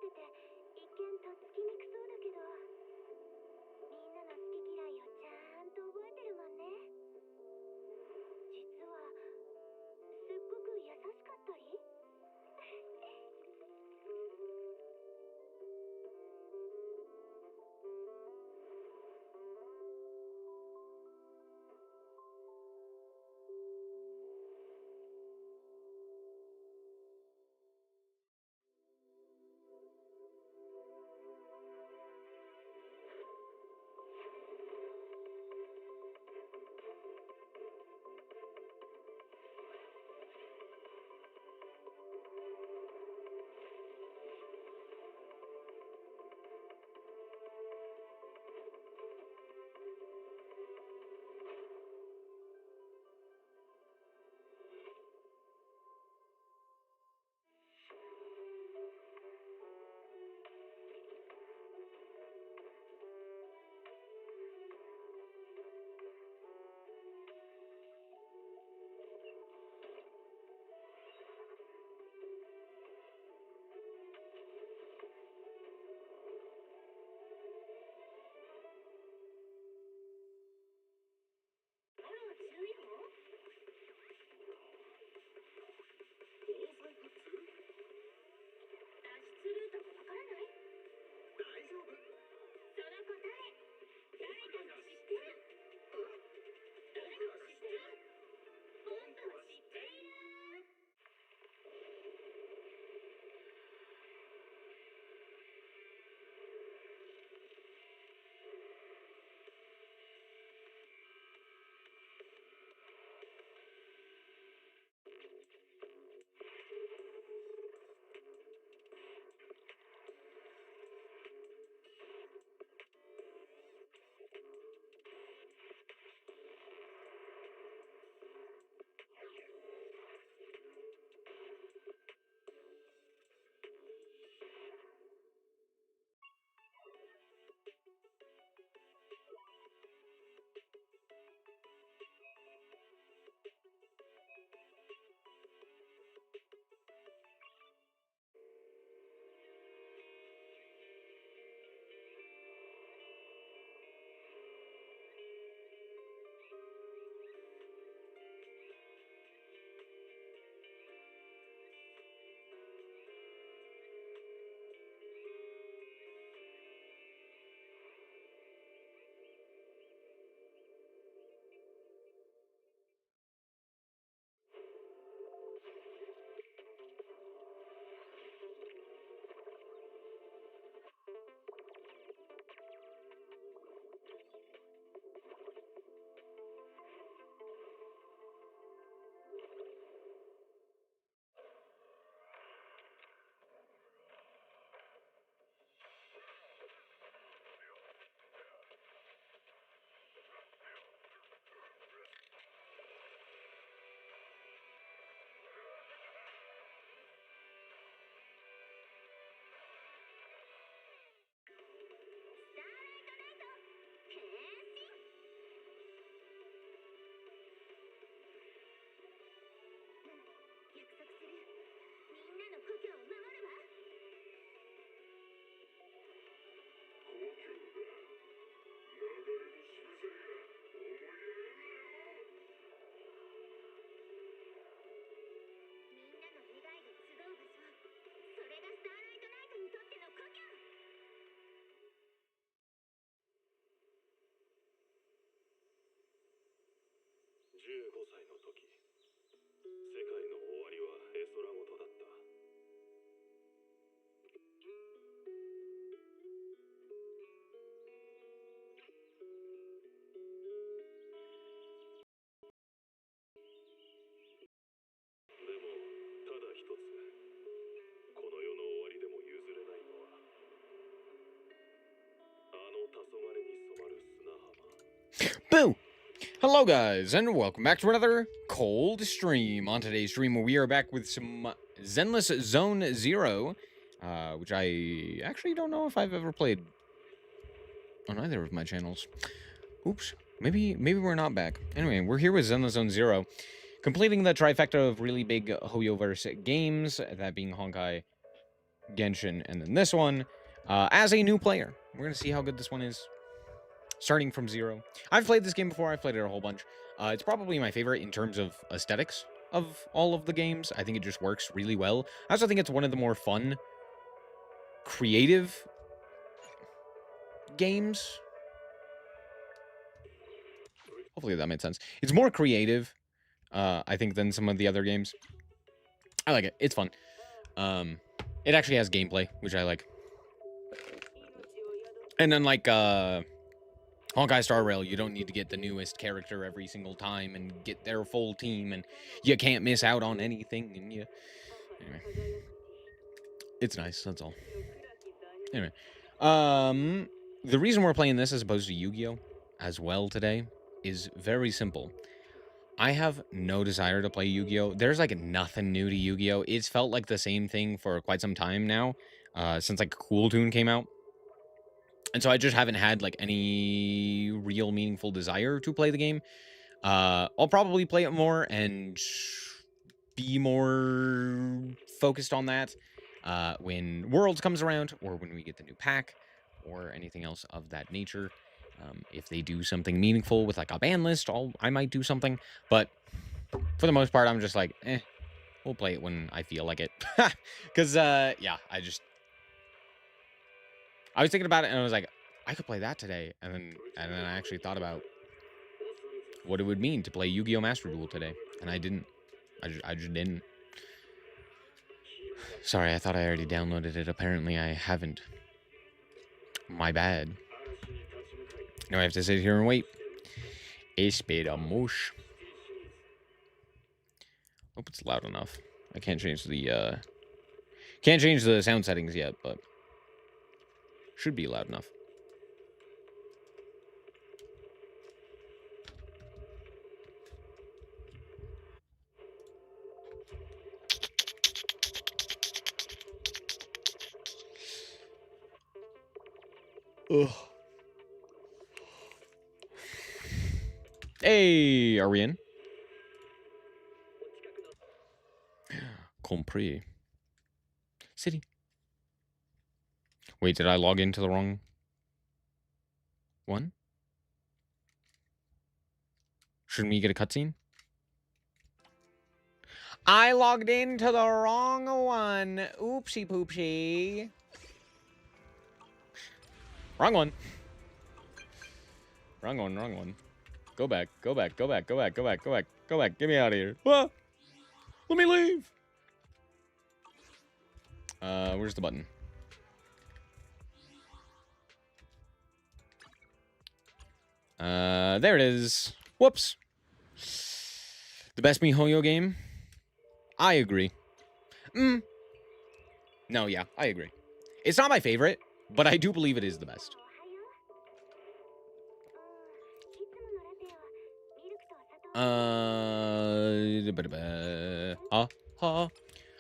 ってて一見とっつきにくそうだけど、みんなの好き嫌いをちゃんと覚えてるもんね。実はすっごく優しかったり。15歳の時、世界の終わりは絵空事だった。でも、ただ一つ、この世の終わりでも譲れないのは、あの黄昏に染まる砂浜。Boo! Hello guys, and welcome back to another cold stream. On today's stream, we are back with some Zenless Zone Zero, which I actually don't know if I've ever played on either of my channels. Oops, maybe we're not back. Anyway, we're here with Zenless Zone Zero, completing the trifecta of really big Hoyoverse games, that being Honkai, Genshin, and then this one as a new player. We're going to see how good this one is, starting from 0. I've played this game before. I've played it a whole bunch. It's probably my favorite in terms of aesthetics of all of the games. I think it just works really well. I also think it's one of the more fun, creative games. Hopefully that made sense. It's more creative, I think, than some of the other games. I like it. It's fun. It actually has gameplay, which I like. And unlike Honkai Star Rail, you don't need to get the newest character every single time and get their full team, and you can't miss out on anything. And anyway, it's nice. That's all. Anyway, the reason we're playing this as opposed to Yu-Gi-Oh as well today is very simple. I have no desire to play Yu-Gi-Oh. There's like nothing new to Yu-Gi-Oh. It's felt like the same thing for quite some time now, since like Cool Tune came out. And so I just haven't had like any real meaningful desire to play the game. I'll probably play it more and be more focused on that when Worlds comes around, or when we get the new pack, or anything else of that nature. If they do something meaningful with like a ban list, I might do something. But for the most part, I'm just like, we'll play it when I feel like it. Because, yeah, I was thinking about it, and I was like, I could play that today. And then I actually thought about what it would mean to play Yu-Gi-Oh! Master Duel today. And I didn't. I just didn't. Sorry, I thought I already downloaded it. Apparently, I haven't. My bad. Now I have to sit here and wait. Esperamos. Hope it's loud enough. I can't change the sound settings yet, but should be loud enough. Ugh. Hey, are we in? Compris. City. Wait, did I log into the wrong one? Shouldn't we get a cutscene? I logged into the wrong one. Oopsie poopsie. Wrong one. Wrong one. Go back. Get me out of here. Ah! Let me leave. Where's the button? There it is. Whoops. The best MiHoYo game? I agree. No, yeah, I agree. It's not my favorite, but I do believe it is the best.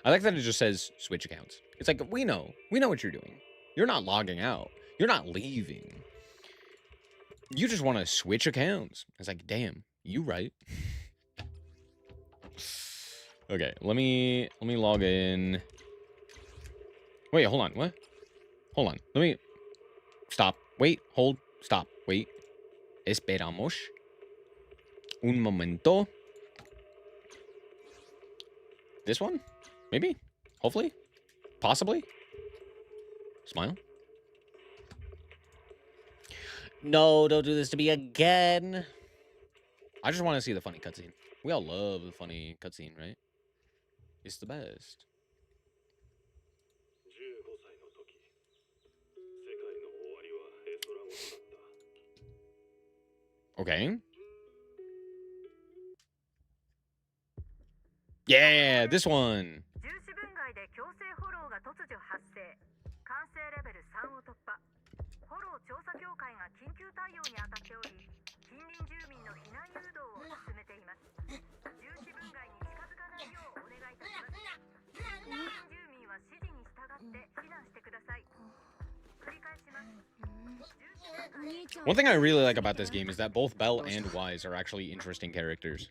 I like that it just says switch accounts. It's like, we know what you're doing. You're not logging out. You're not leaving. You just want to switch accounts. It's like, damn, you right. Okay, let me log in. Wait, hold on. What? Hold on. Let me stop. Wait, hold, stop. Wait. Esperamos. Un momento. This one? Maybe? Hopefully? Possibly? Smile. No, don't do this to me again. I just want to see the funny cutscene. We all love the funny cutscene, right? It's the best. Okay. Yeah, this one. One thing I really like about this game is that both Bell and Wise are actually interesting characters.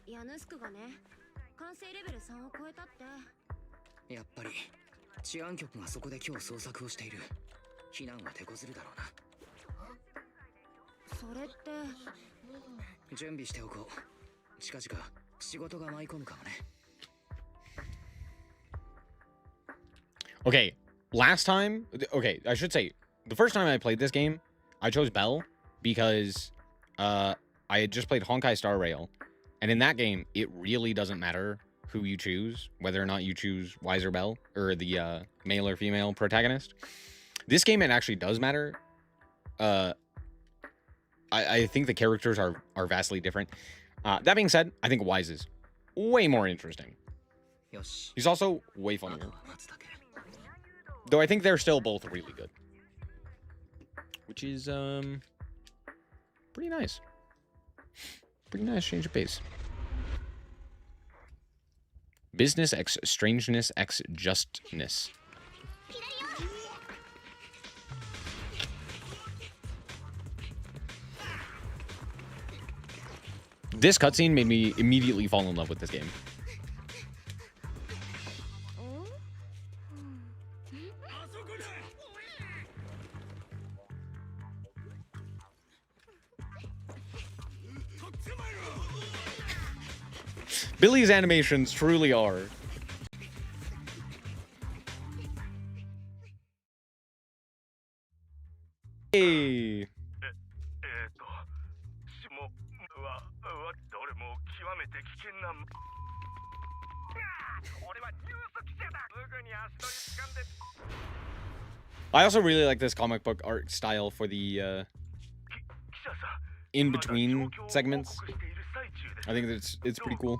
ヤヌスクがね、完成レベル3を超えたって。やっぱり治安局がそこで今日捜索をしている。避難は手こずるだろうな。それって。準備しておこう。近々仕事が舞い込むかもね。Okay, last time, okay, I should say, the first time I played this game, I chose Bell because I had just played Honkai Star Rail, and in that game, it really doesn't matter who you choose, whether or not you choose Wise or Bell, or the male or female protagonist. This game, it actually does matter. I think the characters are vastly different. That being said, I think Wise is way more interesting. He's also way funnier. Though I think they're still both really good. Which is, pretty nice. Pretty nice change of pace. Business X strangeness X justness. This cutscene made me immediately fall in love with this game. Billy's animations truly are. Hey. I also really like this comic book art style for the in-between segments. I think it's pretty cool.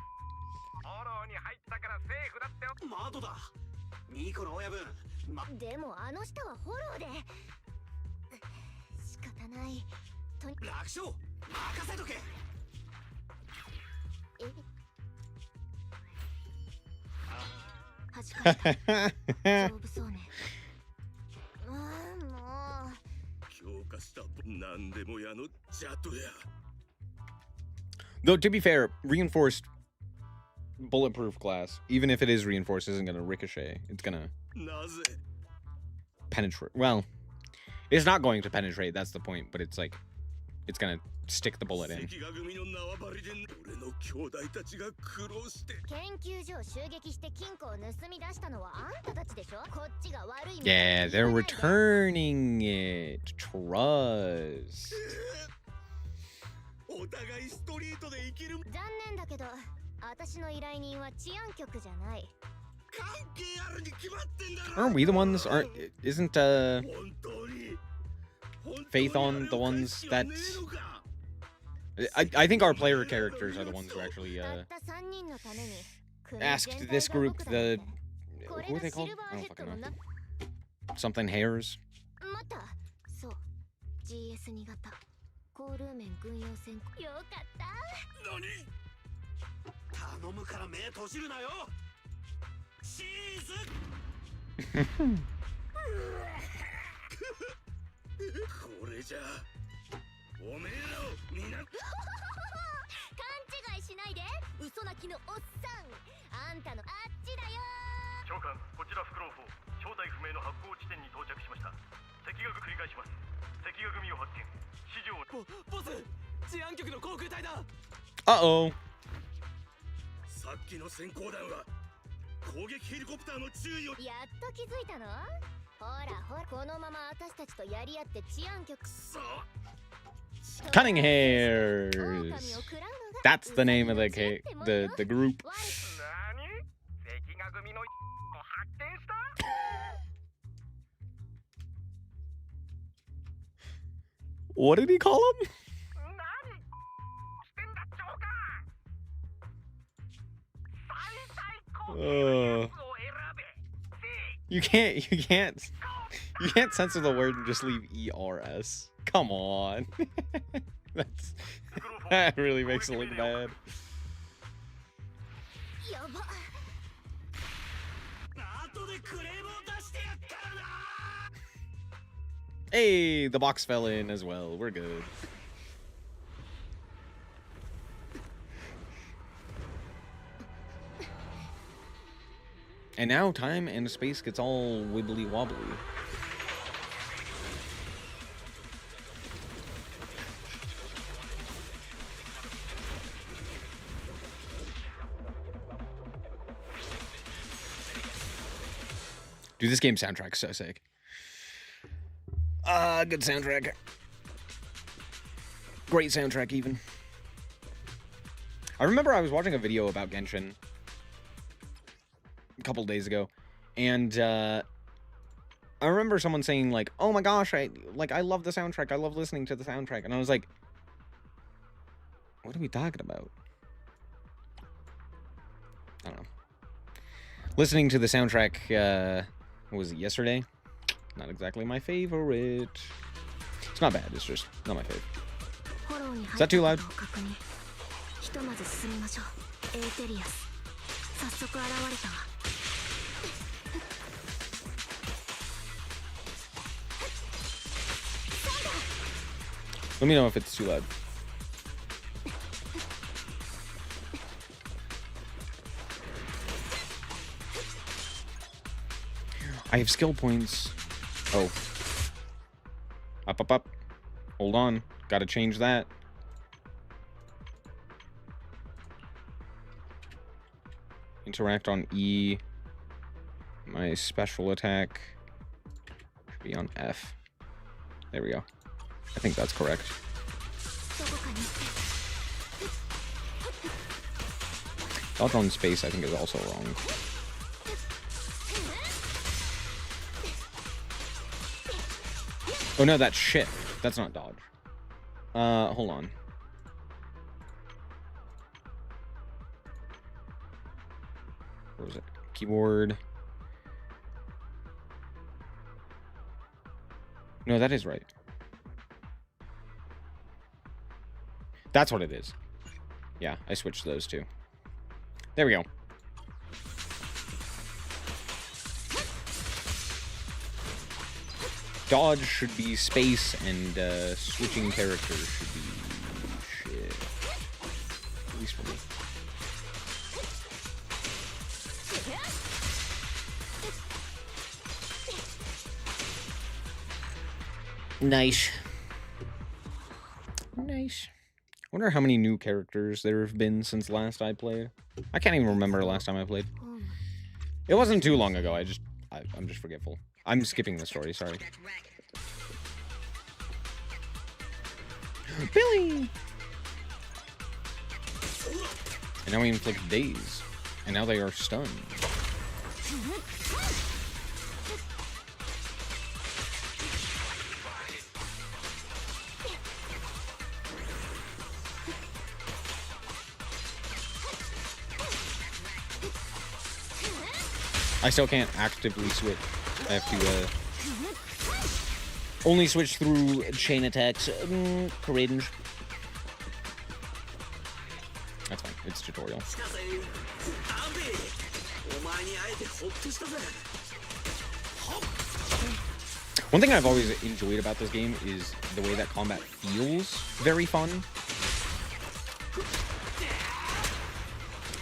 でもあの下はフォローで仕方ない。楽勝任せとけ。端から丈夫そうね。もう強化した何でもやのジャットや。Though to be fair, reinforced bulletproof glass, even if it is reinforced, isn't gonna ricochet. It's gonna penetrate. Well, it's not going to penetrate, that's the point, but it's like it's gonna stick the bullet in. Yeah, they're returning it. Trust. お互いストリートで生きる。残念だけど、私の依頼人は治安局じゃない。関係あるに決まってんだろ。 Aren't we the ones? Isn't Faith on the ones that? I think our player characters are the ones who actually asked this group the who are they called? I don't fucking know. Something hairs. また、そう、GS 新潟。 コールーメン軍用戦。よかった。何？頼むから目閉じるなよ。シーズ。これじゃ。おめえらをみんな。勘違いしないで。嘘泣きのおっさん。あんたのあっちだよ。長官、こちらフクロウ4。正体不明の発砲地点に到着しました。敵が繰り返します。敵が組を発見。 ボス、治安局の航空隊だ。Uh-oh. さっきの先行弾は攻撃ヘリコプターの注意を。やっと気づいたの？ほらほら、このまま私たちとやり合って治安局。そう。Cunning hairs. That's the name of the group. 何？敵が組の発見した？ What did he call him? You can't censor the word and just leave ERS. Come on. That really makes it look bad. Hey, the box fell in as well. We're good. And now time and space gets all wibbly wobbly. Dude, this game's soundtrack's so sick. Good soundtrack. Great soundtrack, even. I remember I was watching a video about Genshin a couple days ago, and I remember someone saying, like, oh my gosh, I love the soundtrack, I love listening to the soundtrack, and I was like, what are we talking about? I don't know. Listening to the soundtrack, what was it, yesterday? Not exactly my favorite. It's not bad, it's just not my favorite. Is that too loud? Let me know if it's too loud. I have skill points. Oh. Up, up, up. Hold on. Gotta change that. Interact on E. My special attack should be on F. There we go. I think that's correct. Dodge on space, I think, is also wrong. Oh no, that's shift. That's not dodge. Hold on. Where was it? Keyboard. No, that is right. That's what it is. Yeah, I switched those two. There we go. Dodge should be space, and switching characters should be shit. At least for me. Nice. Nice. I wonder how many new characters there have been since last I played. I can't even remember the last time I played. It wasn't too long ago. I'm just forgetful. I'm skipping the story, sorry. Billy! And now we inflict daze. And now they are stunned. I still can't actively switch. I have to only switch through chain attacks. Cringe. That's fine. It's tutorial. One thing I've always enjoyed about this game is the way that combat feels very fun.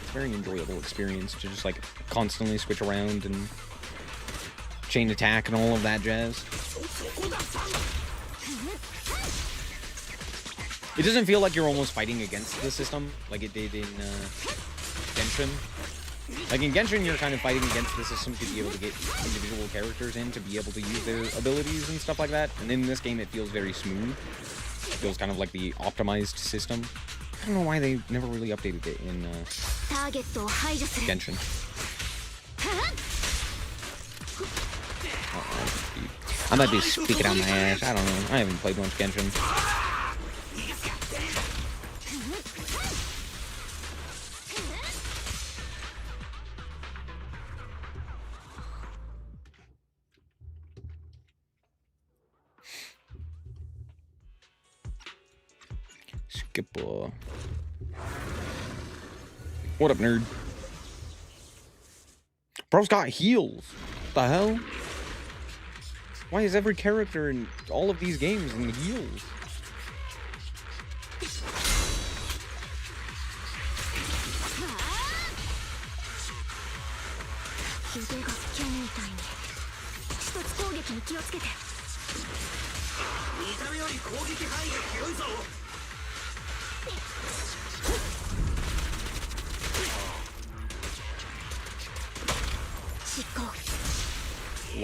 It's a very enjoyable experience to just like constantly switch around and chain attack and all of that jazz. It doesn't feel like you're almost fighting against the system like it did in Genshin. Like in Genshin, you're kind of fighting against the system to be able to get individual characters in to be able to use their abilities and stuff like that. And in this game, it feels very smooth. It feels kind of like the optimized system. I don't know why they never really updated it in Genshin. I might be speaking out my ass. I don't know. I haven't played much Genshin. Skipper. What up, nerd? Bro's got heals. What the hell? Why is every character in all of these games in heals? 腕が剣みたいに。一つ攻撃に気をつけて。見た目より攻撃範囲が広いぞ。執行。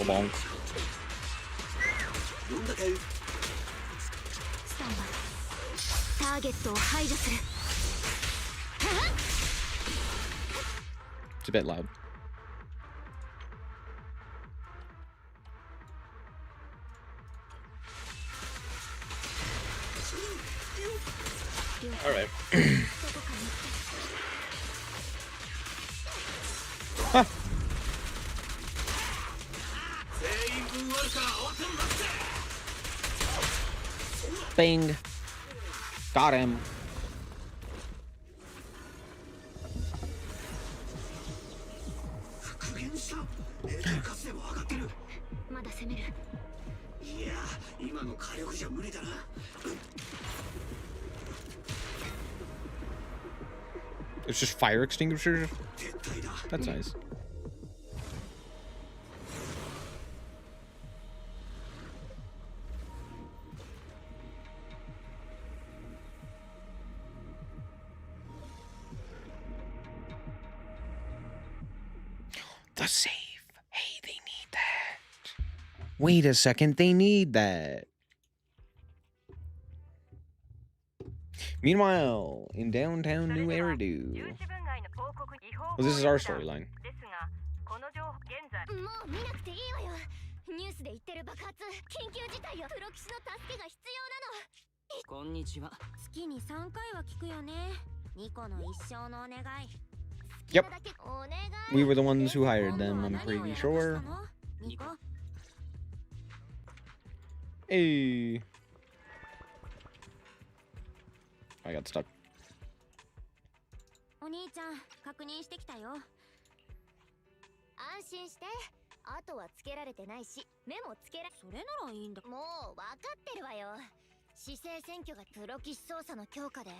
LeBonk. どんだけスタンバイ。ターゲットを排除する。 It's a bit loud. All right. Huh. Bing. Got him. まだ攻める。いや、今の火力じゃ無理だな。 It's just fire extinguishers. That's nice. The save. Hey, they need that. Wait a second, they need that. Meanwhile, in downtown New Eridu. Well, this is our storyline. もう見なくていいわよ。ニュースで言ってる爆発、緊急事態よ。プロ騎士の助けが必要なの。こんにちは。月に3回は聞くよね。ニコの一生のお願い。 Yep. お願い。 We were the ones who hired them, I'm pretty sure. ニコ。 Hey. I got stuck. お兄ちゃん、確認してきたよ。安心して。あとはつけられてないし、目もつけら。それならいいんだ。もう分かってるわよ。市政選挙がプロ騎士捜査の強化で。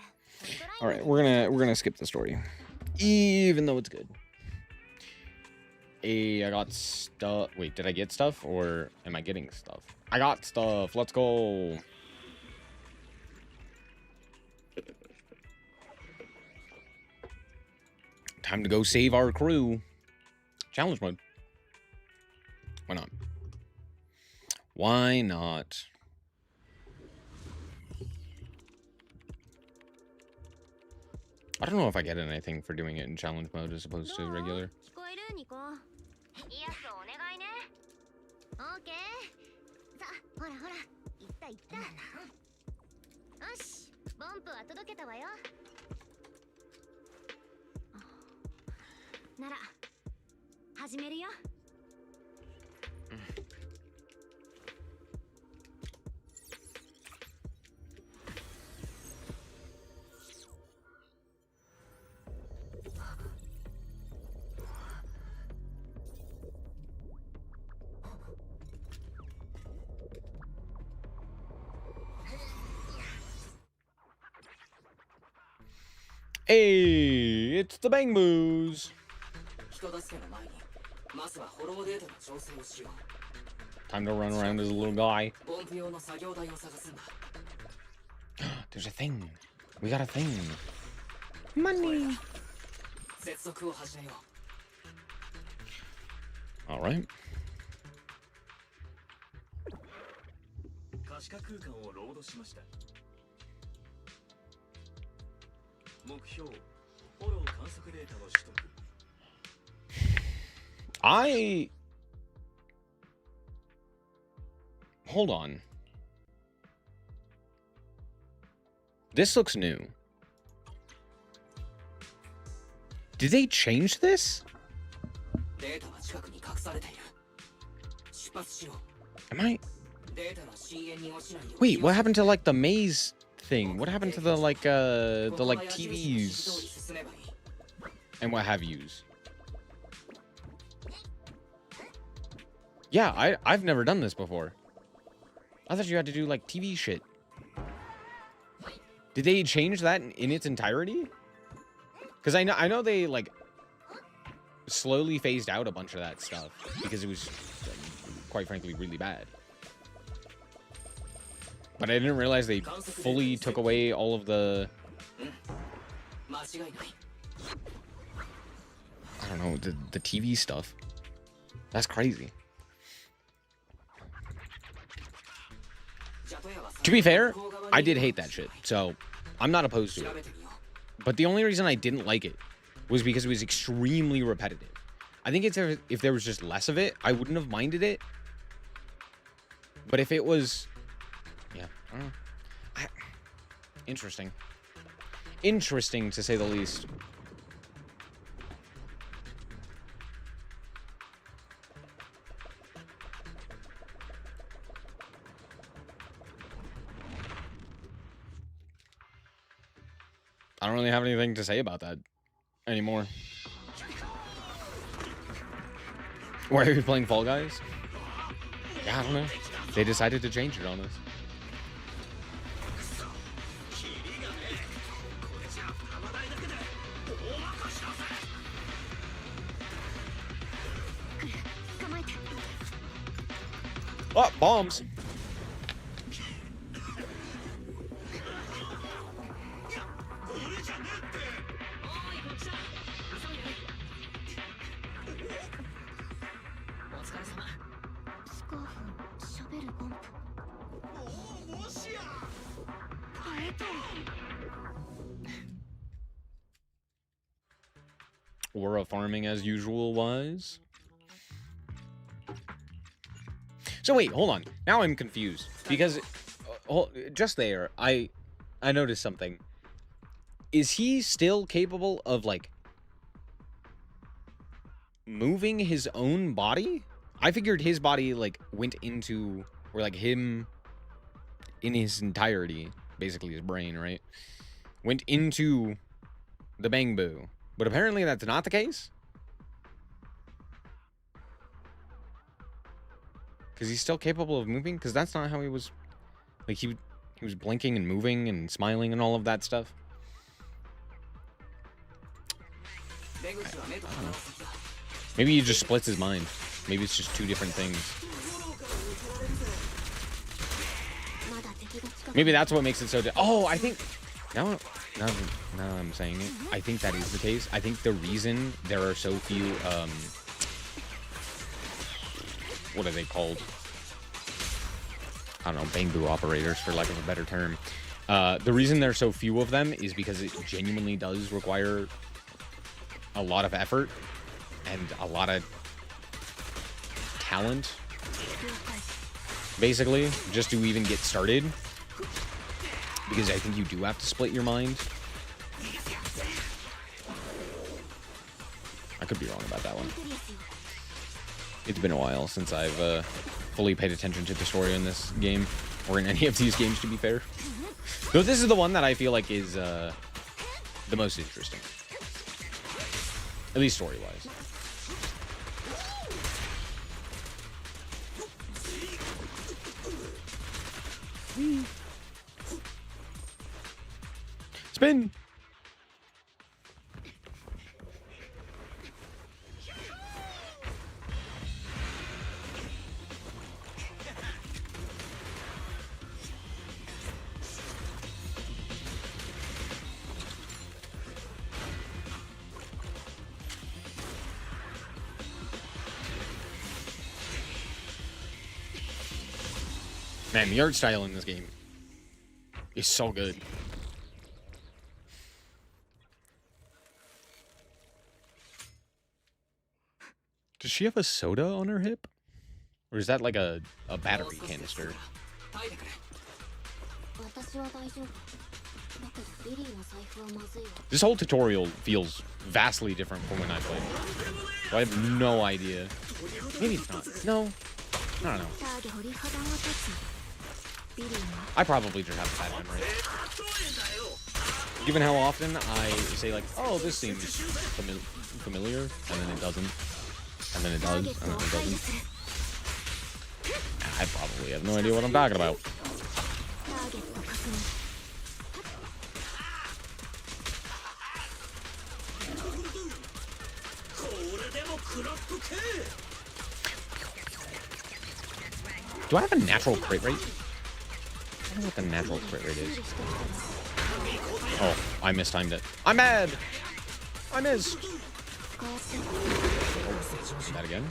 All right, we're gonna skip the story, even though it's good. Hey, I got stuff. Wait, did I get stuff or am I getting stuff? I got stuff. Let's go. Time to go save our crew. Challenge mode. Why not? Why not? I don't know if I get anything for doing it in challenge mode as opposed to regular. 聞こえるニコ。イエスお願いね。オーケー。さあ、ほらほら。行った行った。よし、ボンプは届けたわよ。なら、始めるよ。Hey, it's the Bang Boos. 人助けの前に、まずはホローデータの調整をしよう。 Time to run around as a little guy. ボンプ用の作業台を探すんだ。 There's a thing. We got a thing. Money. 接続を始めよう。 All right. 可視化空間をロードしました。目標、フォロー観測データの取得。Hold on. This looks new. Did they change this? データは近くに隠されている。出発しよう。 Am I? データの深淵に落ちないよう Wait, what happened to like the maze thing? What happened to the TVs and what have yous? Yeah, I've never done this before. I thought you had to do like TV shit. Did they change that in its entirety? Because I know they like slowly phased out a bunch of that stuff because it was, quite frankly, really bad. But I didn't realize they fully took away all of the, I don't know, the TV stuff. That's crazy. To be fair, I did hate that shit, so I'm not opposed to it. But the only reason I didn't like it was because it was extremely repetitive. I think if there was just less of it, I wouldn't have minded it. But if it was, yeah, I don't know. Interesting. Interesting, to say the least. I don't really have anything to say about that anymore. Why are you playing Fall Guys? Yeah, I don't know. They decided to change it on us. Oh, bombs. Aura farming as usual wise. So wait, hold on. Now I'm confused because just there, I noticed something. Is he still capable of like moving his own body? I figured his body like went into, or like him in his entirety, basically his brain, right? Went into the Bang Boo. But apparently that's not the case. Because he's still capable of moving? Because that's not how he was... Like, he was blinking and moving and smiling and all of that stuff. I don't know. Maybe he just splits his mind. Maybe it's just two different things. Maybe that's what makes it so... Oh, I think... Now I'm saying it, I think that is the case. I think the reason there are so few, what are they called? I don't know, Bang Boo operators, for lack of a better term. The reason there are so few of them is because it genuinely does require a lot of effort and a lot of talent, basically, just to even get started. Because I think you do have to split your mind. I could be wrong about that one. It's been a while since I've fully paid attention to the story in this game, or in any of these games, to be fair. Though this is the one that I feel like is the most interesting. At least story-wise. Spin! Man, the art style in this game is so good. Does she have a soda on her hip? Or is that like a battery canister? This whole tutorial feels vastly different from when I played. So I have no idea. Maybe it's not. No. I don't know. I probably just have bad memory. Given how often I say like, oh, this seems familiar, and then it doesn't. And then it does, and then it doesn't. I probably have no idea what I'm talking about. Do I have a natural crit rate? I don't know what the natural crit rate is. Oh, I mistimed it. I'm mad! I missed! Oh, that again?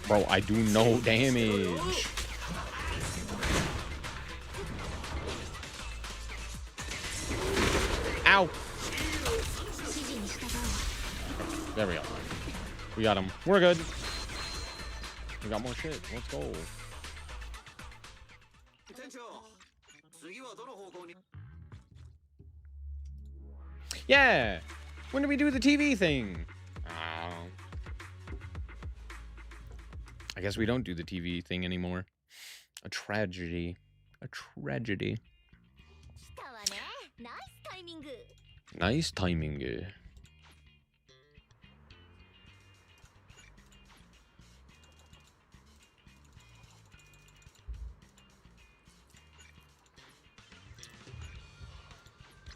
Bro, I do no damage. Ow! There we go. We got him. We're good. We got more shit. Let's go. Yeah! When do we do the TV thing? I guess we don't do the TV thing anymore. A tragedy. A tragedy. Nice timing.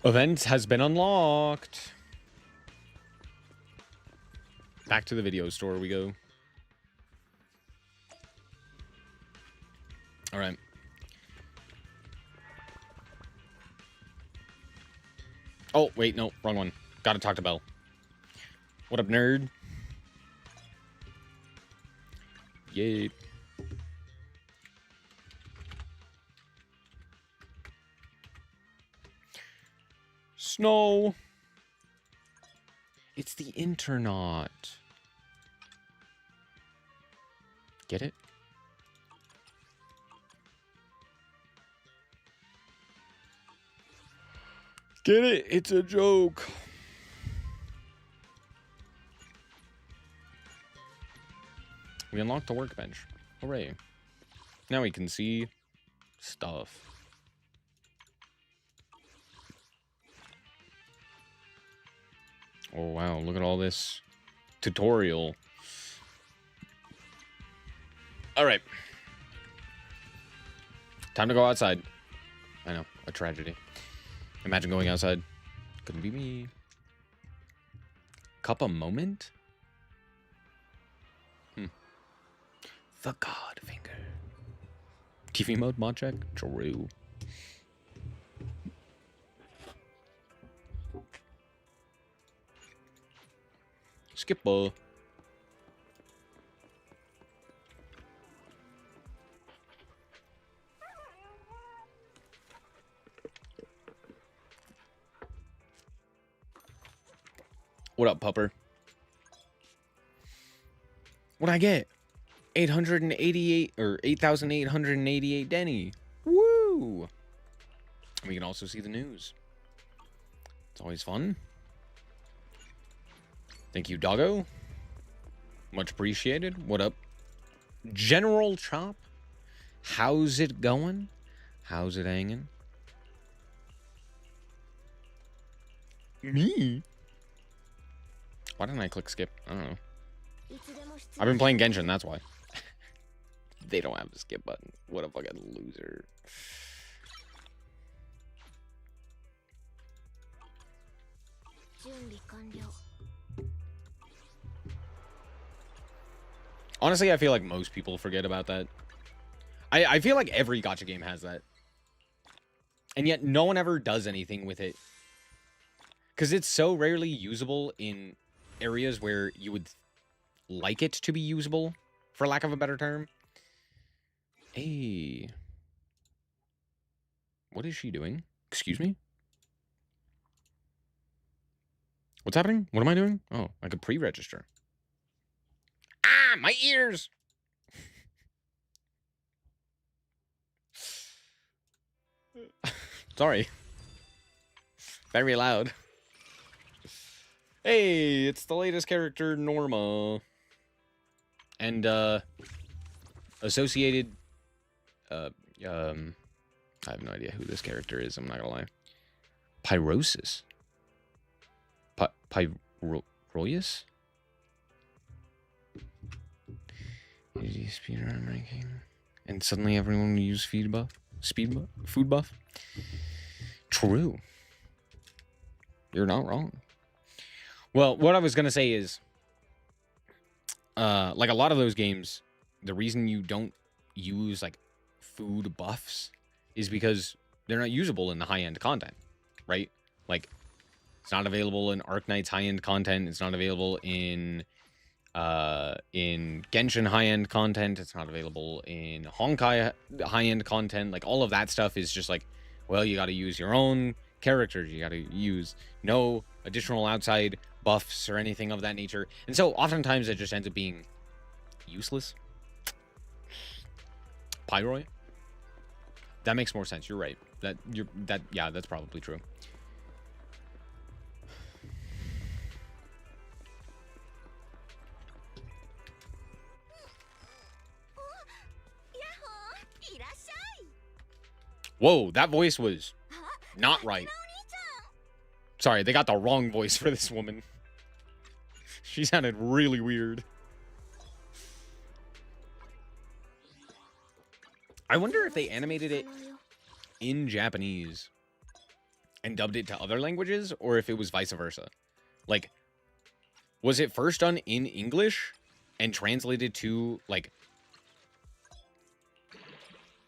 Event has been unlocked. Back to the video store we go. All right. Oh, wait, no, wrong one. Gotta talk to Belle. What up, nerd? Yay. Snow. It's the internet. Get it? Get it? It's a joke. We unlocked the workbench. Hooray. Now we can see stuff. Oh, wow. Look at all this tutorial. All right. Time to go outside. I know. A tragedy. Imagine going outside. Couldn't be me. Cup a moment? The God Finger. TV mode mod check? True. Skip ball. What up, pupper? What'd I get? 888 or 8,888 Denny. Woo! We can also see the news. It's always fun. Thank you, doggo. Much appreciated. What up? General Chop. How's it going? How's it hanging? Me? Why didn't I click skip? I don't know. I've been playing Genshin, that's why. They don't have a skip button. What a fucking loser. Honestly, I feel like most people forget about that. I feel like every gacha game has that. And yet no one ever does anything with it. Because it's so rarely usable in areas where you would like it to be usable, for lack of a better term. Hey. What is she doing? Excuse me? What's happening? What am I doing? Oh, I could pre-register. Ah, my ears! Sorry. Very loud. Hey, it's the latest character, Norma. And, associated, I have no idea who this character is, I'm not gonna lie. Pyrosis? Pyrosis? Speedrun ranking. And suddenly everyone will use food buff? True. You're not wrong. Well, what I was going to say is, like a lot of those games, the reason you don't use like food buffs is because they're not usable in the high-end content, right? Like, it's not available in Arknight's high-end content. It's not available in Genshin high-end content. It's not available in Honkai high-end content. Like, all of that stuff is just like, well, you got to use your own characters. You got to use no additional outside buffs or anything of that nature. And so oftentimes it just ends up being useless. Pyroid? That makes more sense. You're right. Yeah, that's probably true. Whoa, that voice was not right. Sorry, they got the wrong voice for this woman. She sounded really weird. I wonder if they animated it in Japanese and dubbed it to other languages, or if it was vice versa. Like, was it first done in English and translated to, like,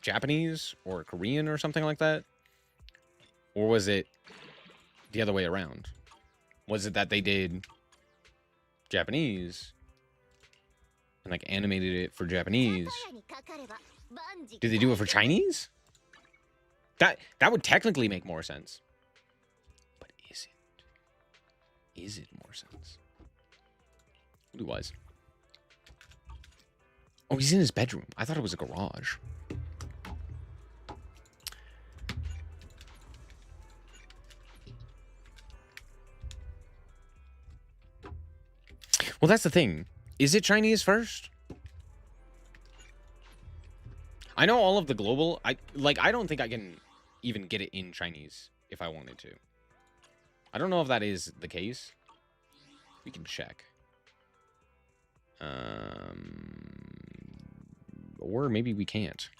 Japanese or Korean or something like that? Or was it the other way around? Was it that they did Japanese and, like, animated it for Japanese? Did they do it for Chinese? That would technically make more sense. But is it? Is it more sense? It was. Oh, he's in his bedroom. I thought it was a garage. Well, that's the thing. Is it Chinese first? I know all of the global... I don't think I can even get it in Chinese if I wanted to. I don't know if that is the case. We can check. Or maybe we can't.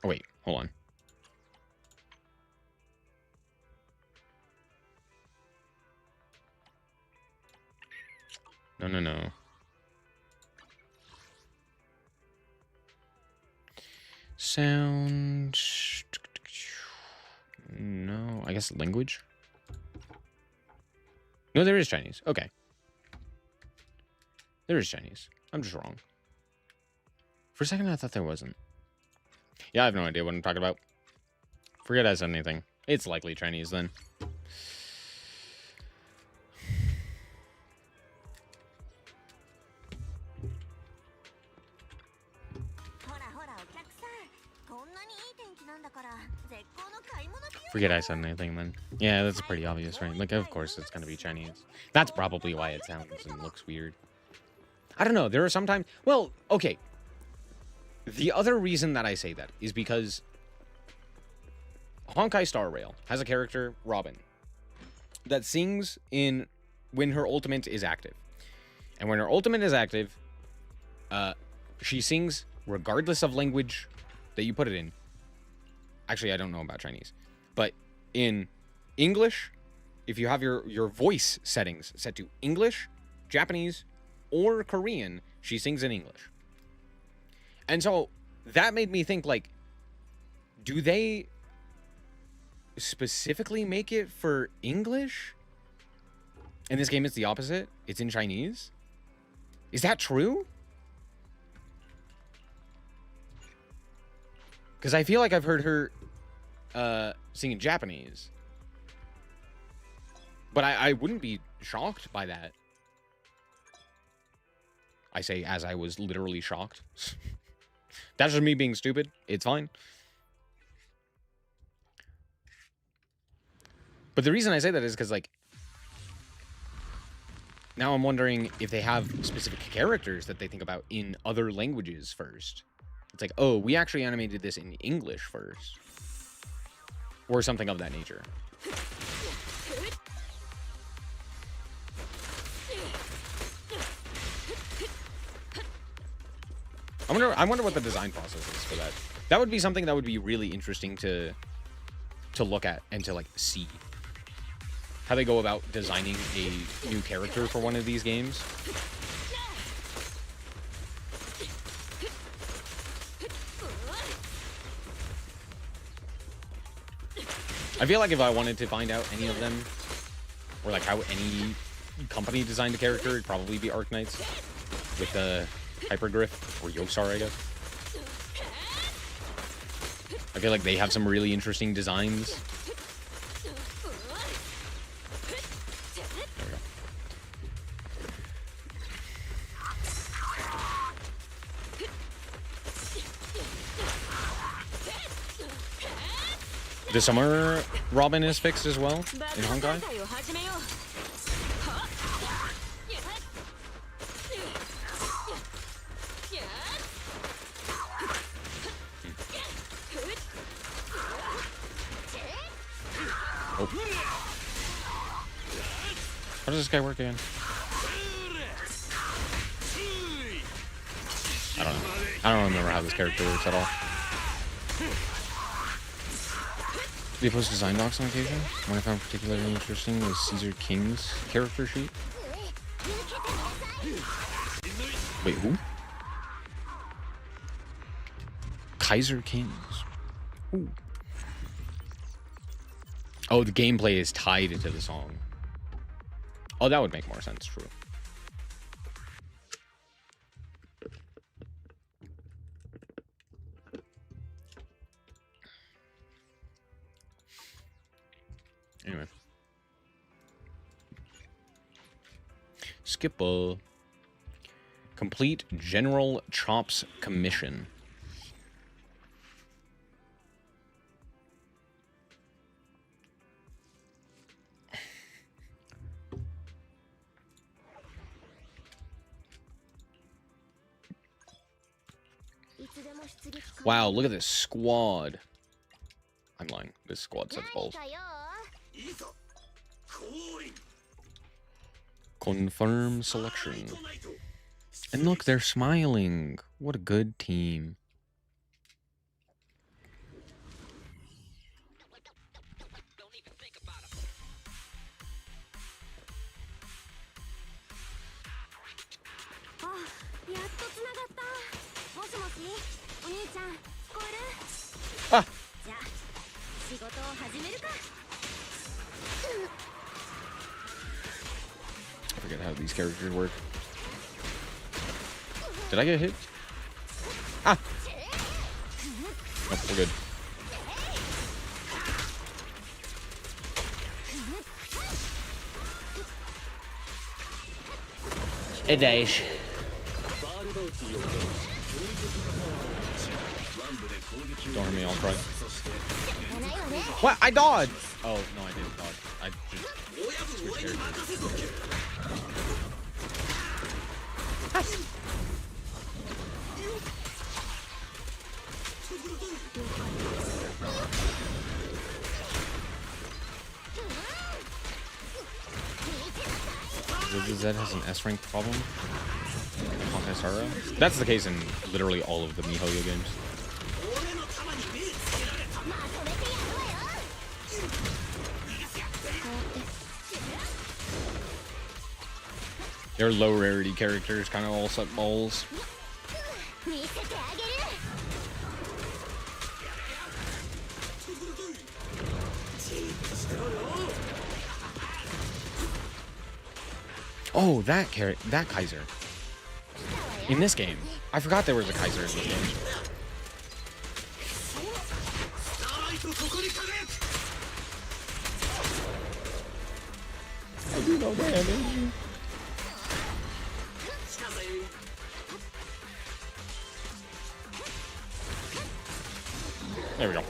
Oh, wait. Hold on. No. Sound. No, I guess language. No, there is Chinese. Okay. There is Chinese. I'm just wrong. For a second, I thought there wasn't. Yeah, I have no idea what I'm talking about. Forget I said anything. It's likely Chinese then. Forget I said anything then. Yeah, that's pretty obvious, right? Like, of course it's gonna be Chinese. That's probably why it sounds and looks weird. I don't know. There are sometimes... Well, okay. The other reason that I say that is because Honkai Star Rail has a character, Robin, that sings in when her ultimate is active. And when her ultimate is active, she sings regardless of language that you put it in. Actually, I don't know about Chinese. But in English, if you have your voice settings set to English, Japanese, or Korean, she sings in English. And so that made me think, like, do they specifically make it for English? In this game, it's the opposite. It's in Chinese. Is that true? Because I feel like I've heard her sing in Japanese. But I wouldn't be shocked by that. I say as I was literally shocked. That's just me being stupid. It's fine. But the reason I say that is because, like, now I'm wondering if they have specific characters that they think about in other languages first. It's like, oh, we actually animated this in English first. Or something of that nature. I wonder what the design process is for that. That would be something that would be really interesting to look at and to like see how they go about designing a new character for one of these games. I feel like if I wanted to find out any of them, or like how any company designed a character, it'd probably be Arknights with the Hypergriff, or Yosar, I guess. I feel like they have some really interesting designs. There we go. The summer Robin is fixed as well in Honkai. Oh. How does this guy work again? I don't know. I don't remember how this character works at all. They post design docs on occasion. One I found particularly interesting was Caesar King's character sheet. Wait, who? Kaiser Kings. Ooh. Oh, the gameplay is tied into the song. Oh, that would make more sense, true. Anyway. Skipper. Complete General Chops Commission. Wow, look at this squad. I'm lying. This squad sets balls. Confirm selection. And look, they're smiling. What a good team. Ah. I forget how these characters work. Did I get hit? Ah! Nope, we're good. Hey, Dash. Don't hurt me, I'll try. What? I dodged! Oh, no, I didn't dodge. I just switched characters. ZZZ has an S rank problem. Honkai Star Rail. That's the case in literally all of the MiHoYo games. They're low rarity characters, kind of all set balls. Oh, that Kaiser. In this game. I forgot there was a Kaiser in this game. I do no damage. There we go.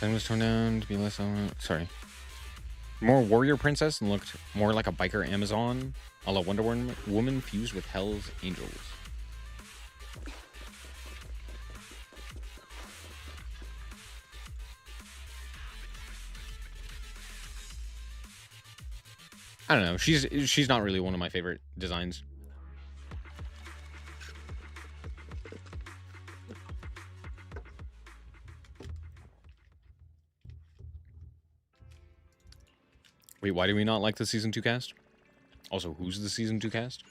Then was toned down to be less. Sorry. More warrior princess and looked more like a biker Amazon, a la Wonder Woman fused with Hell's Angels. I don't know. She's not really one of my favorite designs. Wait, why do we not like the Season 2 cast? Also, who's the Season 2 cast?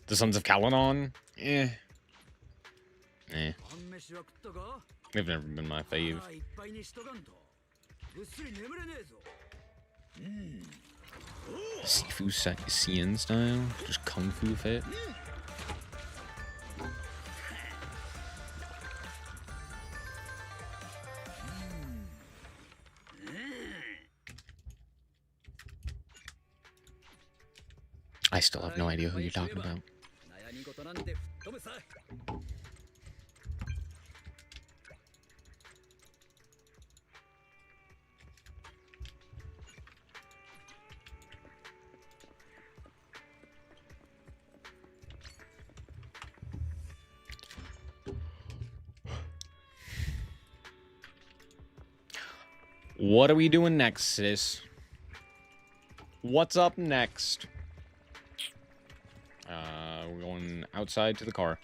The Sons of Kaladon? Eh. Eh. They've never been my fave. Sifu Sien style? Just Kung Fu fit? I still have no idea who you're talking about. What are we doing next, sis? What's up next? We're going outside to the car.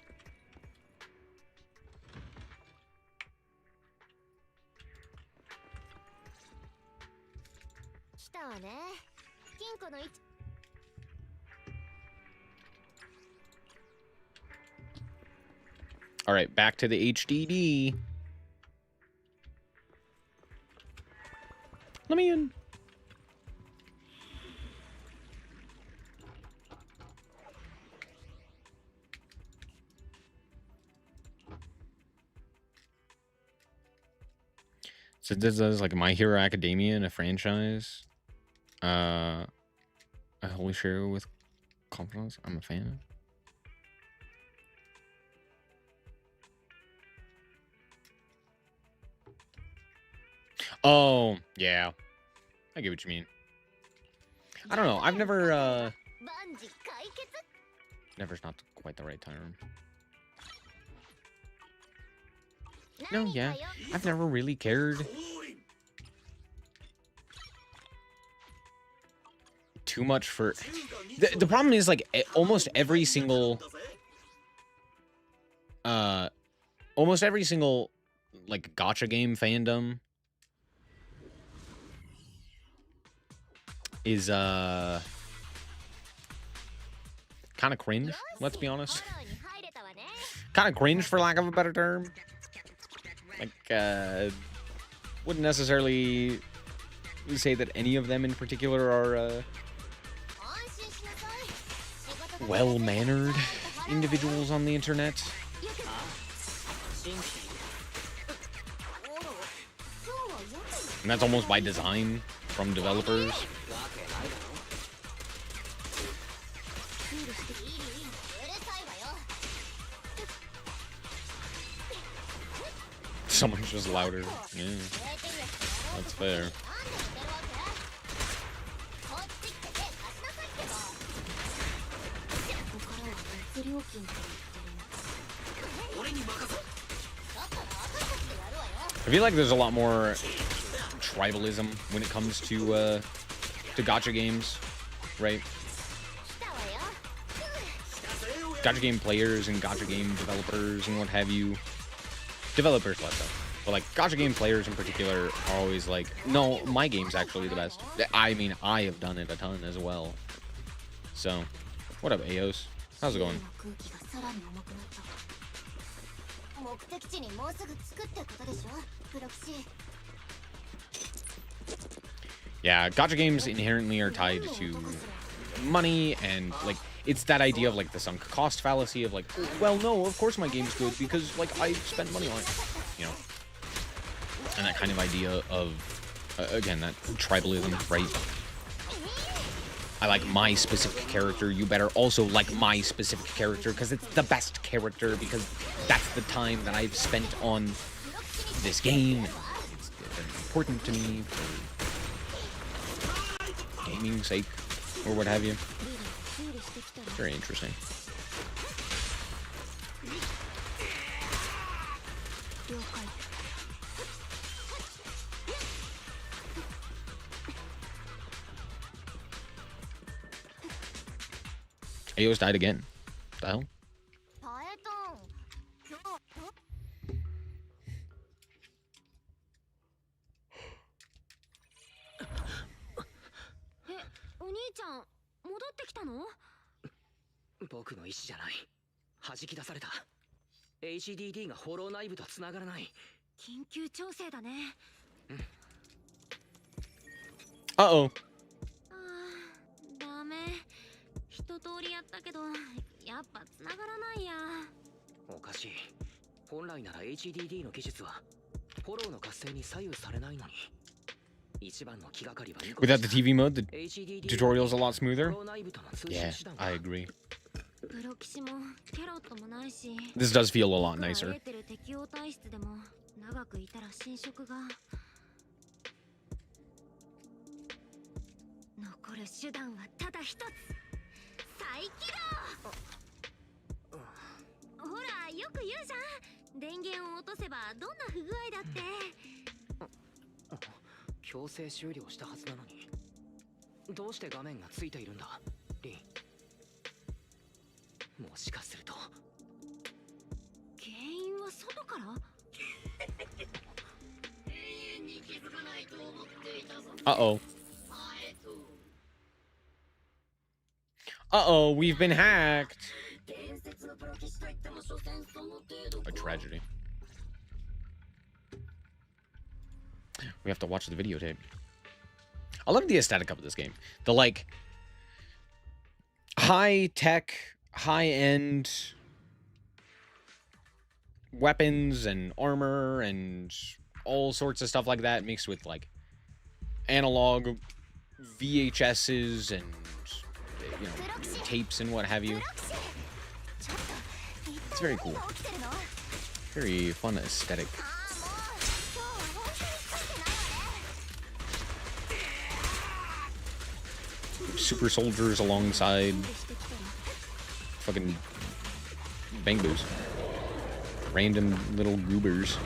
All right, back to the HDD. Let me in. So this is like My Hero Academia in a franchise. I wholly share with confidence. I'm a fan. Oh, yeah. I get what you mean. I don't know. I've never, never's not quite the right term. No, yeah. I've never really cared too much for... The problem is, like, almost every single, like, gacha game fandom is, kind of cringe, let's be honest. Kind of cringe, for lack of a better term. Like, wouldn't necessarily say that any of them in particular are, well-mannered individuals on the internet. And that's almost by design from developers. Someone's just louder. Yeah, that's fair. I feel like there's a lot more tribalism when it comes to gacha games, right? Gacha game players and gacha game developers and what have you. Developers less so. But like gacha game players in particular are always like, no, my game's actually the best. I mean, I have done it a ton as well. So, what up, Aos? How's it going? Yeah, gacha games inherently are tied to money and like it's that idea of like the sunk cost fallacy of like, well, no, of course my game's good because like I spent money on it, you know, and that kind of idea of again that tribalism, right? I like my specific character, you better also like my specific character because it's the best character because that's the time that I've spent on this game. It's important to me for gaming's sake or what have you. Very interesting. Aos died again. What the hell? パエトン今日え、お兄ちゃん戻ってきたの？僕の意志じゃない。弾き出された。HDD がホロー内部と繋がらない。緊急調整だね。Uh-oh. あー、ダメ。一通りやったけど、やっぱ繋がらないや。おかしい。本来なら HDD の技術はフォローの活性に左右されないのに。一番の気がかりは Without the TV mode, the tutorial's a lot smoother. ホロー内部との通 Yeah, 信手段 I が agree. プロ棋士もキャロットもないし。 This does feel a lot 僕ら nicer. エーテル適応体質でも長くいたら侵食が。残る手段はただ一つ。再起動。ほらよく言うじゃん。電源を落とせばどんな不具合だって。強制終了したはずなのに、どうして画面がついているんだ、リン。もしかすると原因は外から？ Uh-oh. Uh-oh, we've been hacked. A tragedy. We have to watch the videotape. I love the aesthetic of this game. The, like, high-tech, high-end weapons and armor and all sorts of stuff like that mixed with, like, analog VHSs and, you know, tapes and what have you. It's very cool. Very fun aesthetic. Super soldiers alongside fucking bangbos. Random little goobers.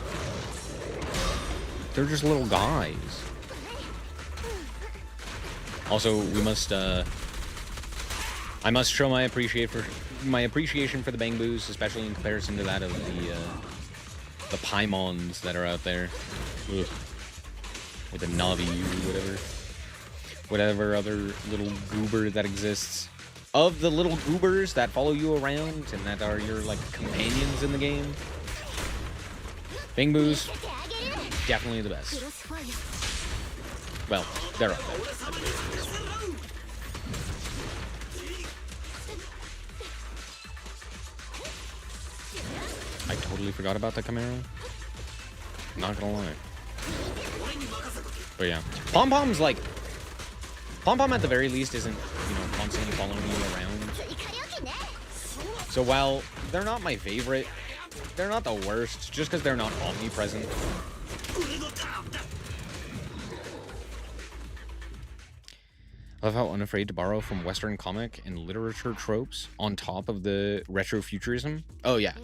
They're just little guys. Also, we must I must show my appreciation for the bangbos, especially in comparison to that of the Paimons that are out there. Ugh. Or the Navi, whatever other little goober that exists. Of the little goobers that follow you around and that are your, like, companions in the game, bangbos, definitely the best. Well, they're up there. I totally forgot about the Camaro. Not gonna lie. But yeah. Pom-Pom's like... Pom-Pom at the very least isn't, you know, constantly following you around. So while they're not my favorite, they're not the worst, just because they're not omnipresent. I love how unafraid to borrow from Western comic and literature tropes on top of the retrofuturism. Oh yeah.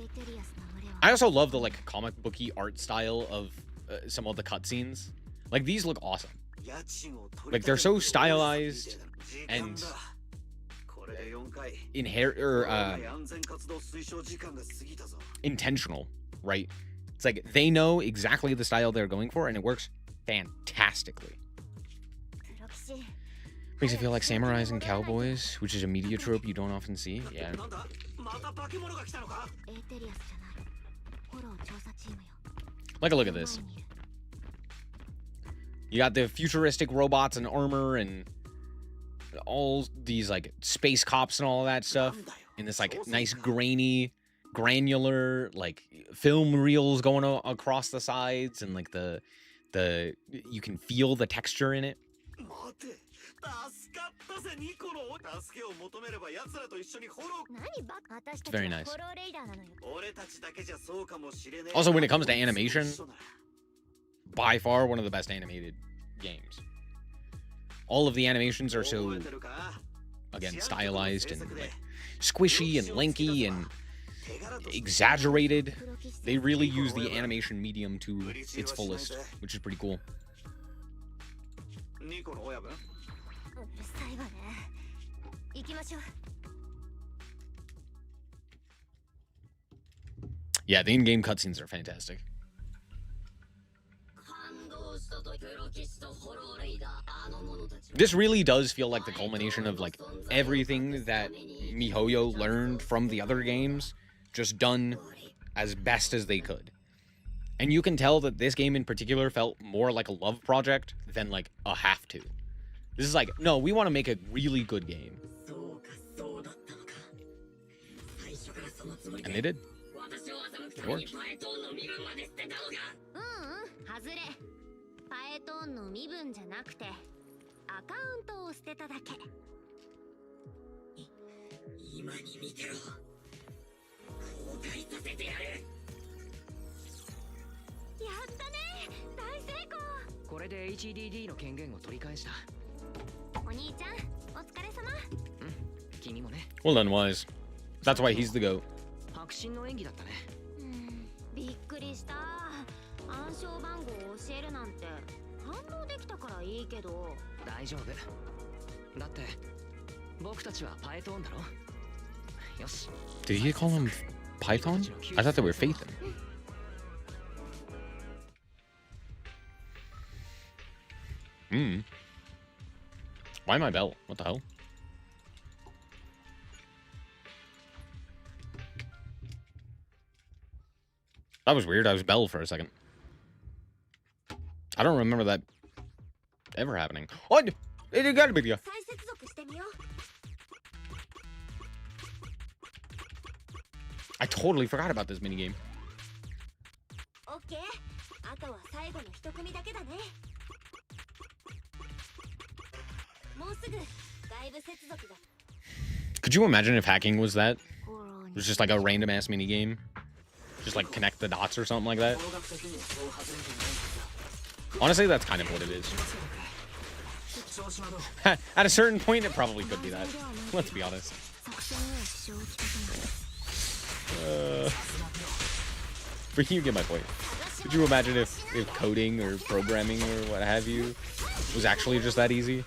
I also love the, like, comic booky art style of some of the cutscenes. Like, these look awesome. Like, they're so stylized and intentional, right? It's like they know exactly the style they're going for, and it works fantastically. Makes it feel like samurais and cowboys, which is a media trope you don't often see. Yeah. Like a look at this. You got the futuristic robots and armor and all these, like, space cops and all that stuff in this, like, nice grainy, granular, like, film reels going across the sides, and, like, the you can feel the texture in it. It's very nice. Also, when it comes to animation, by far one of the best animated games. All of the animations are so, again, stylized and, like, squishy and lanky and exaggerated. They really use the animation medium to its fullest, which is pretty cool. うるさいわね。行きましょう。 Yeah, the in-game cutscenes are fantastic. This really does feel like the culmination of like everything that MiHoYo learned from the other games, just done as best as they could. And you can tell that this game in particular felt more like a love project than like a have to. This is like, no, we want to make a really good game. And they did. It worked. 外れ。パエトーンの身分じゃなくてアカウントを捨てただけ。今に見てろ。後悔させてやる。やったね。大成功。これで HDD の権限を取り返した。お兄ちゃん、お疲れ様。うん、君もね。Well done, Wise. That's why he's the GOAT. 迫真の演技だったね。びっくりした。暗証番号を教えるなんて反応できたからいいけど。大丈夫。だって僕たちはパエトーンだろ。よし。Did he call him Python? I thought they were Phaethon. Why my bell? What the hell? That was weird. I was Bell for a second. I don't remember that ever happening. Oh, it got a big deal. I totally forgot about this minigame. Could you imagine if hacking was that? It was just like a random ass minigame? Just like connect the dots or something like that? Honestly, that's kind of what it is. At a certain point, it probably could be that. Let's be honest. But you get my point. Could you imagine if coding or programming or what have you was actually just that easy?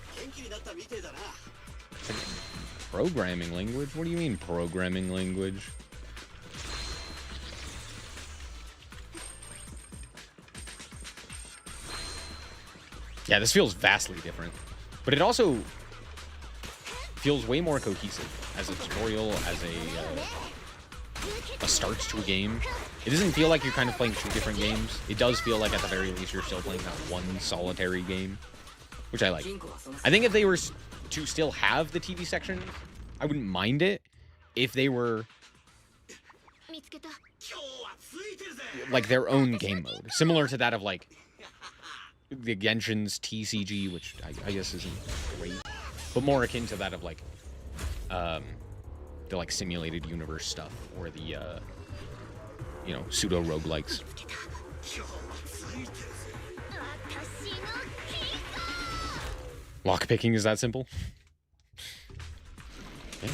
Programming language? What do you mean programming language? Yeah, this feels vastly different. But it also feels way more cohesive as a tutorial, as a start to a game. It doesn't feel like you're kind of playing two different games. It does feel like at the very least you're still playing that one solitary game, which I like. I think if they were to still have the TV section, I wouldn't mind it if they were like their own game mode, similar to that of like the Genshin's TCG, which I guess isn't great, but more akin to that of like the like simulated universe stuff or the you know, pseudo roguelikes. Lockpicking is that simple? Yeah.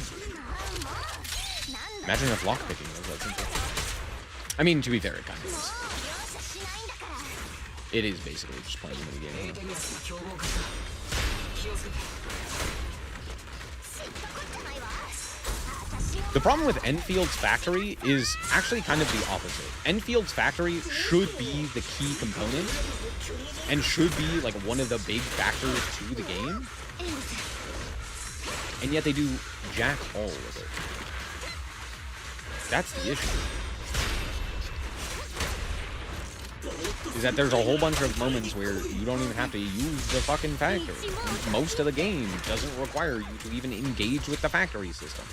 Imagine if lockpicking was that simple. I mean, to be fair, it kind of is. It is basically just playing a minigame. The problem with Enfield's Factory is actually kind of the opposite. Enfield's Factory should be the key component and should be like one of the big factors to the game. And yet they do jack all with it. That's the issue. Is that there's a whole bunch of moments where you don't even have to use the fucking factory. Most of the game doesn't require you to even engage with the factory system.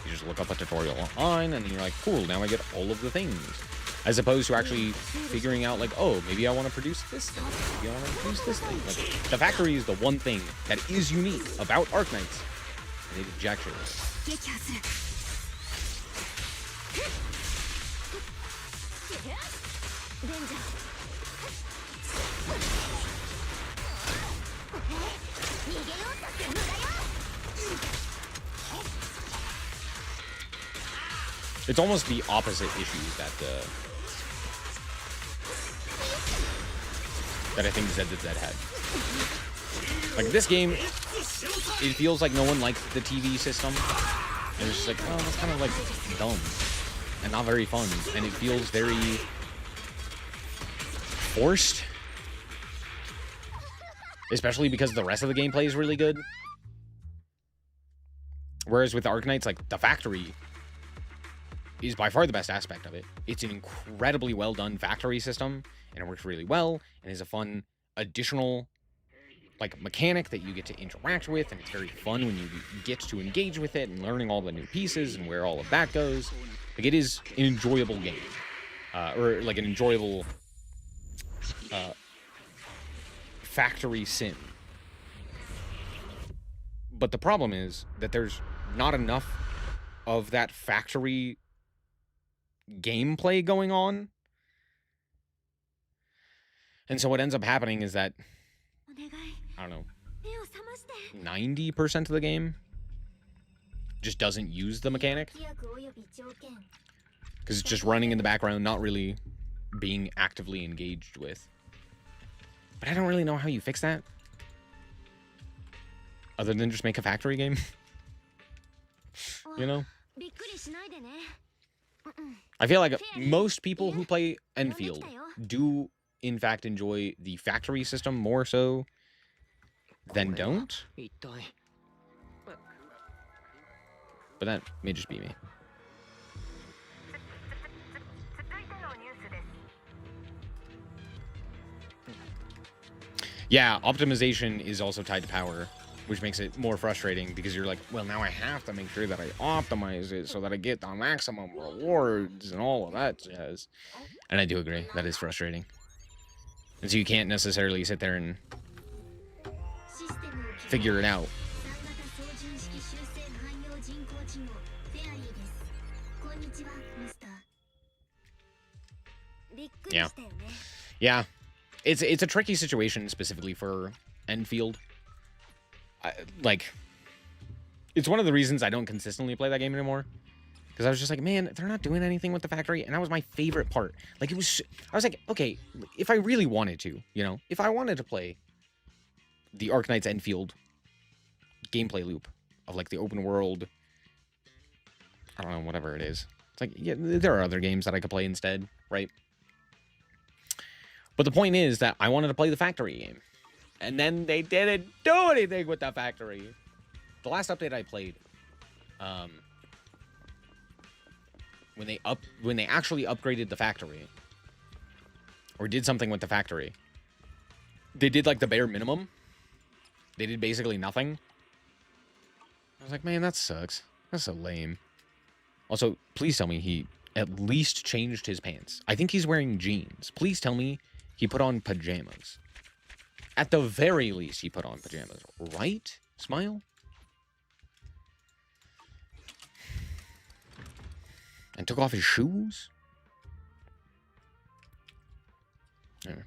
You just look up a tutorial online and you're like, cool, now I get all of the things. As opposed to actually figuring out like, oh, maybe I want to produce this thing. Maybe I want to produce this thing. Like, the factory is the one thing that is unique about Arknights. And they did jack shit with it. It's almost the opposite issues that I think ZZZ had. Like this game, it feels like no one liked the TV system, and it's just like, oh, that's kind of like dumb and not very fun, and it feels very forced, especially because the rest of the gameplay is really good. Whereas with Arknights, like the factory is by far the best aspect of it. It's an incredibly well done factory system, and it works really well, and is a fun additional like mechanic that you get to interact with, and it's very fun when you get to engage with it and learning all the new pieces and where all of that goes. Like it is an enjoyable game, or like an enjoyable factory sim. But the problem is that there's not enough of that factory gameplay going on. And so what ends up happening is that, I don't know, 90% of the game just doesn't use the mechanic. Because it's just running in the background, not really being actively engaged with. But I don't really know how you fix that. Other than just make a factory game. You know? I feel like most people who play Enfield do, in fact, enjoy the factory system more so than don't. But that may just be me. Yeah, optimization is also tied to power, which makes it more frustrating because you're like, well, now I have to make sure that I optimize it so that I get the maximum rewards and all of that jazz. And I do agree, that is frustrating. And so you can't necessarily sit there and figure it out. Yeah. Yeah. It's a tricky situation specifically for Enfield. It's one of the reasons I don't consistently play that game anymore. Because I was just like, man, they're not doing anything with the factory. And that was my favorite part. Like, I was like, okay, if I really wanted to, you know, if I wanted to play the Arknights Enfield gameplay loop of, like, the open world, I don't know, whatever it is. It's like, yeah, there are other games that I could play instead, right? But the point is that I wanted to play the factory game. And then they didn't do anything with the factory. The last update I played, when they actually upgraded the factory, or did something with the factory, they did like the bare minimum. They did basically nothing. I was like, man, that sucks. That's so lame. Also, please tell me he at least changed his pants. I think he's wearing jeans. Please tell me he put on pajamas. At the very least, he put on pajamas. Right? Smile? And took off his shoes? Anyway.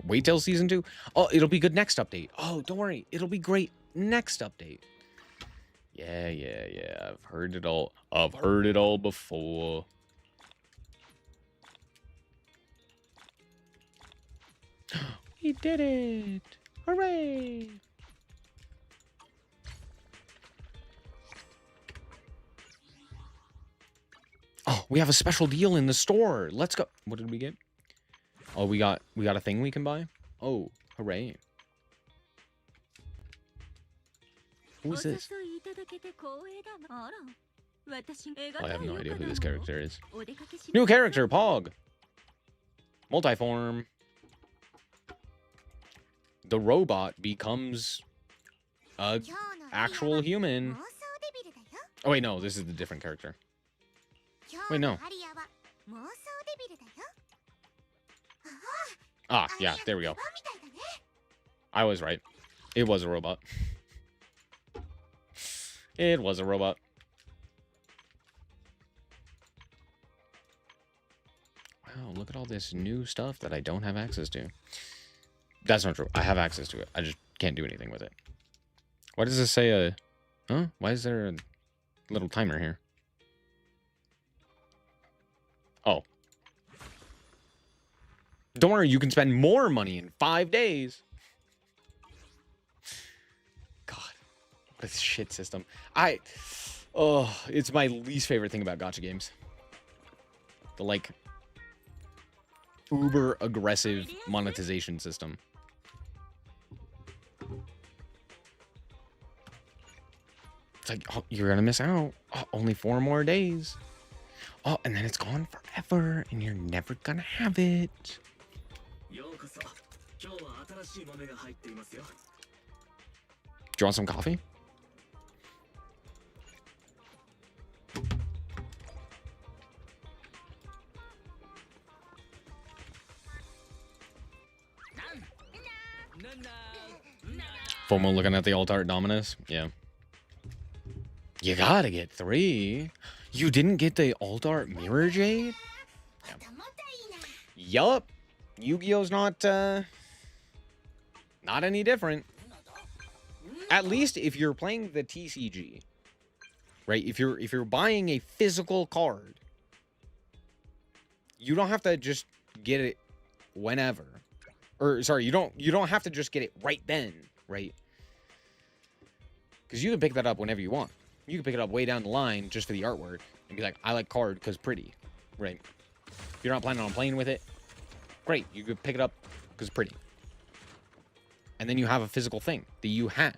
Wait till season 2? Oh, it'll be good next update. Oh, don't worry. It'll be great next update. Yeah. I've heard it all. I've heard it all before. We did it! Hooray! Oh, we have a special deal in the store. Let's go. What did we get? Oh, we got a thing we can buy. Oh, hooray! Who is this? I have no idea who this character is. New character, Pog. Multiform. The robot becomes a actual human. Oh wait, no, this is the different character. Wait, no. Ah, yeah, there we go. I was right. It was a robot. It was a robot. Wow, look at all this new stuff that I don't have access to. That's not true. I have access to it. I just can't do anything with it. Why does this say Huh? Why is there a little timer here? Oh. Don't worry, you can spend more money in 5 days. God, what a shit system. Oh, it's my least favorite thing about gacha games. The, like, uber aggressive monetization system. It's like, oh, you're gonna miss out. Oh, only 4 more days. Oh, and then it's gone forever, and you're never gonna have it. Do you want some coffee? FOMO looking at the alt art Dominus? Yeah. You gotta get 3. You didn't get the alt art Mirror Jade? Yup. Yu-Gi-Oh's not any different. At least if you're playing the TCG. Right? If you're buying a physical card, you don't have to just get it whenever. Or sorry, you don't have to just get it right then, right? Because you can pick that up whenever you want. You can pick it up way down the line just for the artwork and be like, I like card because pretty, right? If you're not planning on playing with it, great. You could pick it up because pretty. And then you have a physical thing that you have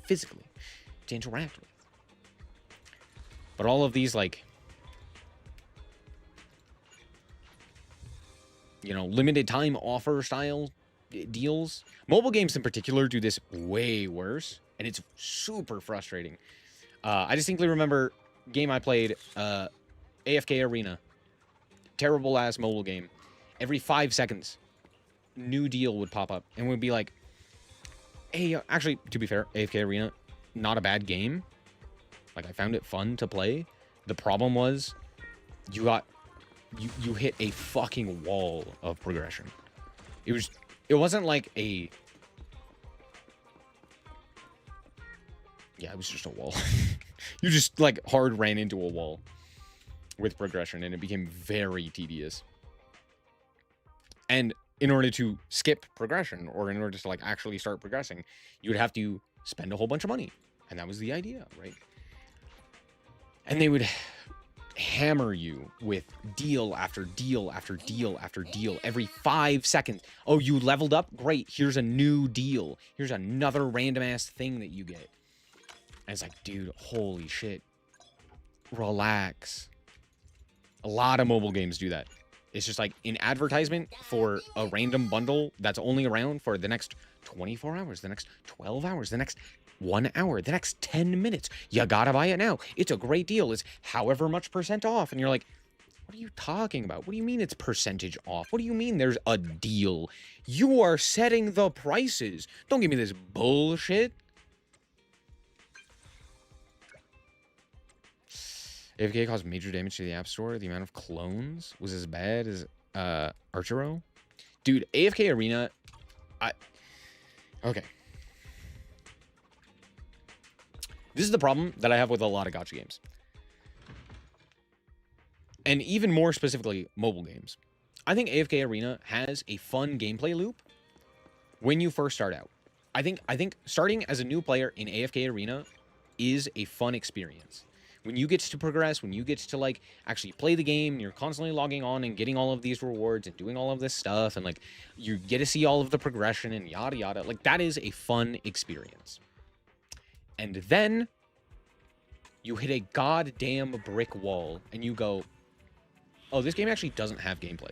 physically to interact with. But all of these, like, you know, limited time offer style deals. Mobile games in particular do this way worse, and it's super frustrating. I distinctly remember a game I played, AFK Arena. Terrible ass mobile game. Every 5 seconds, new deal would pop up, and would be like, hey, actually, to be fair, AFK Arena, not a bad game. Like, I found it fun to play. The problem was, you hit a fucking wall of progression. It wasn't like a... Yeah, it was just a wall. You just, like, hard ran into a wall with progression, and it became very tedious. And in order to skip progression, or in order to, like, actually start progressing, you would have to spend a whole bunch of money. And that was the idea, right? And they would hammer you with deal after deal after deal after deal every 5 seconds. Oh, you leveled up? Great. Here's a new deal. Here's another random ass thing that you get. And it's like, dude, holy shit. Relax. A lot of mobile games do that. It's just like an advertisement for a random bundle that's only around for the next 24 hours, the next 12 hours, the next 1 hour, the next 10 minutes. You gotta buy it now. It's a great deal. It's however much % off. And you're like, what are you talking about? What do you mean it's percentage off? What do you mean there's a deal? You are setting the prices. Don't give me this bullshit. AFK caused major damage to the App Store. The amount of clones was as bad as Archero. Dude, AFK Arena, okay. This is the problem that I have with a lot of gacha games. And even more specifically, mobile games. I think AFK Arena has a fun gameplay loop when you first start out. I think starting as a new player in AFK Arena is a fun experience. When you get to progress, when you get to, like, actually play the game, you're constantly logging on and getting all of these rewards and doing all of this stuff, and, like, you get to see all of the progression and yada yada. Like, that is a fun experience. And then you hit a goddamn brick wall and you go, oh, this game actually doesn't have gameplay.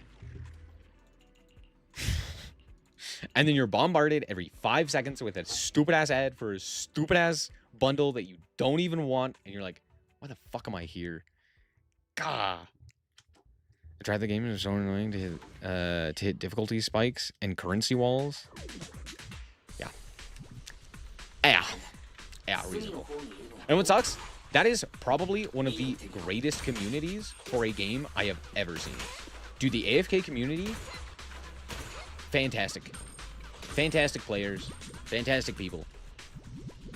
And then you're bombarded every 5 seconds with a stupid ass ad for a stupid ass bundle that you don't even want, and you're like, why the fuck am I here? Gah. I tried the game and it was so annoying to hit difficulty spikes and currency walls. Yeah, reasonable. And what sucks? That is probably one of the greatest communities for a game I have ever seen. Dude, the AFK community, fantastic. Fantastic players, fantastic people.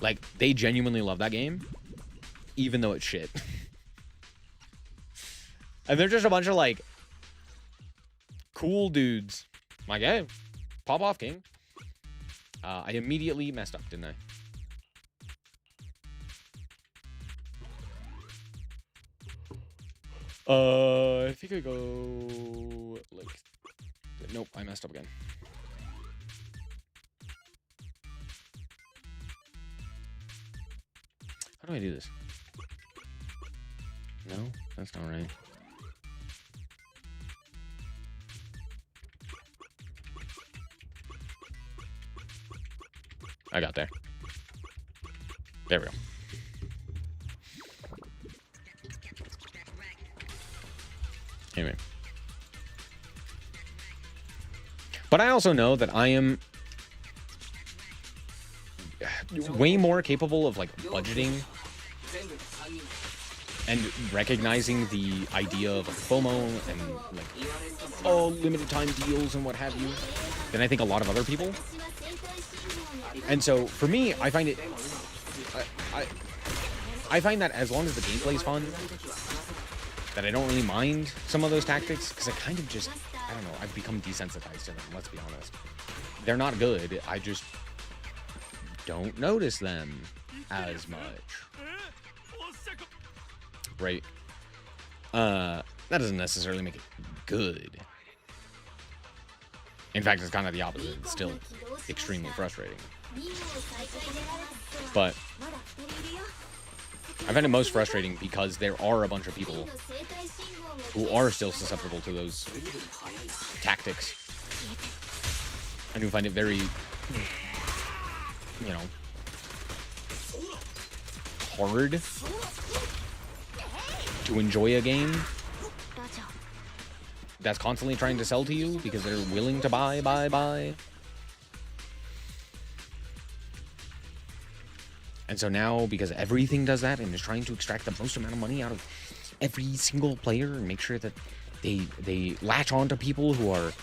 Like, they genuinely love that game, even though it's shit. And they're just a bunch of, like, cool dudes. I'm like, hey, pop off, king. I immediately messed up, didn't I? I think I go, like, nope, I messed up again. How do I do this? No, that's not right. I got there. There we go. Anyway. But I also know that I am way more capable of, like, budgeting and recognizing the idea of, like, FOMO and, like, oh, limited time deals and what have you than I think a lot of other people. And so, for me, I find it... I find that as long as the gameplay is fun, that I don't really mind some of those tactics, because I kind of just... I don't know, I've become desensitized to them, let's be honest. They're not good, I just don't notice them as much. Right? That doesn't necessarily make it good. In fact, it's kind of the opposite. It's still extremely frustrating. But I find it most frustrating because there are a bunch of people who are still susceptible to those tactics and who find it very, you know, hard to enjoy a game that's constantly trying to sell to you because they're willing to buy. And so now, because everything does that and is trying to extract the most amount of money out of every single player and make sure that they latch on to people who are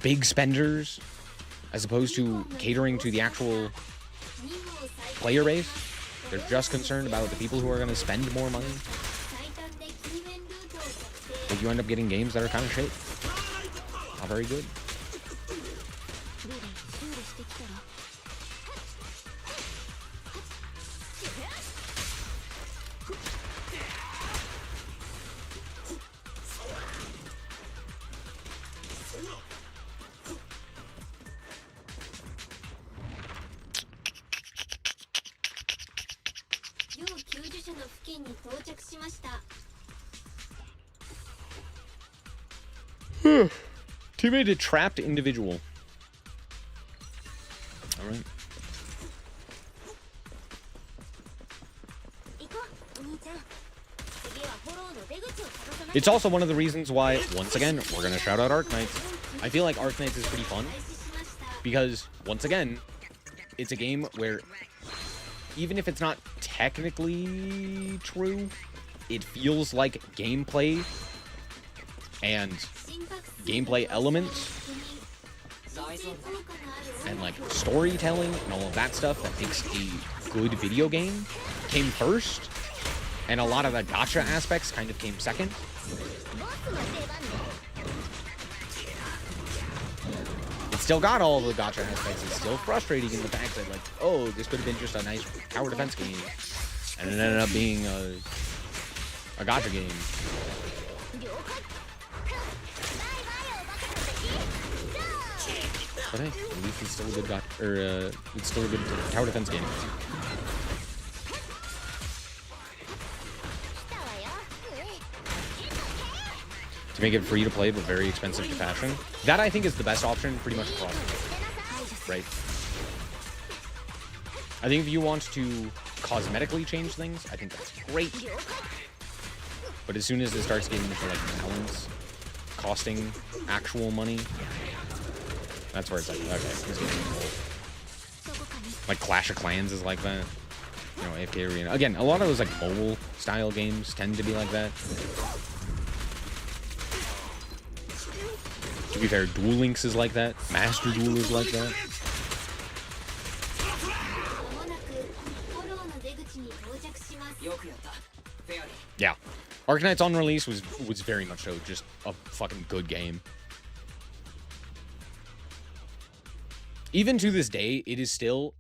big spenders as opposed to catering to the actual player base, they're just concerned about the people who are going to spend more money. But you end up getting games that are kind of shit. Not very good. Teammate a trapped individual. All right. It's also one of the reasons why, once again, we're going to shout out Arknights. I feel like Arknights is pretty fun because, once again, it's a game where even if it's not technically true, it feels like gameplay and gameplay elements and like storytelling and all of that stuff that makes a good video game came first, and a lot of the gacha aspects kind of came second. It's still got all of the gacha aspects. It's still frustrating in the fact that, like, oh, this could have been just a nice tower defense game, and it ended up being a gacha game. But hey, at least it's still a good it's still a good tower defense game. To make it free to play but very expensive to fashion. That, I think, is the best option pretty much across the board. Right? I think if you want to cosmetically change things, I think that's great. But as soon as it starts getting into, like, balance, costing actual money, that's where it's like, okay, this game's cool. Like Clash of Clans is like that. You know, AFK Arena. Again, a lot of those, like, mobile style games tend to be like that. To be fair, Duel Links is like that. Master Duel is like that. Yeah. Arknights on release was very much so just a fucking good game. Even to this day, it is still...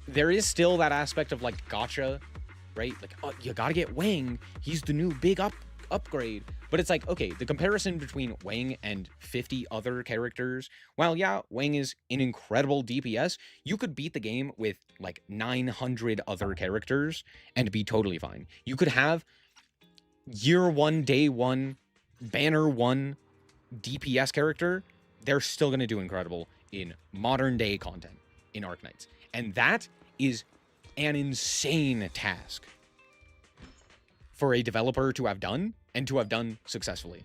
There is still that aspect of, like, gotcha, right? Like, oh, you gotta get Wang. He's the new big upgrade. But it's like, okay, the comparison between Wang and 50 other characters, while, yeah, Wang is an incredible DPS, you could beat the game with, like, 900 other characters and be totally fine. You could have year one, day one, banner one DPS character. They're still going to do incredible in modern day content in Arknights. And that is an insane task for a developer to have done, and to have done successfully.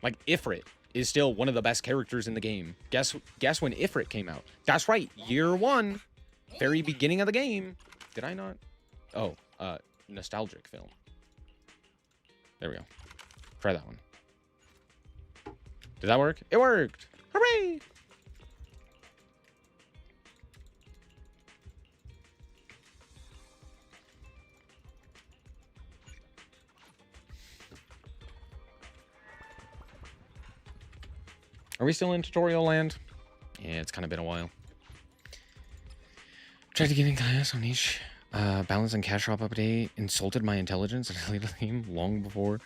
Like, Ifrit is still one of the best characters in the game. Guess when Ifrit came out? That's right, year one, very beginning of the game. Did I not? Oh, nostalgic film. There we go. Try that one. Did that work? It worked! Hooray! Are we still in tutorial land? Yeah, it's kind of been a while. Tried to get in class on each balance and cash drop update. Insulted my intelligence and I deleted the game long before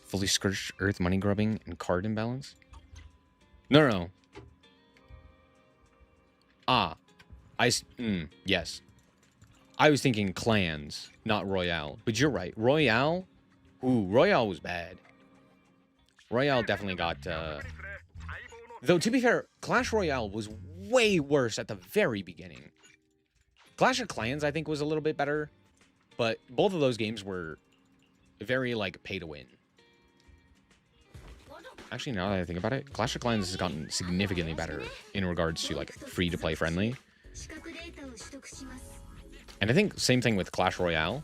fully scorched earth money grubbing and card imbalance. No. Yes. I was thinking clans, not Royale. But you're right. Royale? Ooh, Royale was bad. Royale definitely got... Though, to be fair, Clash Royale was way worse at the very beginning. Clash of Clans, I think, was a little bit better. But both of those games were very, like, pay-to-win. Actually, now that I think about it, Clash of Clans has gotten significantly better in regards to, like, free-to-play friendly. And I think same thing with Clash Royale.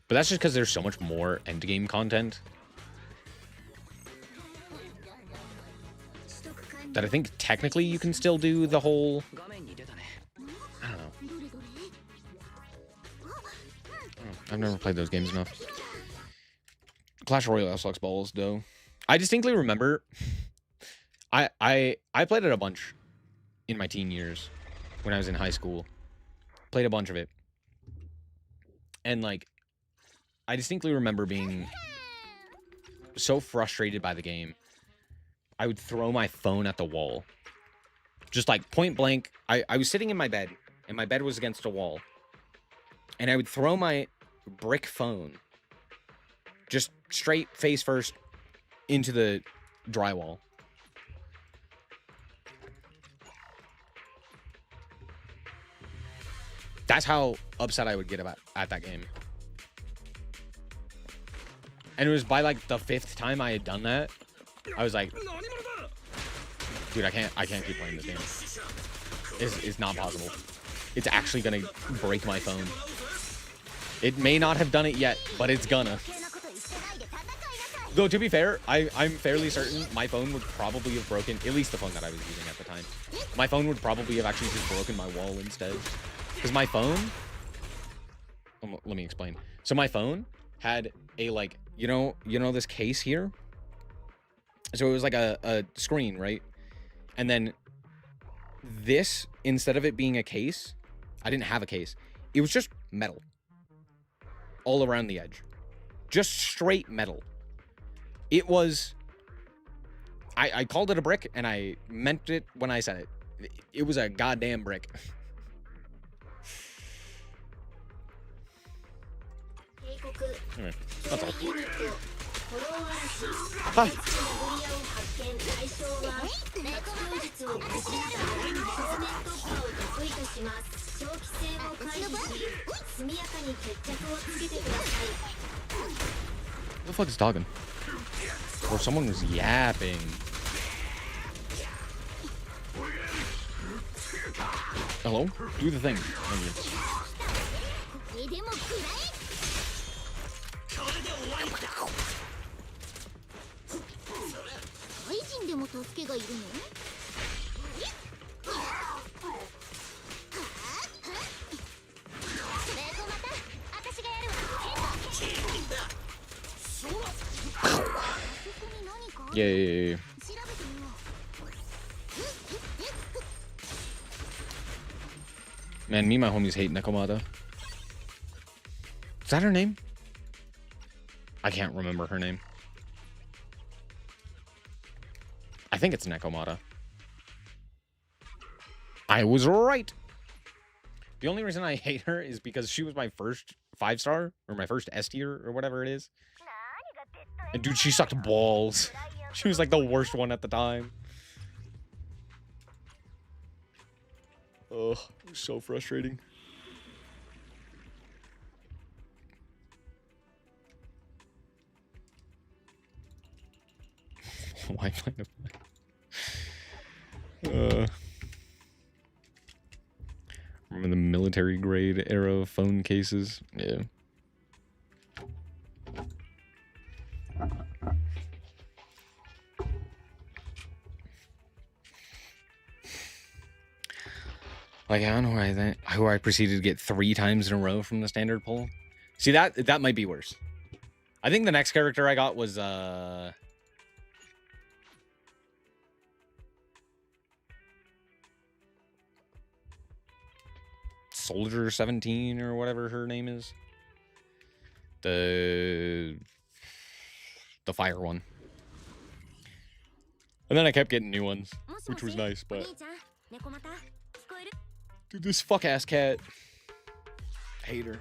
But that's just because there's so much more endgame content that I think technically you can still do the whole... I don't know. I've never played those games enough. Clash Royale sucks balls, though. I distinctly remember... I played it a bunch in my teen years when I was in high school. Played a bunch of it. And, like, I distinctly remember being so frustrated by the game. I would throw my phone at the wall. Just, like, point blank. I was sitting in my bed, and my bed was against a wall. And I would throw my brick phone just straight face first into the drywall. That's how upset I would get at that game. And it was by, like, the 5th time I had done that, I was like, dude, I can't keep playing this game. It's not possible. It's actually gonna break my phone. It may not have done it yet, but it's gonna. Though, to be fair, I'm fairly certain my phone would probably have broken, at least the phone that I was using at the time. My phone would probably have actually just broken my wall instead. Because my phone... let me explain. So my phone had a, like, you know this case here? So it was like a screen, right? And then this, instead of it being a case, I didn't have a case. It was just metal. All around the edge. Just straight metal. It was... I called it a brick, and I meant it when I said it. It was a goddamn brick. Anyway, that's all. Hi. Who the fuck is talking? Or someone was yapping. Hello? Do the thing. 助けがいるの？Yay. Man, me and my homies hate Nekomata. Is that her name? I can't remember her name. I think it's Nekomata. I was right. The only reason I hate her is because she was my first 5-star, or my first S tier, or whatever it is. And dude, she sucked balls. She was like the worst one at the time. Ugh, it was so frustrating. Why find a remember the military grade era phone cases? Yeah. Like, I don't know who I proceeded to get 3 times in a row from the standard pull. See, that might be worse. I think the next character I got was Soldier 17 or whatever her name is. The fire one. And then I kept getting new ones, which was nice, but dude, this fuck ass cat. I hate her.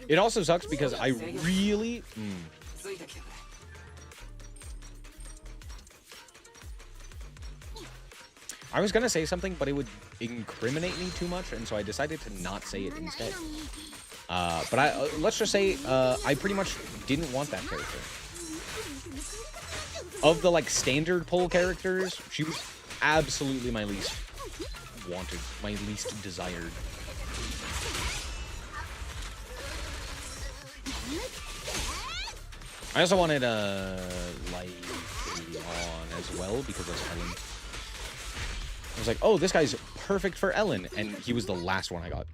It also sucks because I really I was gonna say something, but it would incriminate me too much, and so I decided to not say it instead. But let's just say I pretty much didn't want that character. Of the like standard pull characters, she was absolutely my least wanted, my least desired. I also wanted Light on as well because of Ellen. I was like, oh, this guy's perfect for Ellen, and he was the last one I got.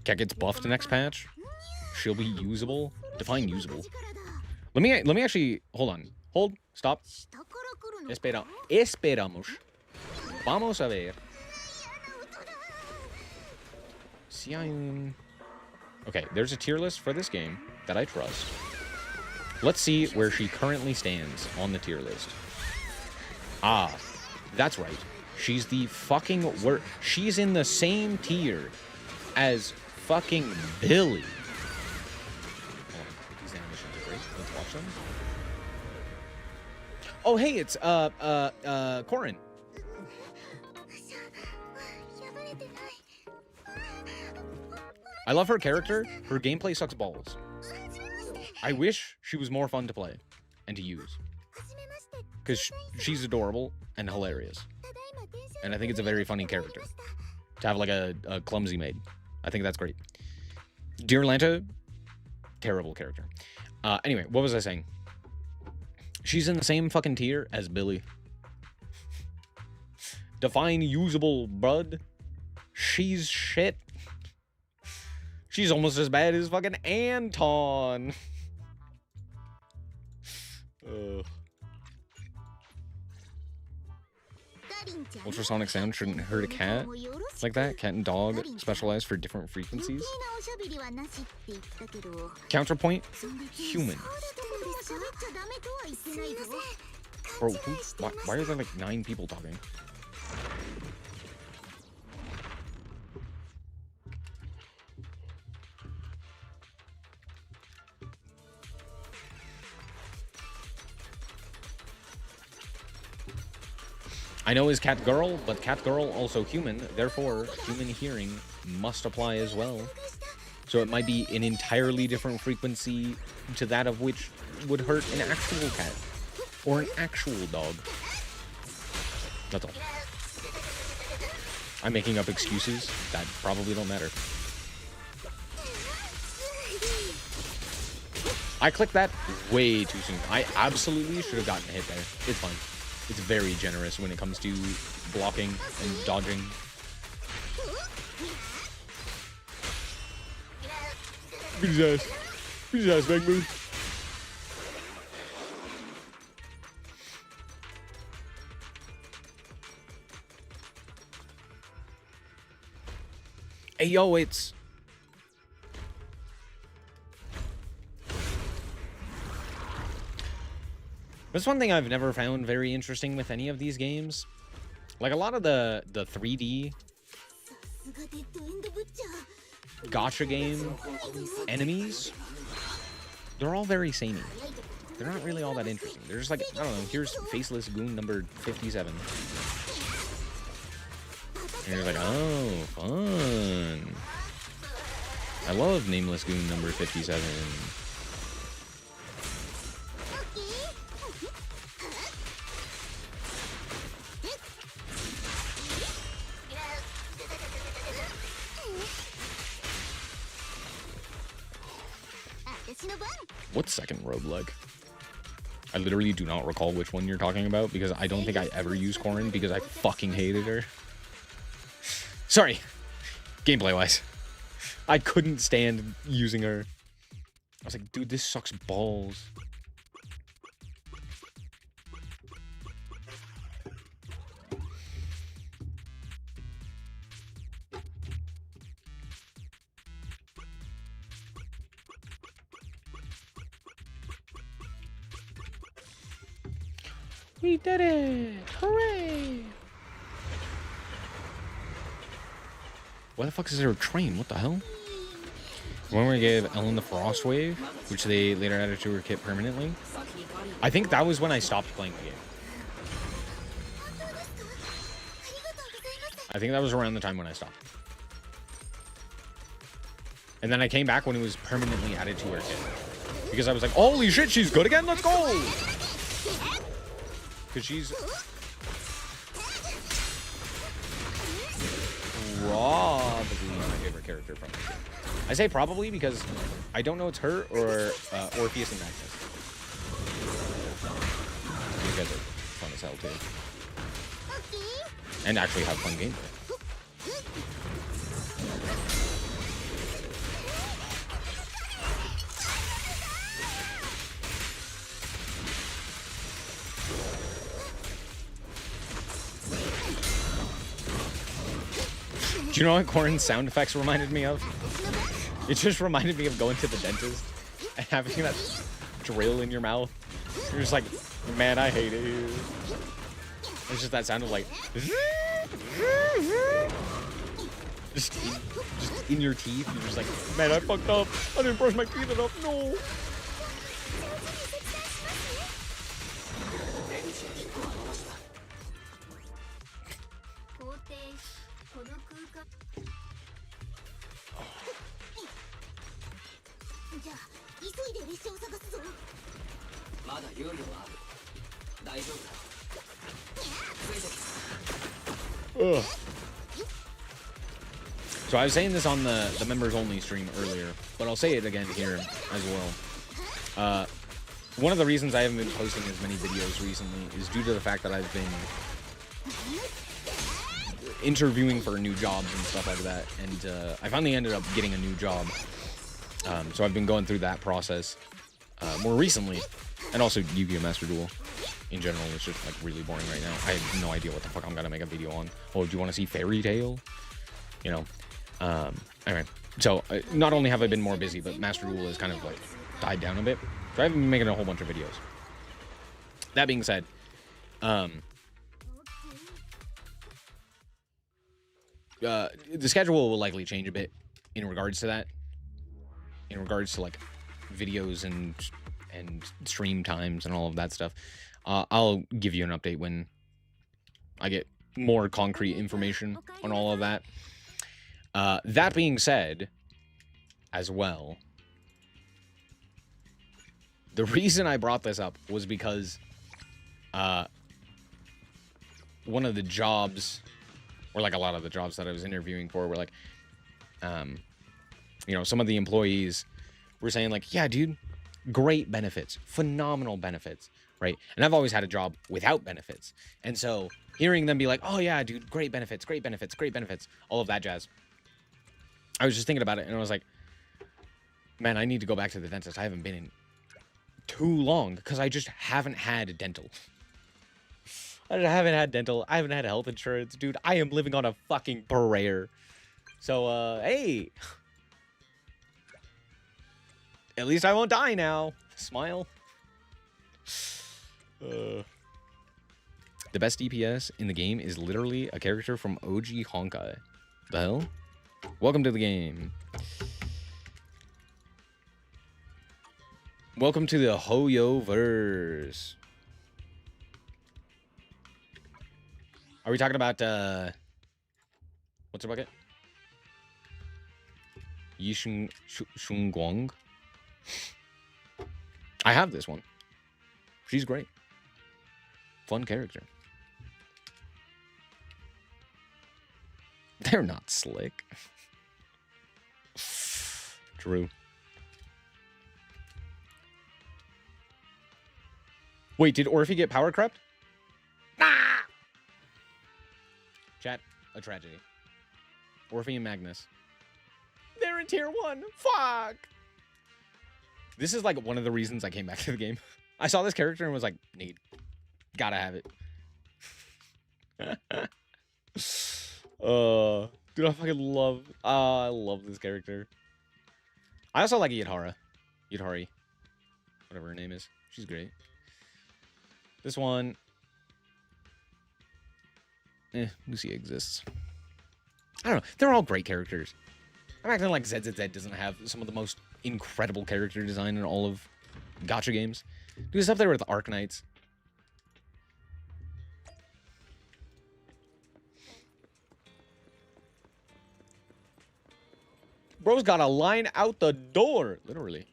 Cat gets buffed next patch. She'll be usable. Define usable. Let me actually hold, stop. Esperamos. Vamos a ver. Si hay un... Okay, there's a tier list for this game that I trust. Let's see where she currently stands on the tier list. Ah, that's right. She's the fucking worst. She's in the same tier as fucking Billy. Hold on. These animations are great. Let's watch them. Oh, hey, it's Corin. I love her character. Her gameplay sucks balls. I wish she was more fun to play and to use. Because she's adorable and hilarious. And I think it's a very funny character. To have like a clumsy maid. I think that's great. Dear Lanta, terrible character. Anyway, what was I saying? She's in the same fucking tier as Billy. Define usable, bud. She's shit. She's almost as bad as fucking Anton. Ultrasonic sound shouldn't hurt a cat like that. Cat and dog specialized for different frequencies. Counterpoint, human. Bro, why are there like 9 people talking? I know is cat girl, but cat girl also human, therefore human hearing must apply as well. So it might be an entirely different frequency to that of which would hurt an actual cat or an actual dog. That's all. I'm making up excuses that probably don't matter. I clicked that way too soon. I absolutely should have gotten a hit there. It's fine. It's very generous when it comes to blocking and dodging. Beat his ass. Beat his ass, big move. Hey, yo, it's... That's one thing I've never found very interesting with any of these games. Like, a lot of the 3D gacha game enemies, they're all very samey. They're not really all that interesting. They're just like, I don't know, here's Faceless Goon number 57. And you're like, oh, fun. I love Nameless Goon number 57. What second roguelike? I literally do not recall which one you're talking about because I don't think I ever used Corrin because I fucking hated her. Sorry. Gameplay-wise. I couldn't stand using her. I was like, dude, this sucks balls. We did it! Hooray! Why the fuck is there a train? What the hell? When we gave Ellen the Frost Wave, which they later added to her kit permanently. I think that was when I stopped playing the game. I think that was around the time when I stopped. And then I came back when it was permanently added to her kit. Because I was like, holy shit, she's good again? Let's go! Because she's probably my favorite character from the game. I say probably because I don't know it's her or Orpheus and Magnus. These guys are fun as hell too. And actually have fun gameplay. Do you know what Corrin's sound effects reminded me of? It just reminded me of going to the dentist and having that drill in your mouth. You're just like, man, I hate it here. It's just that sound of like... just in your teeth. You're just like, man, I fucked up. I didn't brush my teeth enough. No. Ugh. So I was saying this on the members only stream earlier, but I'll say it again here as well. One of the reasons I haven't been posting as many videos recently is due to the fact that I've been interviewing for new jobs and stuff like that, and I finally ended up getting a new job. So I've been going through that process more recently, and also Yu-Gi-Oh! Master Duel in general is just like really boring right now. I have no idea what the fuck I'm gonna make a video on. Oh, do you want to see Fairy Tail? You know. Anyway, so not only have I been more busy, but Master Duel has kind of like died down a bit. So I haven't been making a whole bunch of videos. That being said, the schedule will likely change a bit in regards to that. In regards to like videos and stream times and all of that stuff. I'll give you an update when I get more concrete information on all of that. That being said, as well, the reason I brought this up was because one of the jobs, or like a lot of the jobs that I was interviewing for, were like, you know, some of the employees were saying like, yeah, dude, great benefits, phenomenal benefits, right? And I've always had a job without benefits. And so hearing them be like, oh yeah, dude, great benefits, great benefits, great benefits, all of that jazz. I was just thinking about it and I was like, man, I need to go back to the dentist. I haven't been in too long because I just haven't had dental. I just haven't had dental. I haven't had health insurance, dude. I am living on a fucking prayer. So, hey. At least I won't die now. Smile. The best DPS in the game is literally a character from OG Honkai. The hell? Welcome to the game. Welcome to the Hoyo-verse. Are we talking about, what's her bucket? Yishun Shunguang? I have this one. She's great. Fun character. They're not slick. True. Wait, did Orphe get power crept? Ah! Chat, a tragedy. Orphe and Magnus. They're in tier 1. Fuck! This is like one of the reasons I came back to the game. I saw this character and was like, need. Gotta have it. Dude, I fucking love... I love this character. I also like Yadhara. Yadhari. Whatever her name is. She's great. This one... Lucia exists. I don't know. They're all great characters. I'm acting like ZZZ doesn't have some of the most incredible character design in all of gacha games. Dude, it's up there with Arknights. Bro's got a line out the door, literally.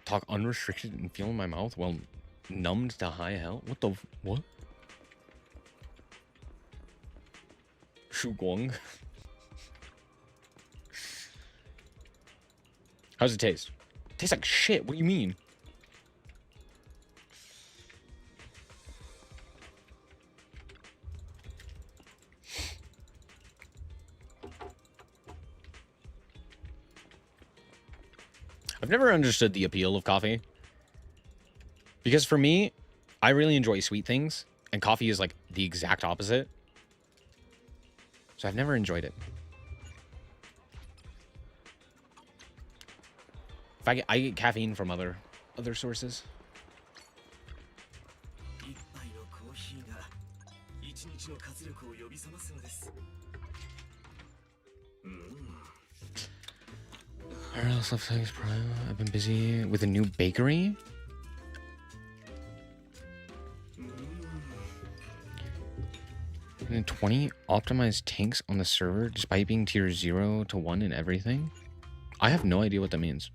Talk unrestricted and feel in my mouth while numbed to high hell? What the... What? Shugong. How's it taste? Tastes like shit. What do you mean? I've never understood the appeal of coffee. Because for me, I really enjoy sweet things. And coffee is like the exact opposite. So I've never enjoyed it. If I get caffeine from other sources. I've been busy with a new bakery. And 20 optimized tanks on the server despite being tier 0 to 1 in everything. I have no idea what that means.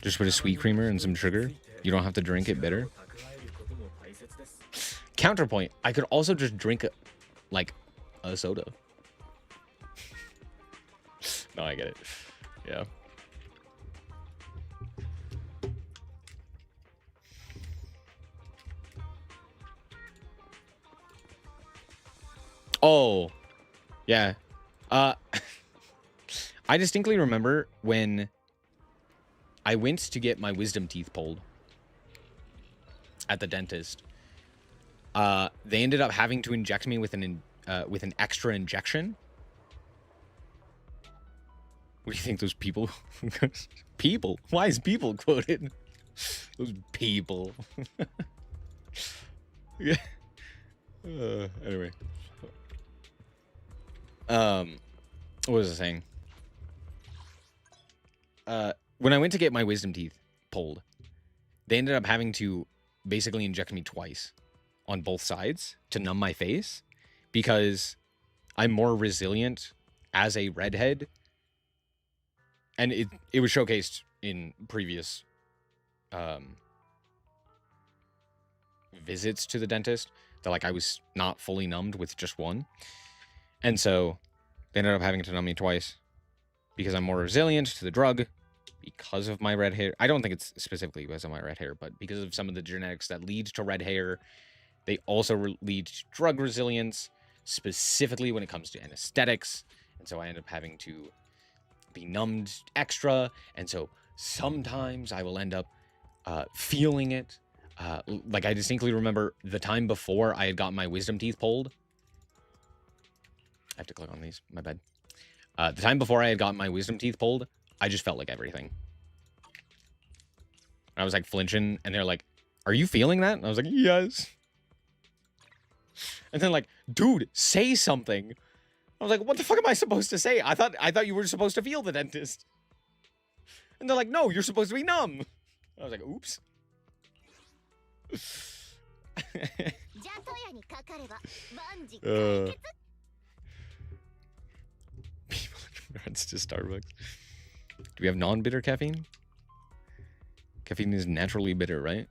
Just put a sweet creamer and some sugar. You don't have to drink it bitter. Counterpoint, I could also just drink a soda. No, I get it. Yeah. Oh, yeah. I distinctly remember when I went to get my wisdom teeth pulled at the dentist. They ended up having to inject me with an extra injection. What do you think those people... People? Why is people quoted? Those people. Yeah. Anyway. What was I saying? When I went to get my wisdom teeth pulled, they ended up having to basically inject me twice on both sides to numb my face because I'm more resilient as a redhead. And it was showcased in previous visits to the dentist that like I was not fully numbed with just one. And so they ended up having to numb me twice because I'm more resilient to the drug because of my red hair. I don't think it's specifically because of my red hair, but because of some of the genetics that lead to red hair, they also lead to drug resilience, specifically when it comes to anesthetics. And so I end up having to be numbed extra. And so sometimes I will end up feeling it. Like I distinctly remember the time before I had gotten my wisdom teeth pulled. I have to click on these, my bad. The time before I had gotten my wisdom teeth pulled, I just felt like everything. I was like flinching, and they're like, "Are you feeling that?" And I was like, "Yes." And then like, "Dude, say something." I was like, "What the fuck am I supposed to say? I thought you were supposed to feel the dentist." And they're like, "No, you're supposed to be numb." I was like, "Oops." People runs to Starbucks. Do we have non-bitter caffeine? Caffeine is naturally bitter, right?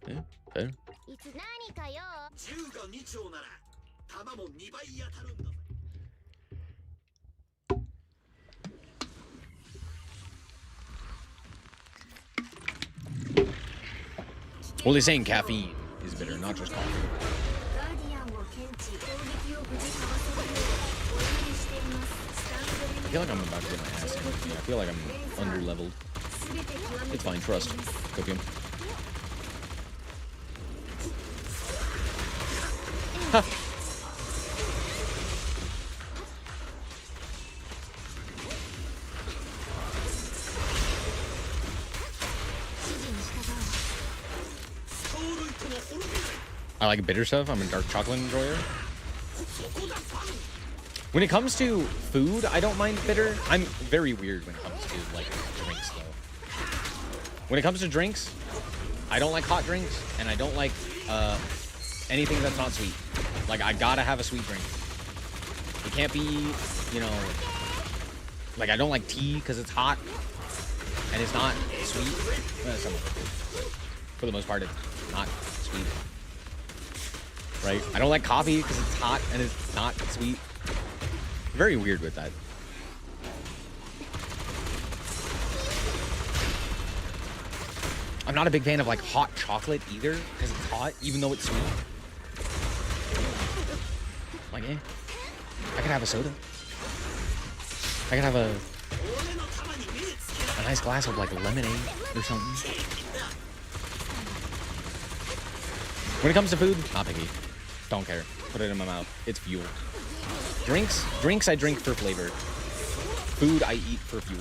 Yeah, fair. Well, they're saying caffeine is bitter, not just coffee. I feel like I'm about to get my ass handed to me. I feel like I'm under-leveled. It's fine, trust. Copium. Ha! I like bitter stuff. I'm a dark chocolate enjoyer. When it comes to food, I don't mind bitter. I'm very weird when it comes to, like, drinks, though. When it comes to drinks, I don't like hot drinks, and I don't like anything that's not sweet. Like, I gotta have a sweet drink. It can't be, you know... Like, I don't like tea because it's hot, and it's not sweet. For the most part, it's not sweet. Right? I don't like coffee because it's hot and it's not sweet. Very weird with that. I'm not a big fan of like hot chocolate either because it's hot, even though it's sweet. Like, eh. I could have a soda. I could have a nice glass of like lemonade or something. When it comes to food, not picky. Don't care. Put it in my mouth. It's fuel. Drinks I drink for flavor. Food I eat for fuel.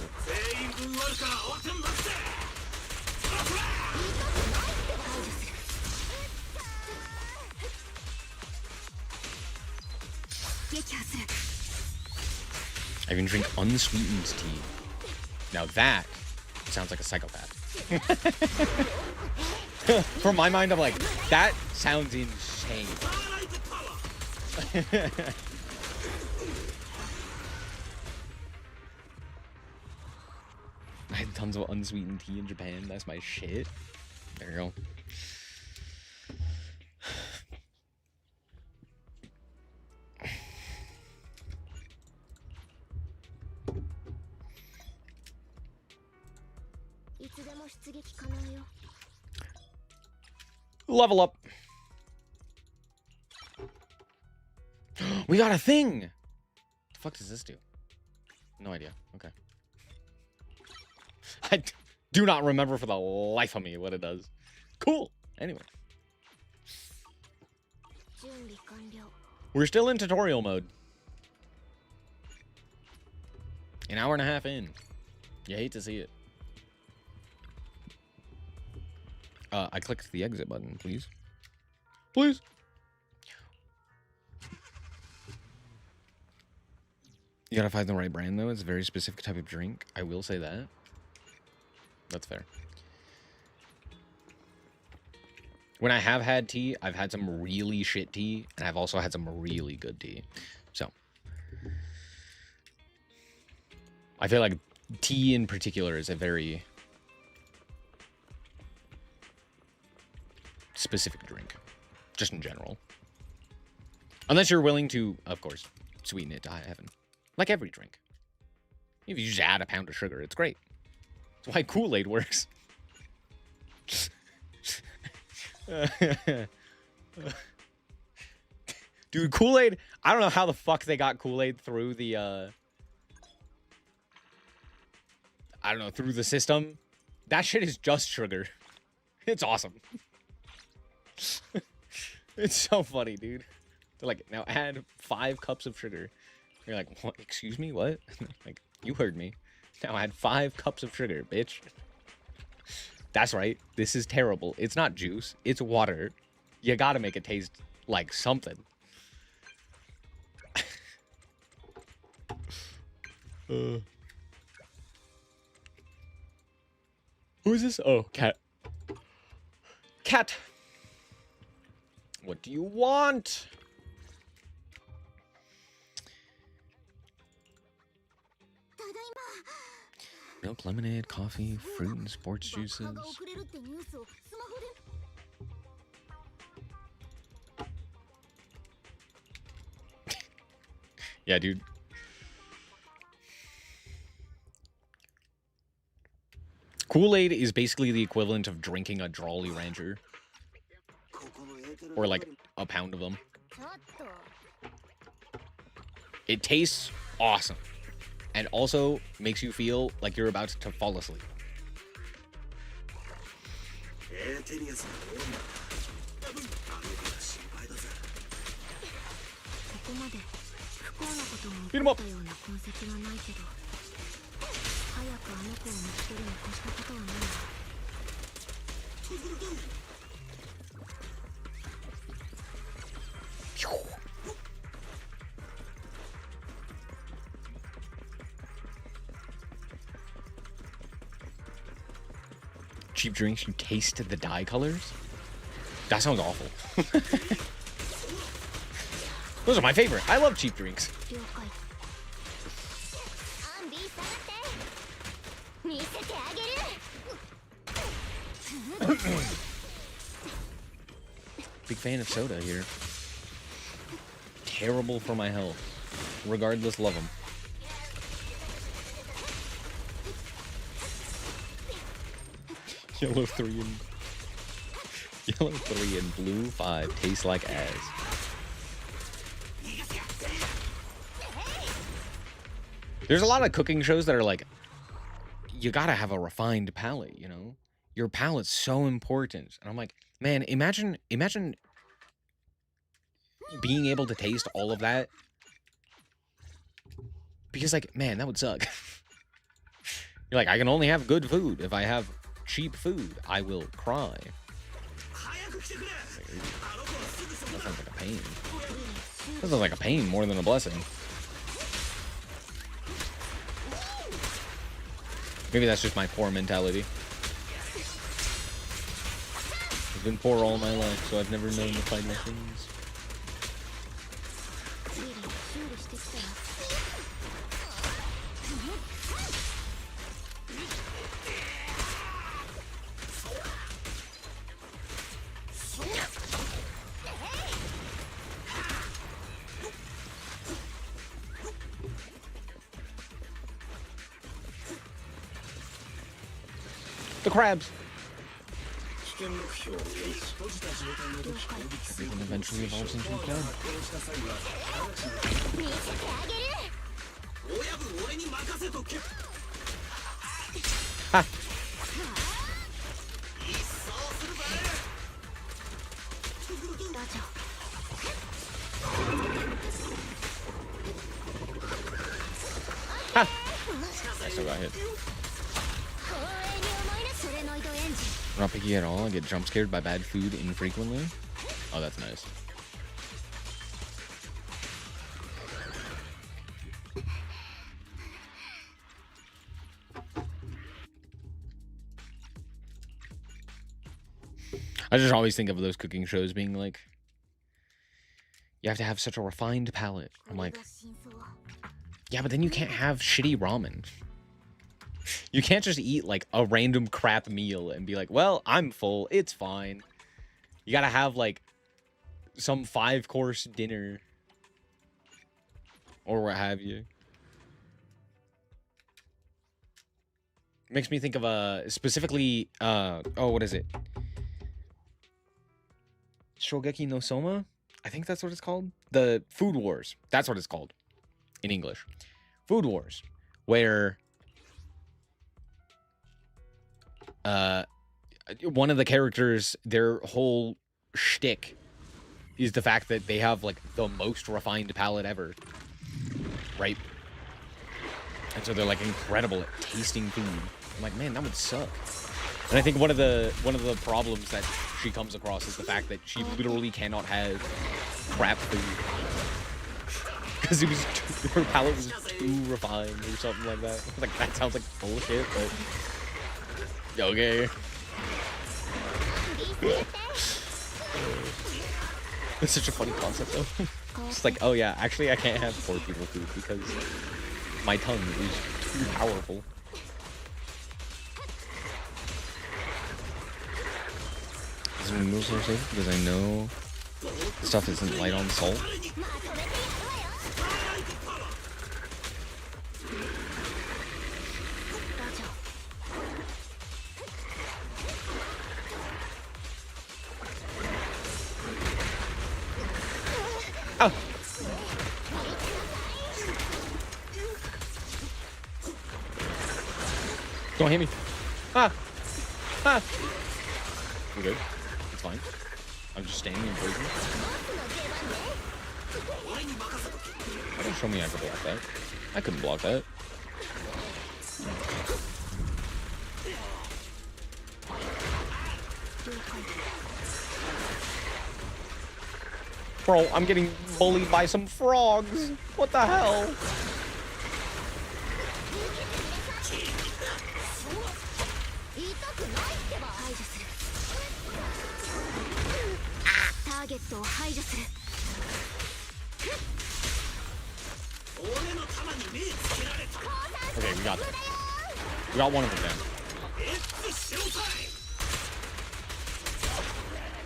I can drink unsweetened tea. Now that sounds like a psychopath. For my mind, I'm like, that sounds insane. I had tons of unsweetened tea in Japan. That's my shit. There you go. Level up. We got a thing. The fuck does this do? No idea. Okay. I do not remember for the life of me what it does. Cool. Anyway. We're still in tutorial mode. An hour and a half in. You hate to see it. I clicked the exit button, please. Please. You gotta find the right brand, though. It's a very specific type of drink. I will say that. That's fair. When I have had tea, I've had some really shit tea, and I've also had some really good tea. So. I feel like tea in particular is a very specific drink, just in general. Unless you're willing to, of course, sweeten it to high heaven. Like every drink. If you just add a pound of sugar, it's great. That's why Kool-Aid works. Dude, Kool-Aid, I don't know how the fuck they got Kool-Aid through the, I don't know, through the system. That shit is just sugar. It's awesome. It's so funny, dude. They're like, now add 5 cups of sugar. You're like, what? Excuse me, what? Like, you heard me. Now add 5 cups of sugar, bitch. That's right. This is terrible. It's not juice. It's water. You gotta make it taste like something. Who is this? Oh, cat. Cat. What do you want? Milk, lemonade, coffee, fruit, and sports juices. Yeah, dude. Kool-Aid is basically the equivalent of drinking a Jolly Rancher. Or like a pound of them. It tastes awesome. And also makes you feel like you're about to fall asleep. Beat him up. Cheap drinks, you taste the dye colors? That sounds awful. Those are my favorite. I love cheap drinks. Big fan of soda here. Terrible for my health. Regardless, love them. Yellow 3 and blue 5 taste like ass. There's a lot of cooking shows that are like, you gotta have a refined palate, you know? Your palate's so important. And I'm like, man, imagine being able to taste all of that. Because, like, man, that would suck. You're like, I can only have good food. If I have cheap food, I will cry. That sounds like a pain. That sounds like a pain more than a blessing. Maybe that's just my poor mentality. I've been poor all my life, so I've never known to fight my sins. The crabs. Everything eventually evolves into a crab. Ha! Ha! I still got hit. I'm not picky at all. I get jump scared by bad food infrequently. Oh, that's nice. I just always think of those cooking shows being like, you have to have such a refined palate. I'm like, yeah, but then you can't have shitty ramen. You can't just eat like a random crap meal and be like, well, I'm full, it's fine. You gotta have, like, some 5-course dinner. Or what have you. Makes me think of, specifically, what is it? Shogeki no Soma? I think that's what it's called. The Food Wars. That's what it's called in English. Food Wars. Where one of the characters, their whole shtick is the fact that they have, like, the most refined palate ever. Right? And so they're, like, incredible at tasting food. I'm like, man, that would suck. And I think one of the problems that she comes across is the fact that she literally cannot have crap food. Because her palate was too refined or something like that. Like, that sounds like bullshit, but okay. It's such a funny concept, though. It's like, oh yeah, actually I can't have poor people food because my tongue is too powerful. Is my noodles are safe because I know the stuff isn't light on salt. Oh. Don't hit me. Ah. Ah. I'm good. It's fine. I'm just standing in poison. Don't show me I could block that. I couldn't block that. Bro, I'm getting bullied by some frogs. What the hell? Okay, we got that. We got one of them down.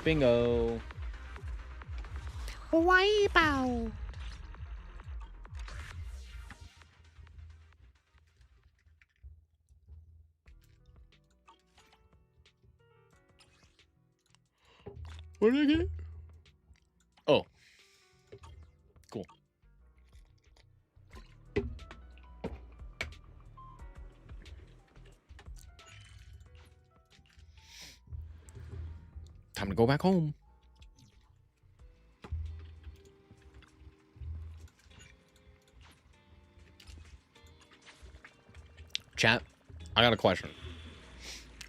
Bingo. Wipe out. What did I get? Oh. Cool. Time to go back home. Chat, I got a question.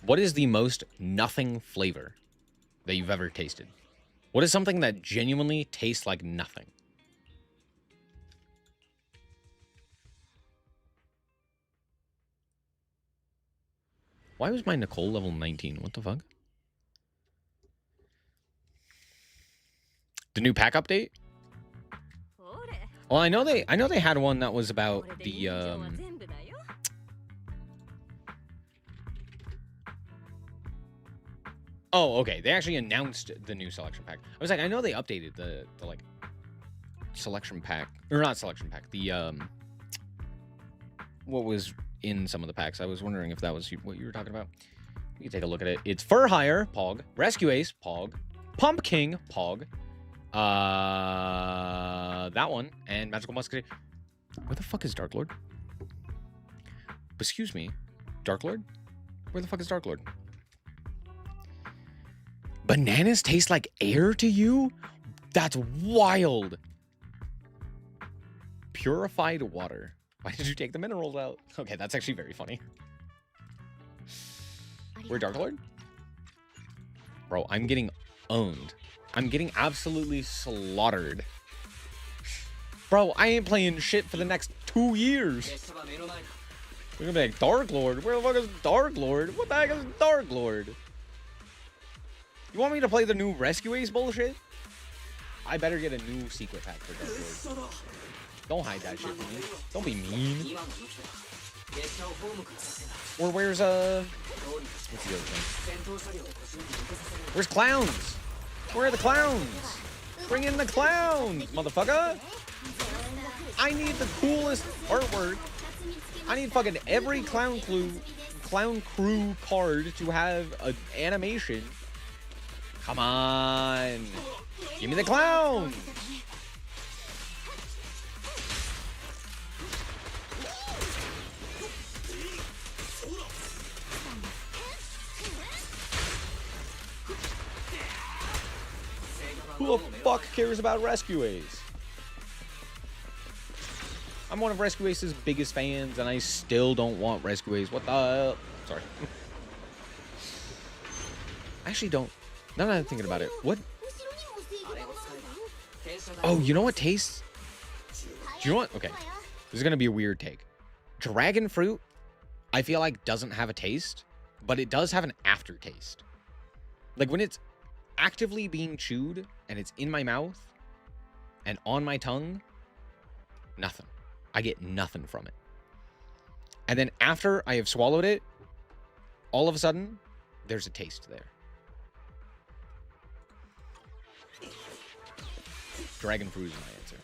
What is the most nothing flavor that you've ever tasted? What is something that genuinely tastes like nothing? Why was my Nicole level 19? What the fuck? The new pack update? Well, I know they had one that was about the Oh, okay. They actually announced the new selection pack. I was like, I know they updated the like selection pack, or not selection pack. The what was in some of the packs. I was wondering if that was what you were talking about. You can take a look at it. It's Fur Hire, Pog, Rescue Ace, Pog, Pump King, Pog, that one, and Magical Musketeer. Where the fuck is Dark Lord? Excuse me, Dark Lord? Where the fuck is Dark Lord? Bananas taste like air to you? That's wild. Purified water. Why did you take the minerals out? Okay, that's actually very funny. Where Dark Lord? Bro, I'm getting owned. I'm getting absolutely slaughtered. Bro, I ain't playing shit for the next 2 years. We're gonna be like, Dark Lord? Where the fuck is Dark Lord? What the heck is Dark Lord? You want me to play the new Rescue Ace bullshit? I better get a new secret pack for Dark Lord. Don't hide that shit from me. Don't be mean. Or where's, what's the other thing? Where's Clowns? Where are the clowns? Bring in the clowns, motherfucker! I need the coolest artwork. I need fucking every clown crew card to have an animation. Come on. Give me the clown. Who the fuck cares about Rescue Ace? I'm one of Rescue Ace's biggest fans, and I still don't want Rescue Ace. What the... Sorry. I actually don't. Now that I'm thinking about it, what... Oh, you know what tastes? Do you know what? Okay. This is going to be a weird take. Dragon fruit, I feel like, doesn't have a taste, but it does have an aftertaste. Like, when it's actively being chewed, and it's in my mouth, and on my tongue, nothing. I get nothing from it. And then after I have swallowed it, all of a sudden, there's a taste there. Dragon fruit is my answer.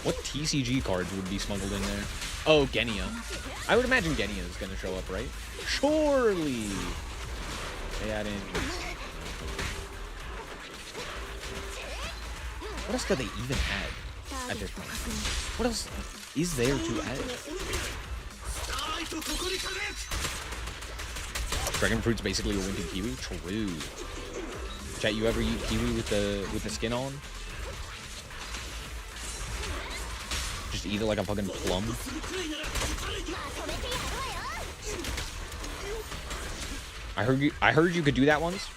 What TCG cards would be smuggled in there? Oh, Genia. I would imagine Genia is going to show up, right? Surely. They add in... What else do they even add at this point? What else is there to add? Dragon fruit's basically a winter kiwi. True. Chat, you ever eat kiwi with the skin on? Just eat it like a fucking plum. I heard you could do that once.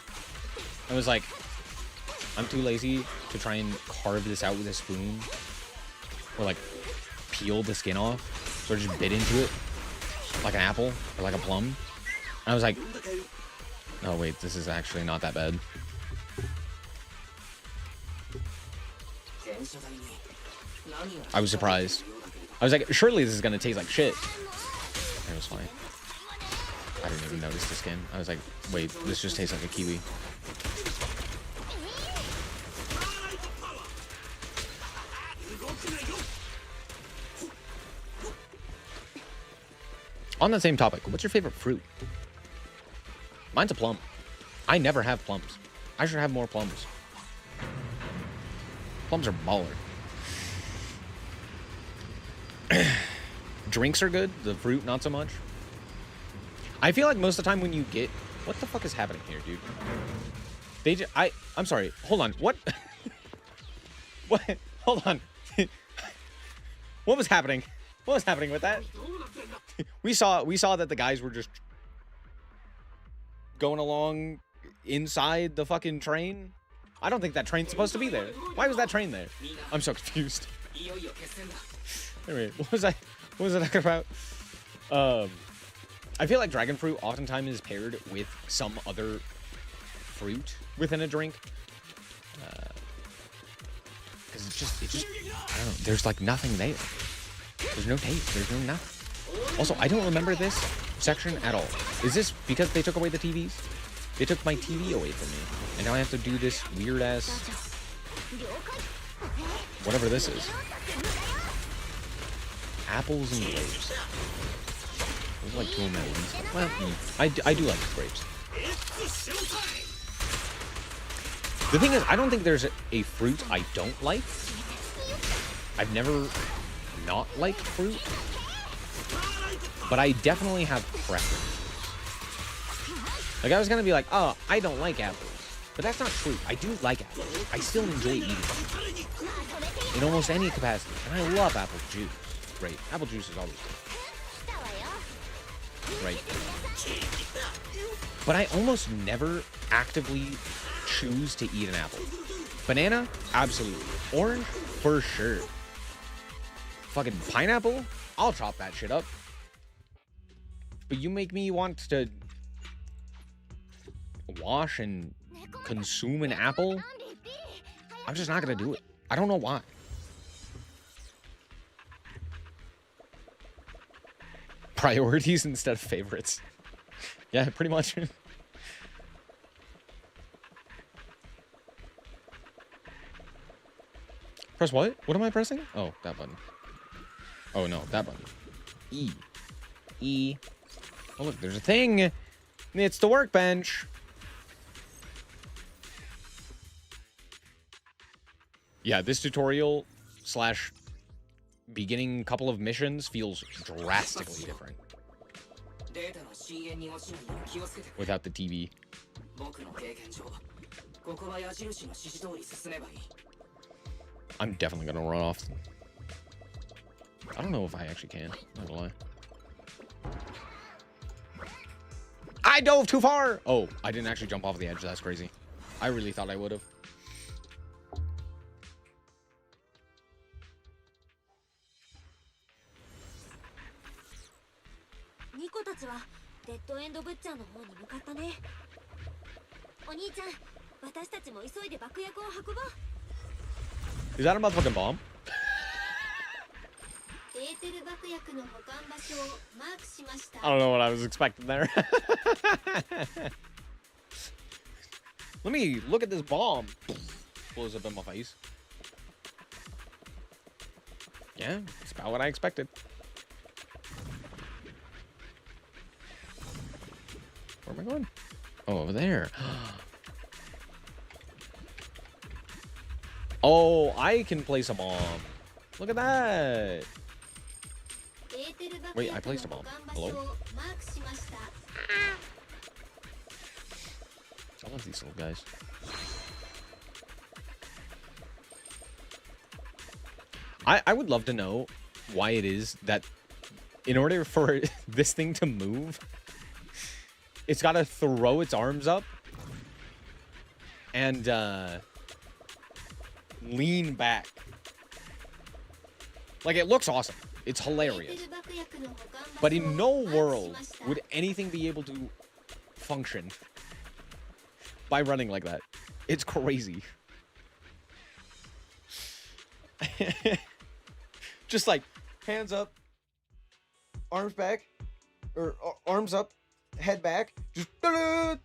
I was like, I'm too lazy to try and carve this out with a spoon or like peel the skin off, so I just bit into it like an apple or like a plum. And I was like, oh wait, this is actually not that bad. I was surprised. I was like, surely this is gonna taste like shit. It was fine. I didn't even notice the skin. I was like, wait, this just tastes like a kiwi. On the same topic, what's your favorite fruit? Mine's a plum. I never have plums. I should have more plums. Plums are baller. Drinks are good. The fruit, not so much. I feel like most of the time when you get... What the fuck is happening here, dude? They just... I'm sorry. Hold on. What? What? Hold on. What was happening? What was happening with that? We saw that the guys were just going along inside the fucking train. I don't think that train's supposed to be there. Why was that train there? I'm so confused. Anyway, what was I talking about? I feel like dragon fruit oftentimes is paired with some other fruit within a drink. Because it just, I don't know. There's like nothing there. There's no taste. There's no nothing. Also, I don't remember this section at all. Is this because they took away the TVs? They took my TV away from me. And now I have to do this weird ass... whatever this is. Apples and grapes. Those are like two of my least... Well, I do like grapes. The thing is, I don't think there's a fruit I don't like. I've never not liked fruit. But I definitely have preferences. Like, I was gonna be like, oh, I don't like apples. But that's not true. I do like apples. I still enjoy eating them. In almost any capacity. And I love apple juice. Great. Apple juice is always good. Right. But I almost never actively choose to eat an apple. Banana? Absolutely. Orange? For sure. Fucking pineapple? I'll chop that shit up. But you make me want to wash and consume an apple, I'm just not gonna do it. I don't know why. Priorities instead of favorites. Yeah, pretty much. Press what? What am I pressing? Oh, that button. Oh, no, that button. E. E. Oh, look, there's a thing. It's the workbench. Yeah, this tutorial slash beginning couple of missions feels drastically different. Without the TV. I'm definitely gonna run off. I don't know if I actually can. Not gonna lie. I dove too far! Oh, I didn't actually jump off the edge. That's crazy. I really thought I would have. ニコたちはデッドエンドブッチャーの方に向かったね。お兄ちゃん、私たちも急いで爆薬を運ぼう。 Is that a motherfucking bomb? エーテル爆薬の保管場所をマークしました。 I don't know what I was expecting there. Let me look at this bomb. Blows up in my face. Yeah, it's about what I expected. Where am I going? Oh, over there. Oh, I can place a bomb. Look at that. Wait, I placed a bomb. Hello? I love these little guys. I would love to know why it is that in order for this thing to move, it's got to throw its arms up and lean back. Like, it looks awesome. It's hilarious. But in no world would anything be able to function by running like that. It's crazy. Just like hands up, arms back, or arms up, head back. Just oh.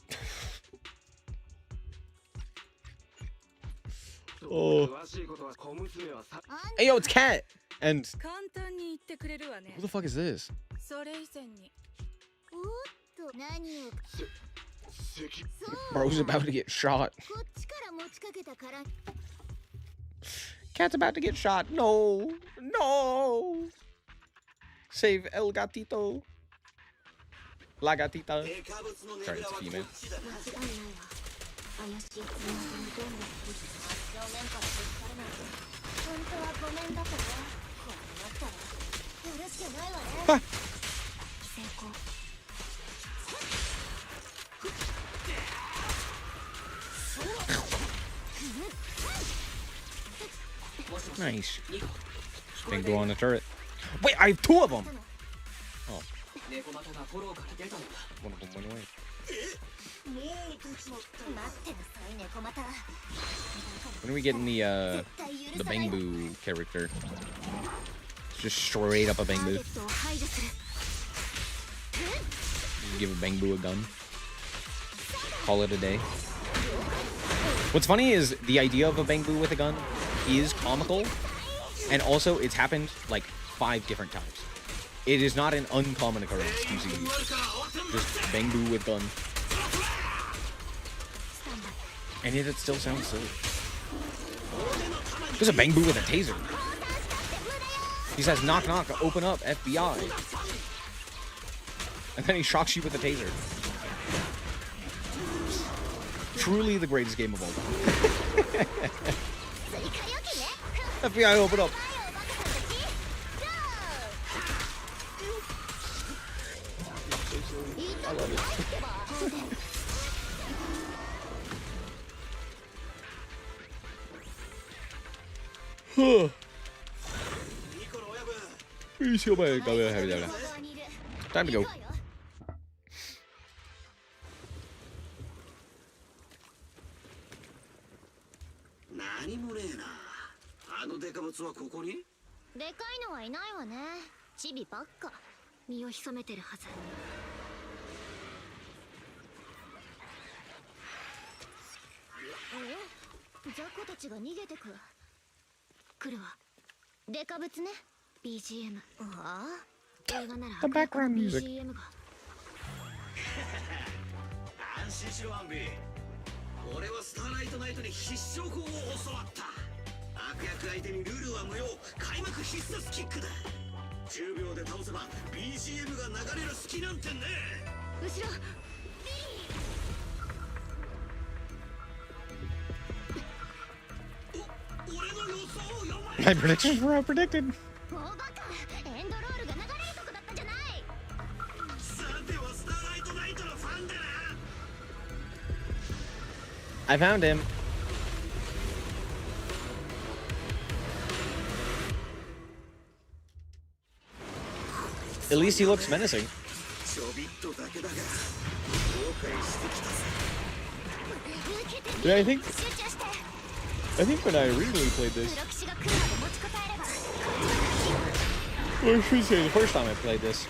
Hey yo, it's Cat. And who the fuck is this? Bro's about to get shot. Cat's about to get shot. No. No. Save El Gatito. La Gatita. Sorry, it's female. Ah. Nice. Big go on the turret. Wait, I have two of them. Oh. One of them went away. When are we getting the Bangbu character? It's just straight up a Bangbu. Just give a Bangbu a gun. Call it a day. What's funny is the idea of a Bangbu with a gun is comical, and also it's happened like 5 different times. It is not an uncommon occurrence to see just Bangbu with gun. And yet it still sounds silly. There's a Bangbu with a taser. He says, knock knock, open up, FBI. And then he shocks you with a taser. Truly the greatest game of all time. FBI, open up. I love it. Time to go. 何もねえな。あのデカブツはここに？でかいのはいないわね。チビばっか。身を潜めてるはず。雑魚たちが逃げてく。来るわ。デカブツね。BGM。ああ。映画なら The background music. BGM が。安心しろアンビ。俺はスターライトナイトに必勝法を教わった。悪役相手にルールは無用。開幕必殺キックだ。10秒で倒せば BGM が流れる隙なんてね。後ろ。俺の予想を読ま My predictions were predicted. 大バカ。エンドロールが流れるとこだったじゃない。さてはスターライトナイトのファンだな。 I found him. At least he looks menacing. ちょびっとだけだが後悔してきたぜ。 Yeah, I 集中して。 think when I originally played プ this, ロ騎士が来るまで持ちこたえれば。 or I should say the first time I played this,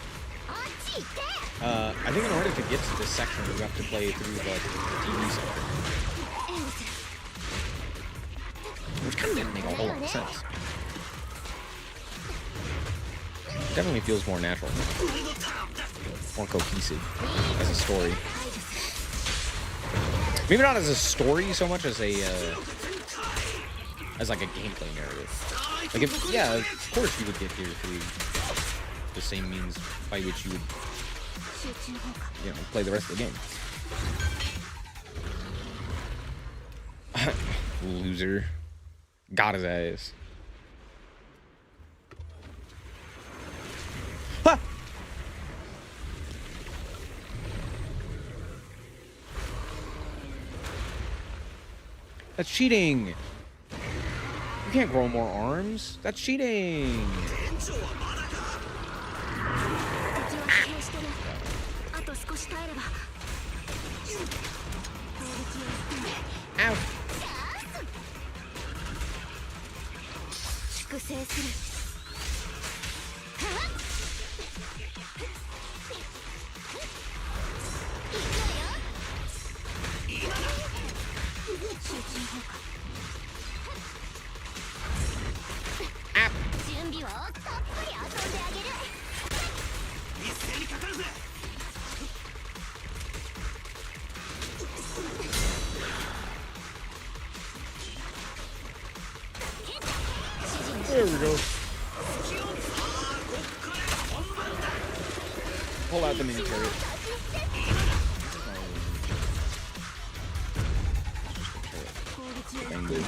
あっち行って。 I think in order to get to this section, you have to play through the TV section, 援護する。 which kind of didn't make a whole lot of sense. Definitely feels more natural, more cohesive as a story. Maybe not as a story so much as a as like a gameplay narrative. Like if, yeah, of course you would get here through the same means by which you would, 集中砲火。 you know, play the rest of the game. Loser. Got his ass. Ha! That's cheating. You can't grow more arms. That's cheating. 敵は疲弊してる。あと少し耐えれば。攻撃を含め Ow. 粛清する。はっ。行くわよ。集中砲火。準備をたっぷり遊んであげる。一斉にかかるぜ。 There we go. Pull out the mini turret. Bang good.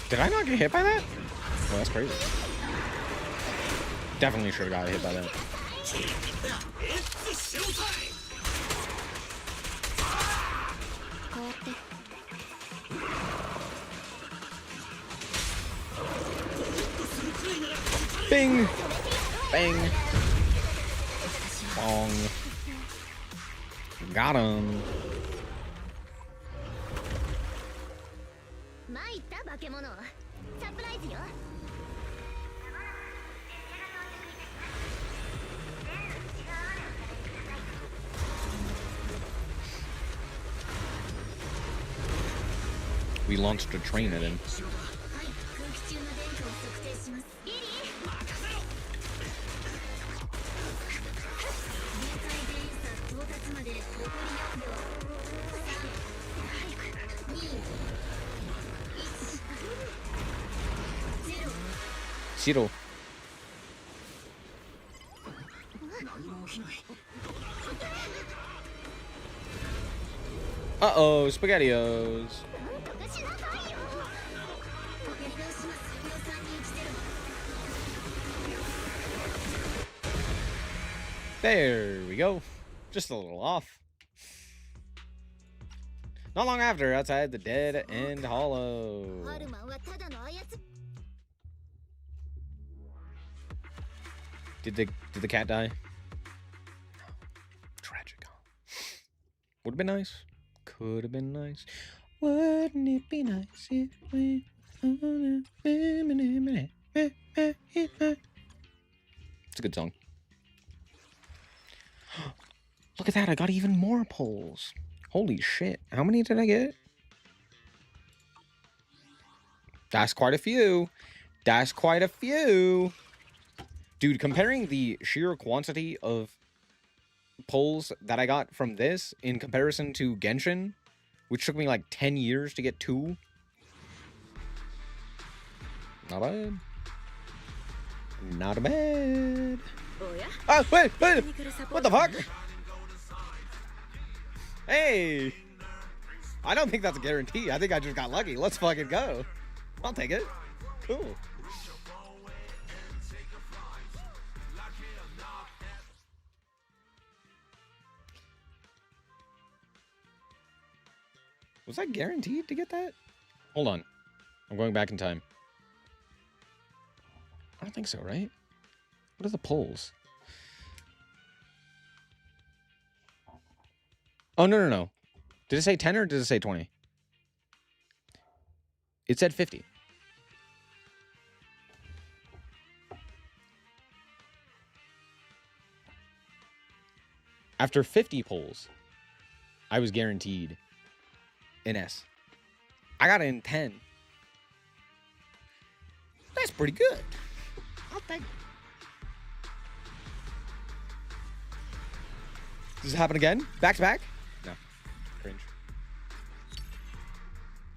Did I not get hit by that? Oh, that's crazy. Definitely should have got hit by that. Bing! Bang! Bong. Got him. 参った化け物。サプライズよ。 We launched a train at him. はい、空気中の電気を測定します。リリー。限界電差到達まで残り4秒。3、2、1、0。 Zero. Uh-oh, SpaghettiOs. なんとかしなさいよ。やり直します。秒3、2、1、0。 There we go. Just a little off. Not long after, outside the Dead End Hollow. ハルマンはただの操り Did the cat die? Tragic. Would have been nice. Could have been nice. Wouldn't it be nice if we... It's a good song. Look at that, I got even more polls. Holy shit. How many did I get? That's quite a few. That's quite a few. Dude, comparing the sheer quantity of polls that I got from this in comparison to Genshin, which took me like 10 years to get 2. Not bad. Not bad. Oh, wait. What the fuck? Hey. I don't think that's a guarantee. I think I just got lucky. Let's fucking go. I'll take it. Cool. Was I guaranteed to get that? Hold on. I'm going back in time. I don't think so, right? What are the polls? Oh, no. Did it say 10 or did it say 20? It said 50. After 50 polls, I was guaranteed an S. I got it in 10. That's pretty good. I'll take it. Does this happen again? Back to back? No. Cringe.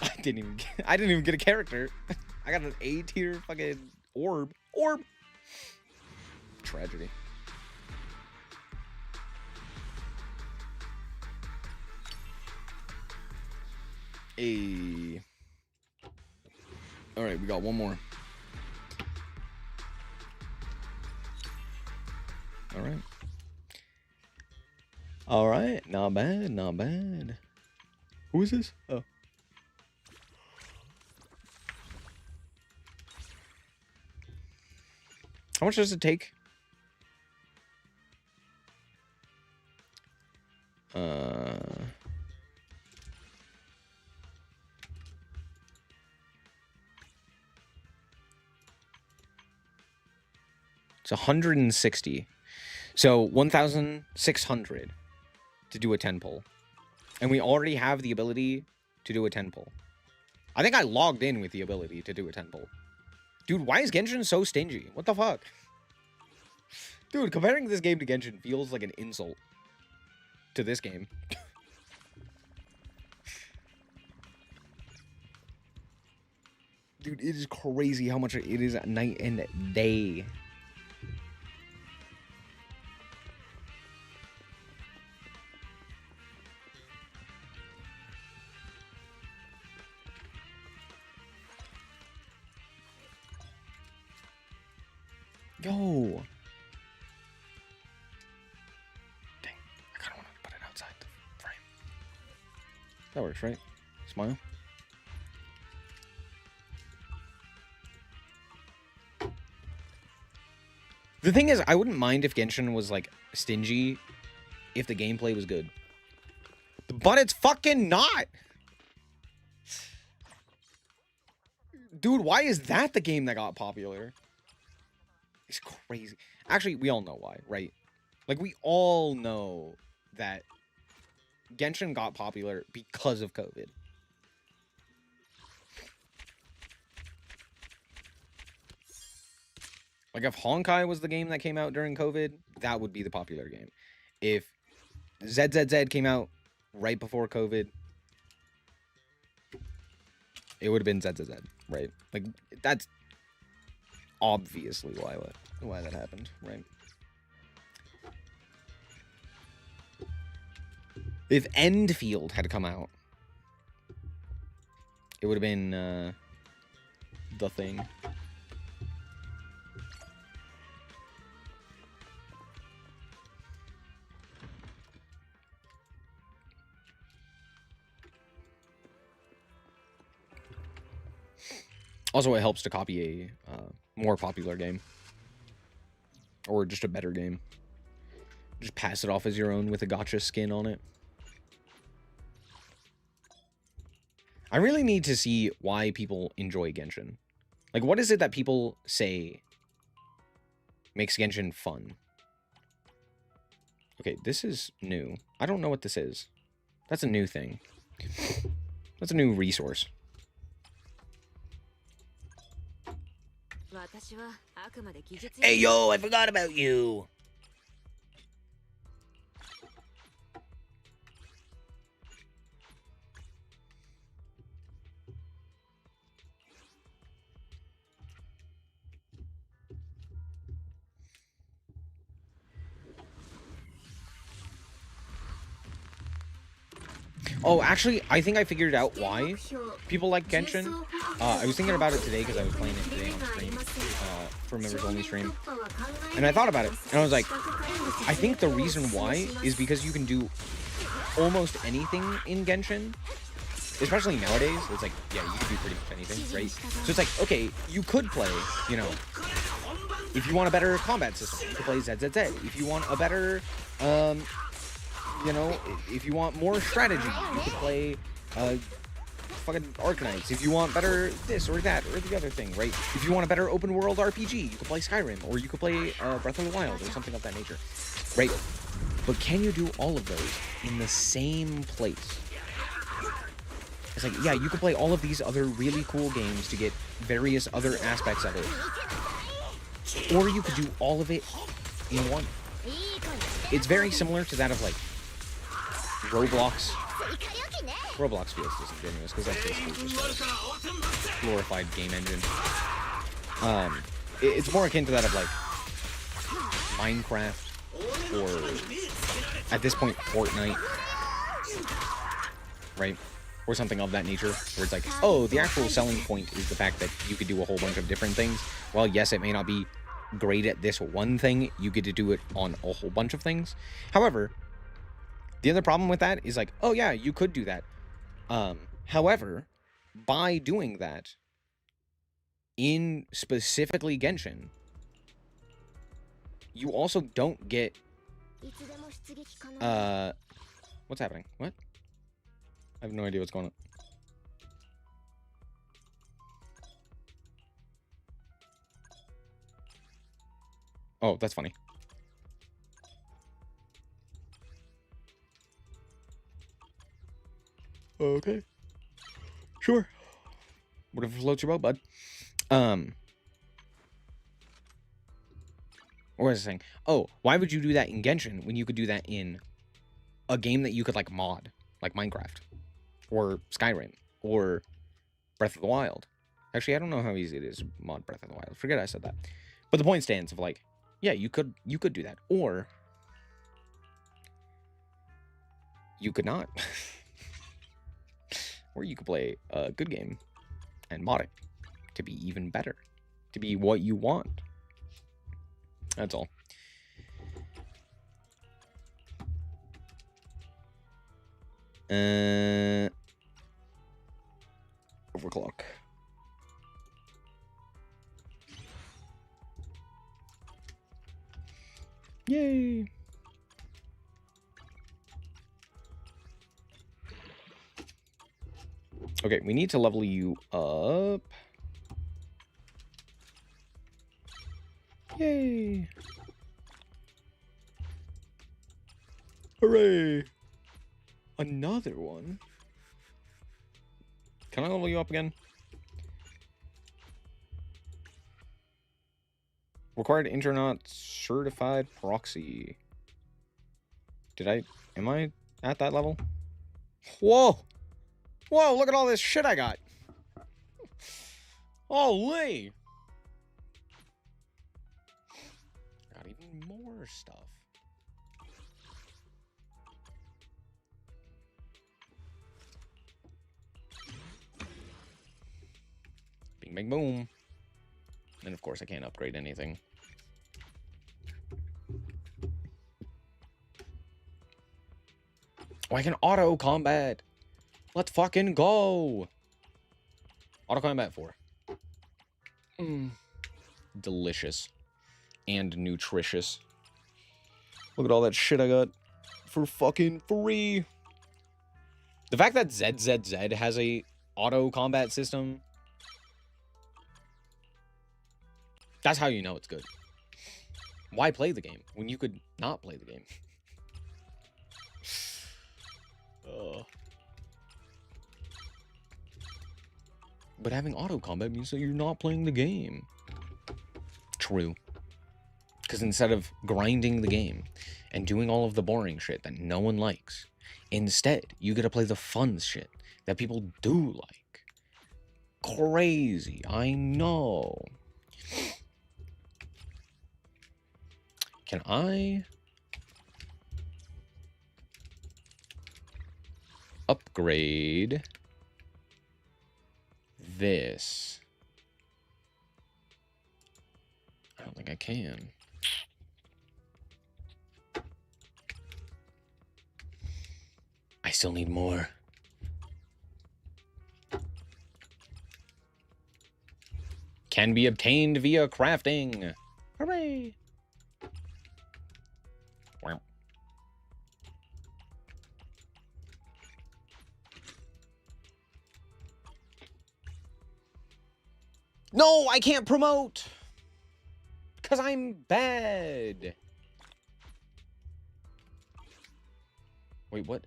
I didn't even get a character. I got an A tier fucking orb. Tragedy. Hey. All right, we got one more. All right, not bad. Who is this? Oh. How much does it take? It's 160. So 1,600 to do a 10 pull. And we already have the ability to do a 10 pull. I think I logged in with the ability to do a 10 pull. Dude, why is Genshin so stingy? What the fuck? Dude, comparing this game to Genshin feels like an insult to this game. Dude, it is crazy how much it is night and day. Yo. Dang, I kind of want to put it outside the frame. That works, right? Smile. The thing is, I wouldn't mind if Genshin was, like, stingy if the gameplay was good. But it's fucking not! Dude, why is that the game that got popular? It's crazy. Actually, we all know why, right? Like, we all know that Genshin got popular because of COVID. Like, if Honkai was the game that came out during COVID, that would be the popular game. If ZZZ came out right before COVID, it would have been ZZZ, right? Like, that's obviously why that happened, right? If Endfield had come out, it would have been the thing. Also, it helps to copy a more popular game. Or just a better game. Just pass it off as your own with a gotcha skin on it. I really need to see why people enjoy Genshin. Like, what is it that people say makes Genshin fun? Okay, this is new. I don't know what this is. That's a new thing. That's a new resource. Hey, yo, I forgot about you. Oh, actually, I think I figured out why people like Genshin. I was thinking about it today because I was playing it today on stream, for members only stream. And I thought about it, and I was like, I think the reason why is because you can do almost anything in Genshin. Especially nowadays, it's like, yeah, you can do pretty much anything, right? So it's like, okay, you could play, you know, if you want a better combat system, you could play ZZZ. If you want a better, you know, if you want more strategy, you could play fucking Arknights. If you want better this or that or the other thing, right? If you want a better open world RPG, you could play Skyrim, or you could play Breath of the Wild or something of that nature, right? But can you do all of those in the same place? It's like, yeah, you could play all of these other really cool games to get various other aspects of it. Or you could do all of it in one. It's very similar to that of, like, Roblox. Roblox feels disingenuous, because that's basically just a glorified game engine. It's more akin to that of, like, Minecraft, or, at this point, Fortnite. Right? Or something of that nature, where it's like, oh, the actual selling point is the fact that you could do a whole bunch of different things. Well, yes, it may not be great at this one thing, you get to do it on a whole bunch of things. However, the other problem with that is like, oh yeah, you could do that. However, by doing that, in specifically Genshin, you also don't get, what's happening? What? I have no idea what's going on. Oh, that's funny. Okay. Sure. Whatever floats your boat, bud. What was I saying? Oh, why would you do that in Genshin when you could do that in a game that you could, like, mod? Like Minecraft. Or Skyrim. Or Breath of the Wild. Actually, I don't know how easy it is to mod Breath of the Wild. Forget I said that. But the point stands of, like, yeah, you could do that. Or you could not. Or you could play a good game and mod it to be even better. To be what you want. That's all. Overclock. Yay! Okay, we need to level you up. Yay! Hooray! Another one? Can I level you up again? Required Internet certified proxy. Am I at that level? Whoa! Whoa, look at all this shit I got. Holy! Got even more stuff. Bing, bang, boom. And of course I can't upgrade anything. Oh, I can auto combat. Let's fucking go. Auto combat 4. Delicious. And nutritious. Look at all that shit I got for fucking free. The fact that ZZZ has a auto combat system, that's how you know it's good. Why play the game when you could not play the game? But having auto combat means that you're not playing the game. True. Because instead of grinding the game and doing all of the boring shit that no one likes, instead, you get to play the fun shit that people do like. Crazy, I know. Can I upgrade this? I don't think I can. I still need more. Can be obtained via crafting. Hooray! Wow. No, I can't promote! Because I'm bad. Wait, what?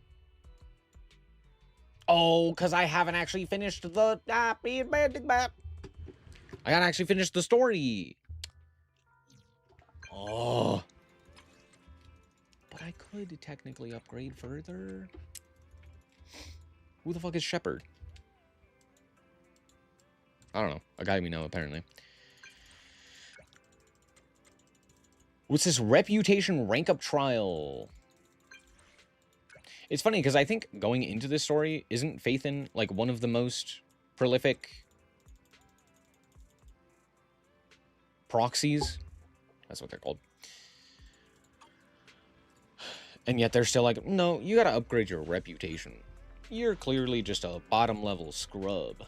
Oh, because I haven't actually finished the... I gotta actually finish the story. Oh. But I could technically upgrade further. Who the fuck is Shepard? I don't know. A guy we know, apparently. What's this reputation rank up trial? It's funny because I think going into this story, isn't Phaethon like one of the most prolific proxies? That's what they're called. And yet they're still like, no, you gotta upgrade your reputation. You're clearly just a bottom level scrub. I'm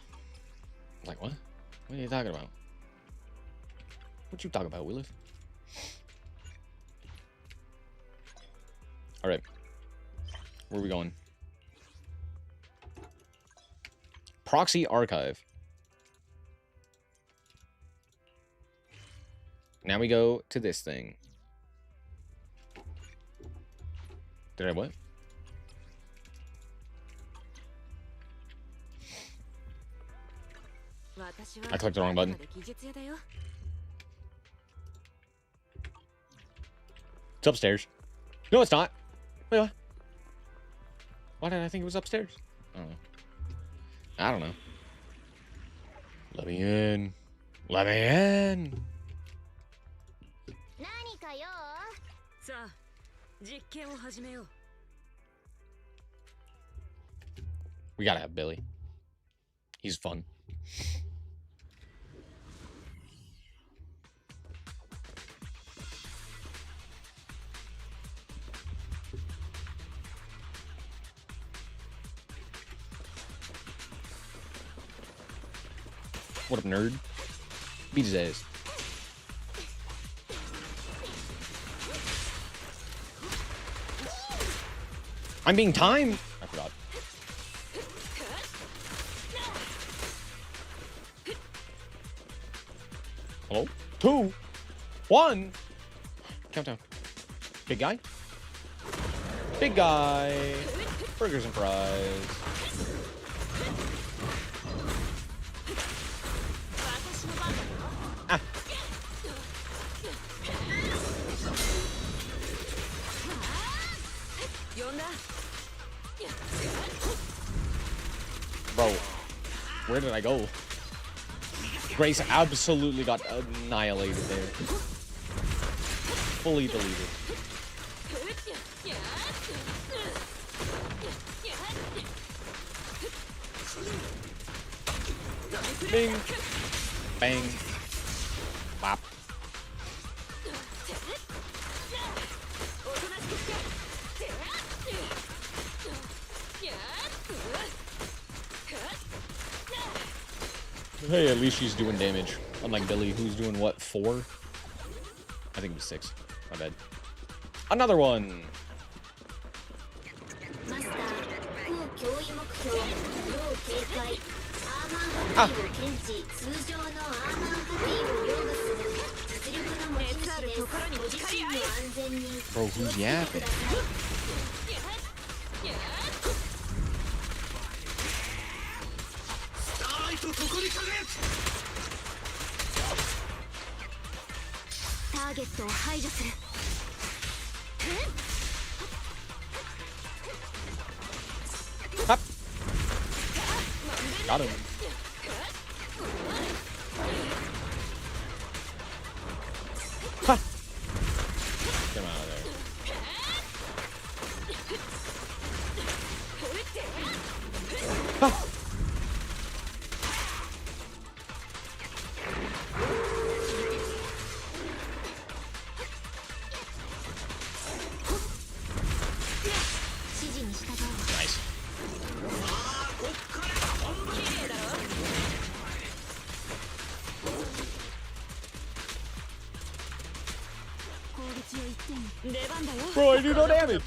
like, what? What are you talking about? What you talking about, Willis? Alright. Where are we going? Proxy archive. Now we go to this thing. Did I what? I clicked the wrong button. It's upstairs. No, it's not. Wait, what? Why did I think it was upstairs? I don't know. I don't know. Let me in. Let me in. We gotta have Billy. He's fun. What up, nerd? Beat his ass. I'm being timed. I forgot. Hello? 2, 1. Countdown. Big guy. Big guy. Burgers and fries. Ah. Bro, where did I go? Grace absolutely got annihilated there. Fully deleted. Bing. Bang. Bop. Hey, at least she's doing damage. Unlike Billy, who's doing what, 4? I think it was 6. My bad. Another one! マスター、当脅威目標、要警戒。アーマーハティを検知、通常のアーマーハティを擁護する。実力の持ち主です。ご自身の安全に Bro, who's yapping? スターライトここに輝く。ターゲットを排除する。 Up. Got him. Ha! Get him out of there. Ha! Nice. Bro, I do no damage.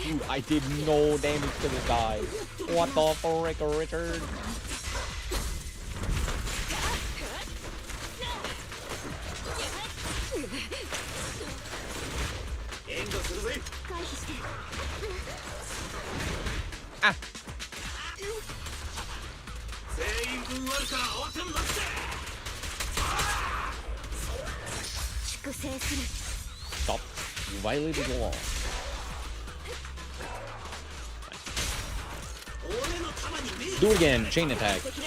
Dude, I did no damage to this guy. What the frick, Richard? Ah. 全員分あるから慌てんなって。粛清する。 Stop. You violated the law. 俺の玉に見え Do it again. Chain attack. 私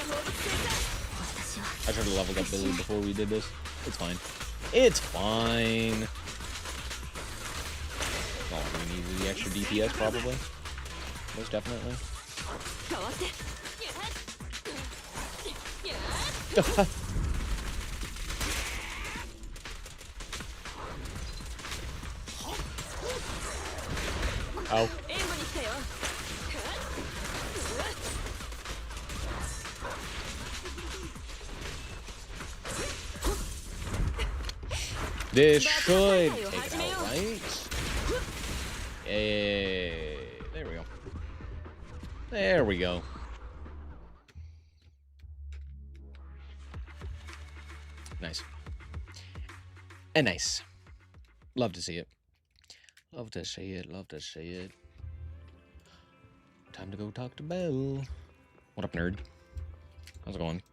は I should have leveled up Billy before we did this. It's fine. It's fine. All we need is the extra DPS, probably. Most definitely. Oh. This should take it out, right? Hey, there we go. There we go. Nice. And nice. Love to see it. Love to see it. Love to see it. Time to go talk to Belle. What up, nerd? How's it going?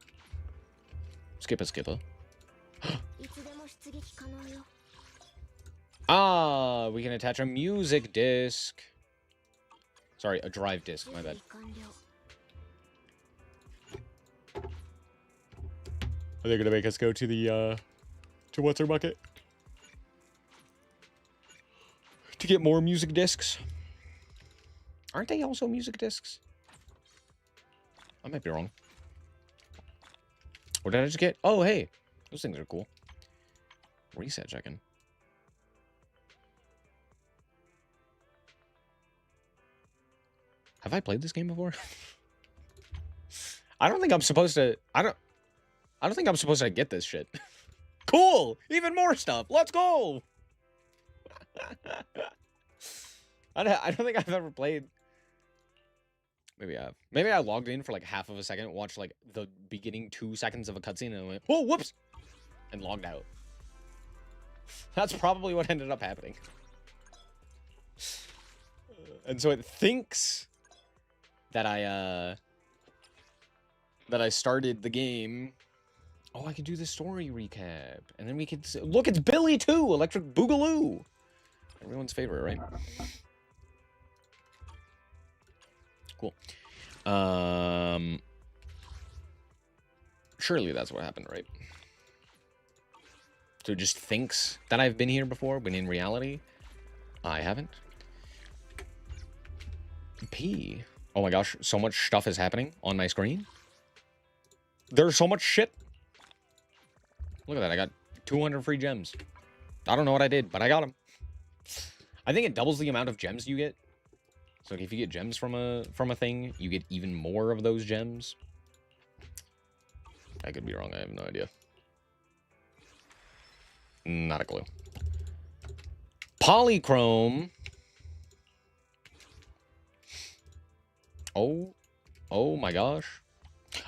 Skipper, skipper. Ah, we can attach a music disc. Sorry, a drive disc, my bad. Are they gonna make us go to the, to what's our bucket? To get more music discs? Aren't they also music discs? I might be wrong. What did I just get? Oh, hey. Those things are cool. Reset check-in. Have I played this game before? I don't think I'm supposed to... I don't think I'm supposed to get this shit. Cool! Even more stuff! Let's go! I don't think I've ever played... Maybe I have. Maybe I logged in for like half of a second, watched like the beginning 2 seconds of a cutscene, and I went, oh, whoops! And logged out. That's probably what ended up happening. And so it thinks that I started the game. Oh, I could do the story recap. And then we could... Look, it's Billy too! Electric Boogaloo! Everyone's favorite, right? Cool. Surely that's what happened, right? So it just thinks that I've been here before, when in reality, I haven't. P. Oh my gosh, so much stuff is happening on my screen. There's so much shit. Look at that, I got 200 free gems. I don't know what I did, but I got them. I think it doubles the amount of gems you get So like, if you get gems from a thing, you get even more of those gems. I could be wrong. I have no idea. Not a clue. Polychrome. Oh my gosh.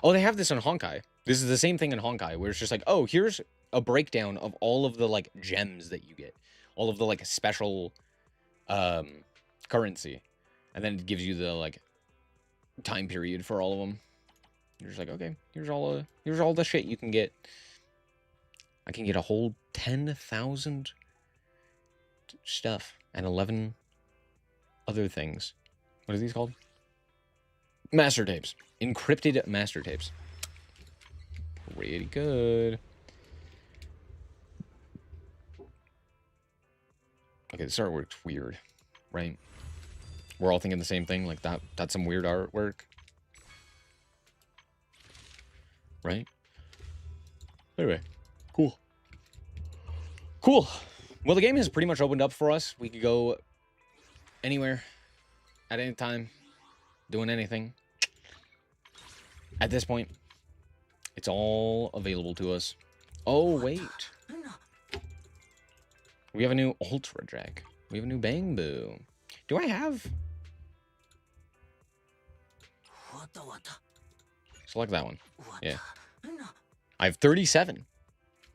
Oh, they have this in Honkai. This is the same thing in Honkai, where it's just like, oh, here's a breakdown of all of the, like, gems that you get. All of the, like, special currency. And then it gives you the, like, time period for all of them. You're just like, okay, here's all the shit you can get. I can get a whole 10,000 stuff and 11 other things. What are these called? Master tapes. Encrypted master tapes. Pretty good. Okay, this artwork's weird, right? We're all thinking the same thing, like that's some weird artwork. Right? Anyway, cool. Cool. Well, the game has pretty much opened up for us. We could go anywhere, at any time, doing anything. At this point, it's all available to us. Oh, wait. We have a new Ultra Jack. We have a new Bang Boo. Do I have... Select that one. Yeah. I have 37.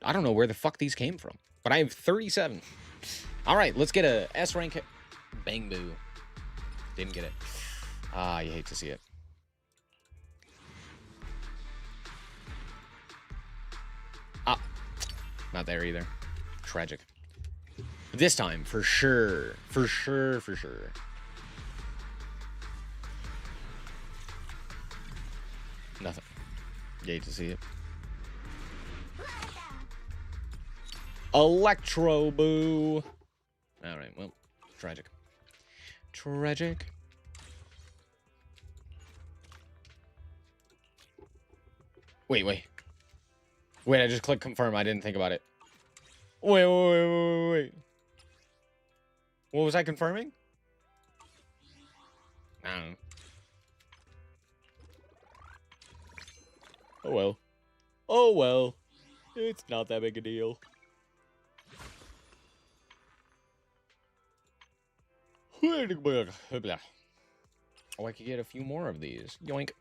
I don't know where the fuck these came from, but I have 37. All right, let's get a S rank Bang Boo. Didn't get it. Ah, you hate to see it. Ah, not there either. Tragic. This time, for sure. For sure. Nothing. You hate to see it. Electro Boo. Alright, well, tragic. Tragic. Wait, I just clicked confirm. I didn't think about it. Wait. What was I confirming? I don't know. Oh well. It's not that big a deal. Oh, I could get a few more of these. Yoink.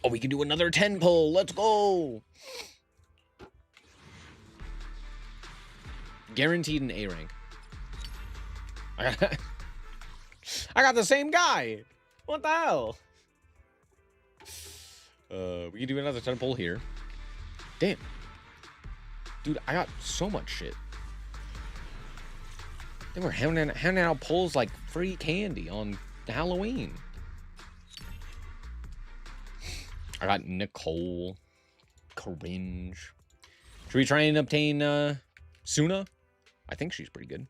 Oh, we can do another 10 pull. Let's go. Guaranteed an A rank. I got the same guy. What the hell? We can do another 10 pull here. Damn. Dude, I got so much shit. They were handing out pulls like free candy on Halloween. I got Nicole. Cringe. Should we try and obtain Suna? I think she's pretty good.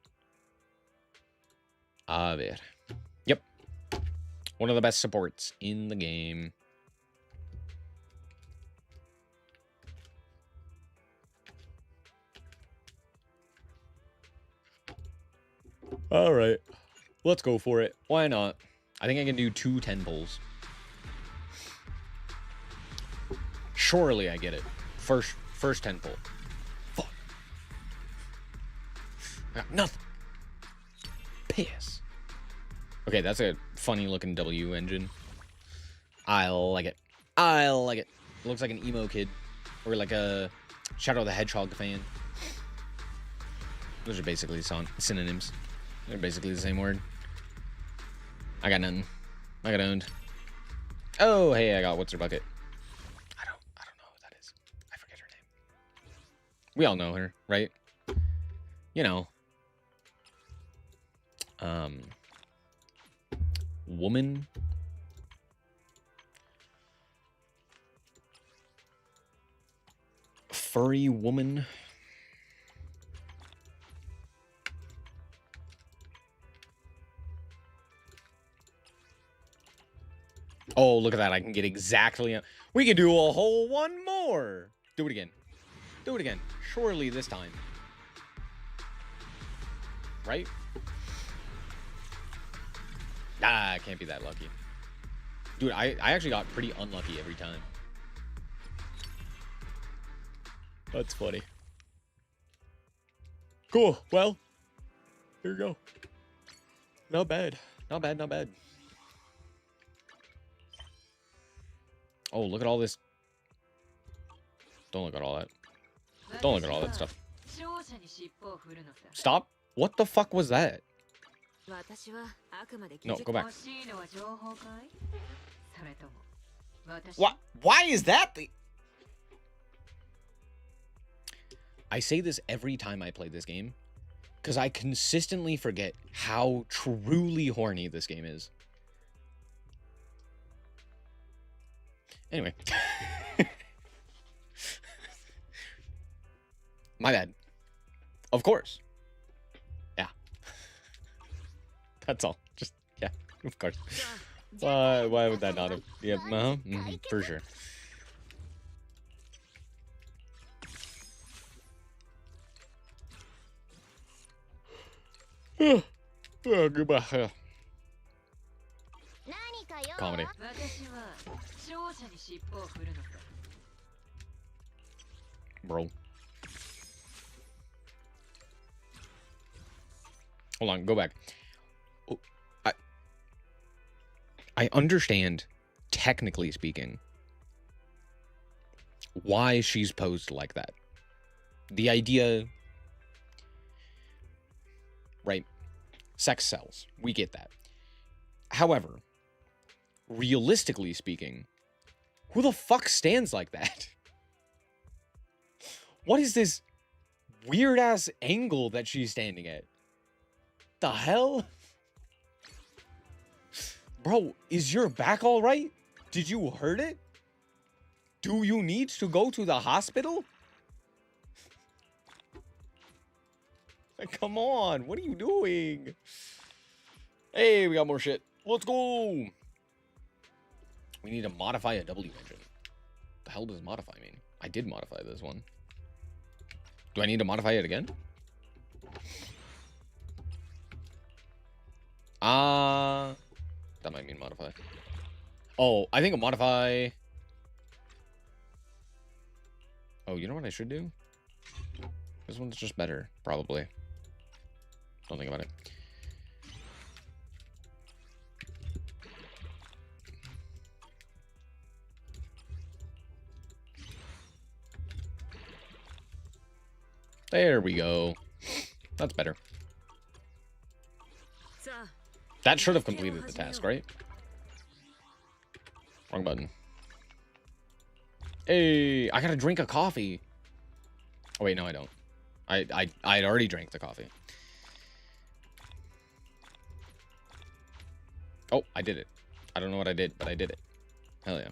A ver. Yep. One of the best supports in the game. Alright. Let's go for it. Why not? I think I can do 2 10 pulls. Surely I get it. First 10 pull. Fuck. I got nothing. Piss. Okay, that's a funny looking W engine. I like it. I like it. Looks like an emo kid. Or like a Shadow the Hedgehog fan. Those are basically synonyms. They're basically the same word. I got nothing. I got owned. Oh, hey, I got what's her bucket. I don't know who that is. I forget her name. We all know her, right? You know. Woman. Furry woman. Oh, look at that. I can get exactly... We can do a whole one more. Do it again. Do it again. Surely this time. Right? Ah, I can't be that lucky. Dude, I actually got pretty unlucky every time. That's funny. Cool. Well, here you go. Not bad. Not bad, not bad. Oh, look at all this. Don't look at all that. Don't look at all that stuff. Stop. What the fuck was that? No, go back. What? Why is that the... I say this every time I play this game, because I consistently forget how truly horny this game is. Anyway. My bad. Of course. Yeah. That's all. Just, yeah, of course. Why would that not have... Yeah, for sure. Goodbye. Comedy. Bro. Hold on, go back. Oh, I understand, technically speaking, why she's posed like that. The idea... Right. Sex sells. We get that. However, realistically speaking, who the fuck stands like that? What is this weird-ass angle that she's standing at? The hell? Bro, is your back all right? Did you hurt it? Do you need to go to the hospital? Like, come on, what are you doing? Hey, we got more shit. Let's go. We need to modify a W engine. The hell does modify mean? I did modify this one. Do I need to modify it again? That might mean modify. Oh, I think a modify. Oh, you know what I should do? This one's just better, probably. Don't think about it. There we go. That's better. That should have completed the task, right? Wrong button. Hey, I gotta drink a coffee. Oh wait, no, I don't. I had already drank the coffee. Oh, I did it. I don't know what I did, but I did it. Hell yeah.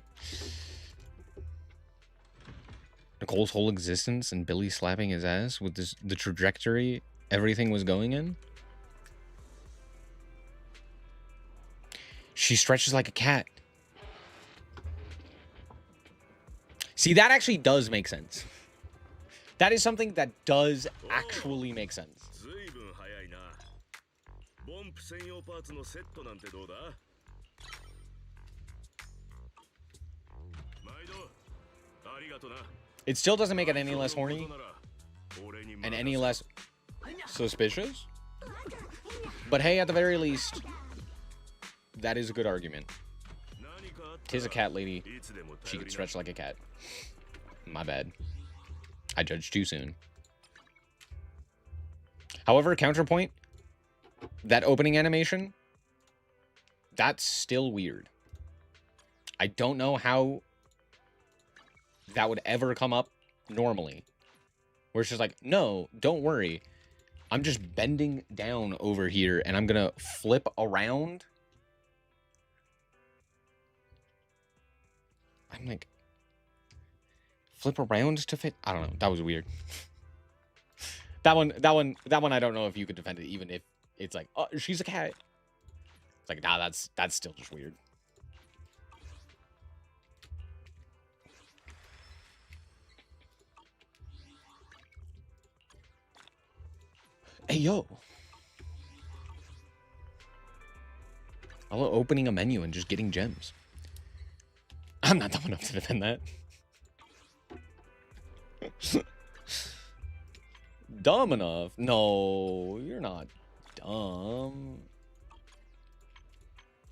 Nicole's whole existence and Billy slapping his ass with this, the trajectory everything was going in. She stretches like a cat. See, that actually does make sense. That is something that does actually make sense. It still doesn't make it any less horny and any less suspicious. But hey, at the very least, that is a good argument. Tis a cat lady. She could stretch like a cat. My bad. I judged too soon. However, counterpoint, that opening animation, that's still weird. I don't know how that would ever come up normally. Where it's just like, no, don't worry. I'm just bending down over here and I'm gonna flip around. I'm like, flip around to fit? I don't know. That was weird. That one, I don't know if you could defend it, even if it's like, oh, she's a cat. It's like, nah, that's still just weird. Hey, yo. I love opening a menu and just getting gems. I'm not dumb enough to defend that. Dumb enough? No, you're not dumb.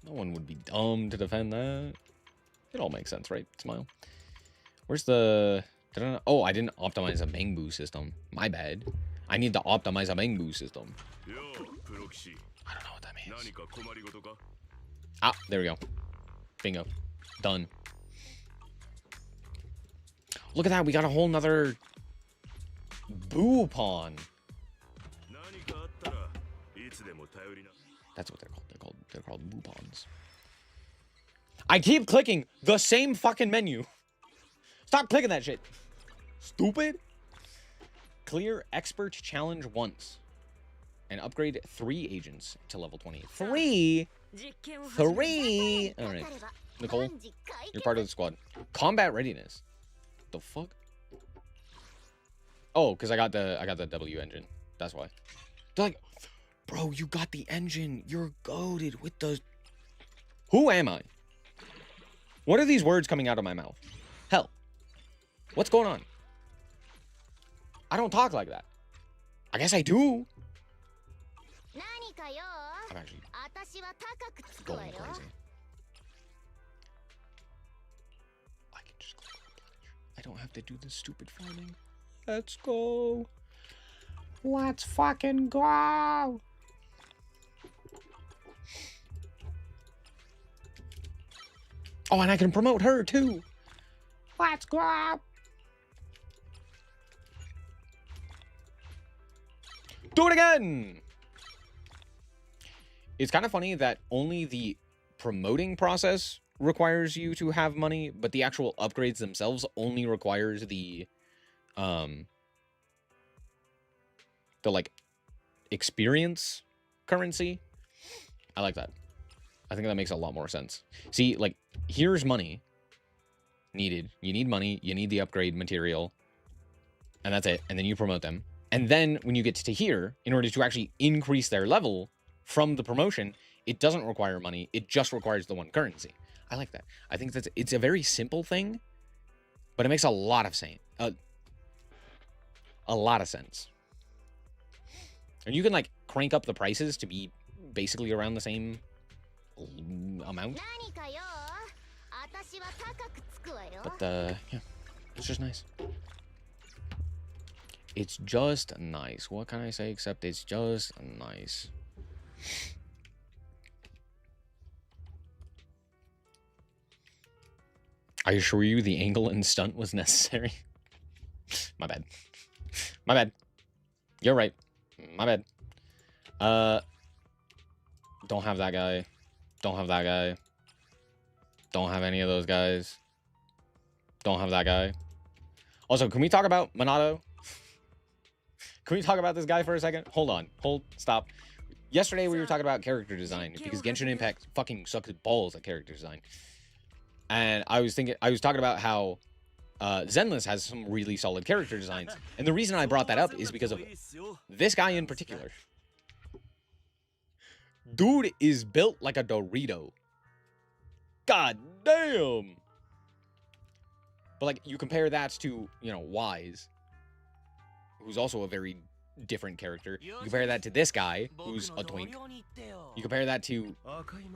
No one would be dumb to defend that. It all makes sense, right? Smile. Where's the... Oh, I didn't optimize a Bangbu system. My bad. I need to optimize a Bangbu system. I don't know what that means. Ah, there we go. Bingo. Done. Look at that. We got a whole nother Boo pawn. That's what they're called. They're called Boo pawns. I keep clicking the same fucking menu. Stop clicking that shit. Stupid. Clear expert challenge once. And upgrade 3 agents to level 20. 3? 3? Alright. Nicole, you're part of the squad. Combat readiness. The fuck? Oh, because I got the W engine. That's why. They're like, bro, you got the engine. You're goated with the... Who am I? What are these words coming out of my mouth? Hell. What's going on? I don't talk like that. I guess I do. I'm actually going crazy. I can just click replenish. I don't have to do this stupid farming. Let's go. Let's fucking go. Oh, and I can promote her too. Let's go. Do it again. It's kind of funny that only the promoting process requires you to have money, but the actual upgrades themselves only requires the like experience currency. I like that. I think that makes a lot more sense. See, like, here's money needed. You need money, you need the upgrade material, and that's it. And then you promote them. And then when you get to here, in order to actually increase their level from the promotion, it doesn't require money. It just requires the one currency. I like that. I think it's a very simple thing, but it makes a lot of sense. A lot of sense. And you can, like, crank up the prices to be basically around the same amount. But, yeah, it's just nice. It's just nice. What can I say except it's just nice? I assure you the angle and stunt was necessary. My bad. My bad. You're right. My bad. Don't have that guy. Don't have that guy. Don't have any of those guys. Don't have that guy. Also, can we talk about Monado? Can we talk about this guy for a second? Hold on. Stop. Yesterday we were talking about character design because Genshin Impact fucking sucks balls at character design. And I was talking about how Zenless has some really solid character designs. And the reason I brought that up is because of this guy in particular. Dude is built like a Dorito. God damn. But, like, you compare that to, you know, Wise, who's also a very different character. You compare that to this guy, who's a twink. You compare that to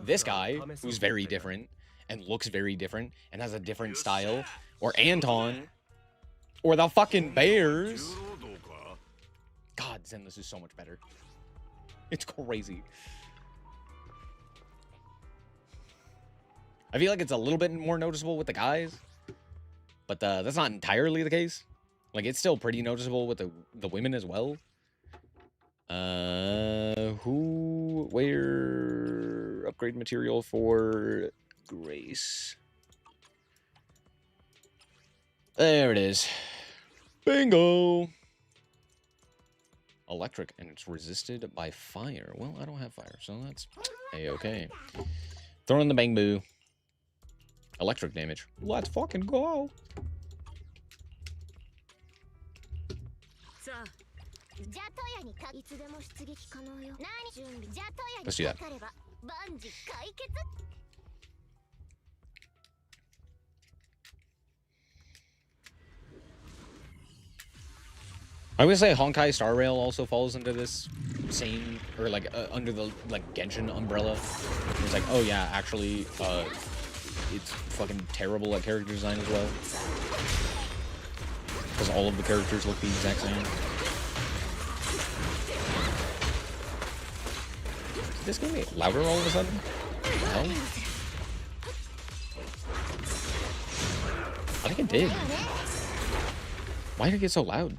this guy, who's very different, and looks very different, and has a different style. Or Anton. Or the fucking Bears. God, Zenless is so much better. It's crazy. I feel like it's a little bit more noticeable with the guys. But that's not entirely the case. Like, it's still pretty noticeable with the women as well. Where upgrade material for Grace. There it is. Bingo. Electric, and it's resisted by fire. Well, I don't have fire, so that's a-okay. Throw in the Bangbu. Electric damage. Let's fucking go. Let's do that. 万事解決。 I would say Honkai Star Rail also falls into this same, or like under the like Genshin umbrella. It's like, oh yeah, actually, it's fucking terrible at character design as well, because all of the characters look the exact same. Is this gonna get louder all of a sudden? What the hell? I think it did. Why did it get so loud?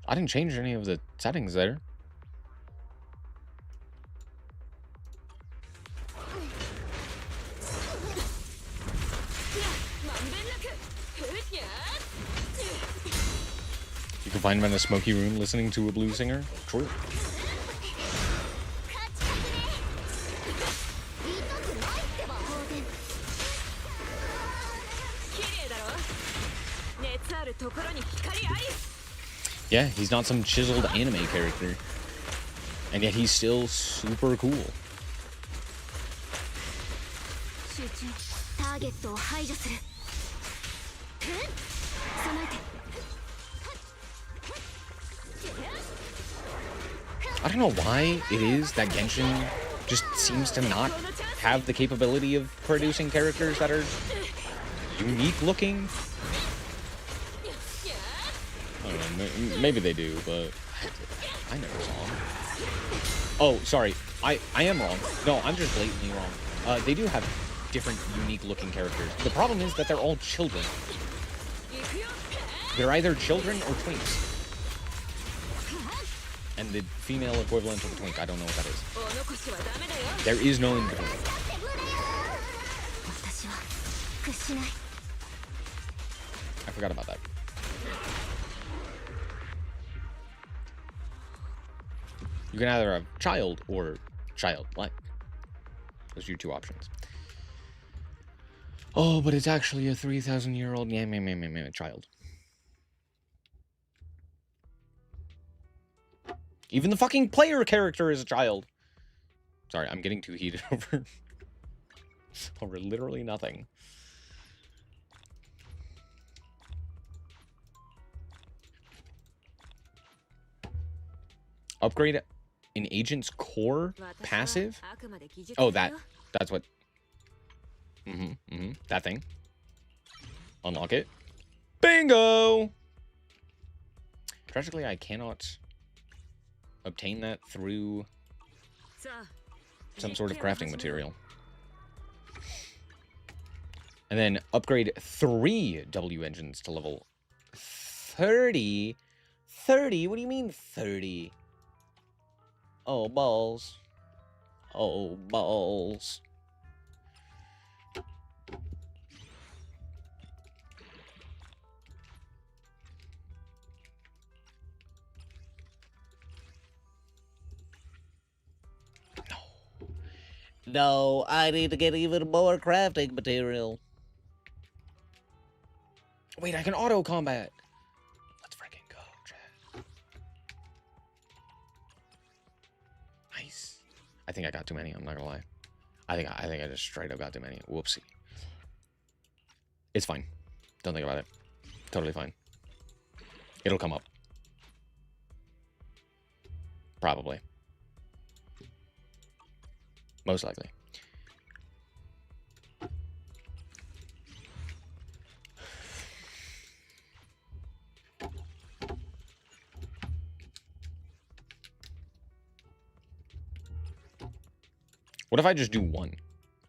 I didn't change any of the settings there. You can find him in a smoky room listening to a blues singer. True. Yeah, he's not some chiseled anime character. And yet he's still super cool. I don't know why it is that Genshin just seems to not have the capability of producing characters that are unique looking. I don't know, maybe they do, but I never saw them. Oh, sorry, I am wrong. No, I'm just blatantly wrong. They do have different unique looking characters. The problem is that they're all children. They're either children or twinks. And the female equivalent of a twink, I don't know what that is. There is no in between. I forgot about that. You can either have child or childlike. Those are your two options. Oh, but it's actually a 3,000-year-old child. Even the fucking player character is a child. Sorry, I'm getting too heated over literally nothing. Upgrade an agent's core passive? Oh, that's what. That thing. Unlock it. Bingo! Tragically, I cannot obtain that through some sort of crafting material. And then upgrade 3 W engines to level 30. 30? What do you mean 30? Oh, balls. Oh, balls. No, I need to get even more crafting material. Wait, I can auto combat. Let's freaking go, Chad. Nice. I think I got too many. I'm not gonna lie. I think I just straight up got too many. Whoopsie. It's fine. Don't think about it. Totally fine. It'll come up. Probably. Most likely. What if I just do one?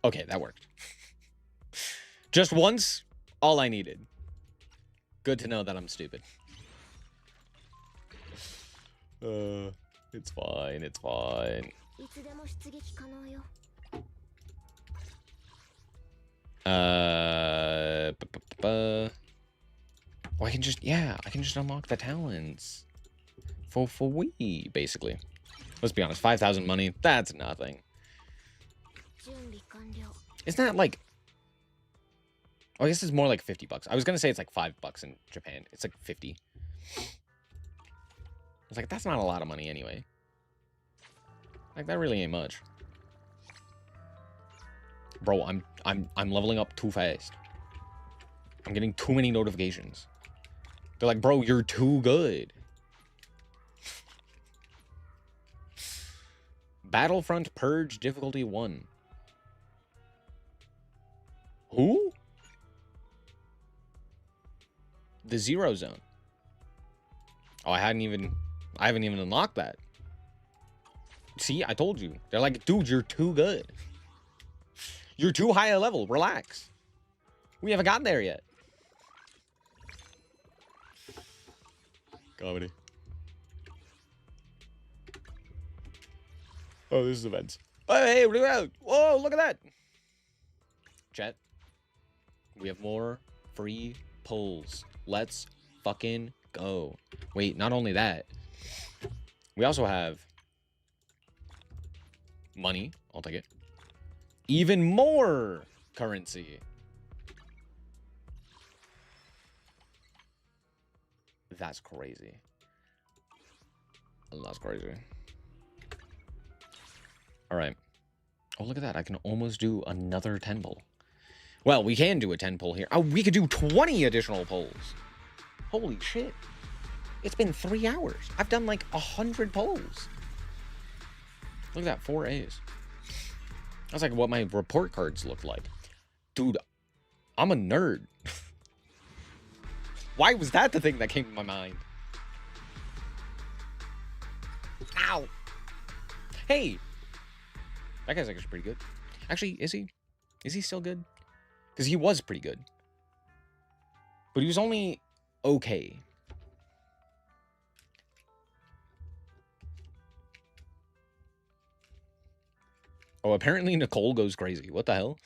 Okay, that worked. Just once, all I needed. Good to know that I'm stupid. It's fine, it's fine. Oh, I can just, yeah, I can just unlock the talents. For we, basically. Let's be honest, 5,000 money, that's nothing. Isn't that like... Oh, I guess it's more like 50 bucks. I was gonna say it's like $5 in Japan. It's like 50. It's like, that's not a lot of money anyway. Like, that really ain't much. Bro, I'm leveling up too fast. I'm getting too many notifications. They're like, bro, you're too good. Battlefront Purge difficulty 1. Who? The Zero Zone. Oh, I haven't even unlocked that. See, I told you. They're like, dude, you're too good. You're too high a level. Relax. We haven't gotten there yet. Comedy. Oh, this is events. Oh, hey, look at that. Whoa, look at that. Chat. We have more free pulls. Let's fucking go. Wait, not only that. We also have money. I'll take it. Even more currency. That's crazy. That's crazy. All right. Oh, look at that. I can almost do another 10 pull. Well, we can do a 10 pull here. Oh, we could do 20 additional pulls. Holy shit. It's been 3 hours. I've done like 100 pulls. Look at that. 4 A's. That's like what my report cards look like. Dude, I'm a nerd. Why was that the thing that came to my mind? Ow. Hey. That guy's actually pretty good. Actually, is he? Is he still good? Because he was pretty good. But he was only okay. Oh, apparently Nicole goes crazy. What the hell?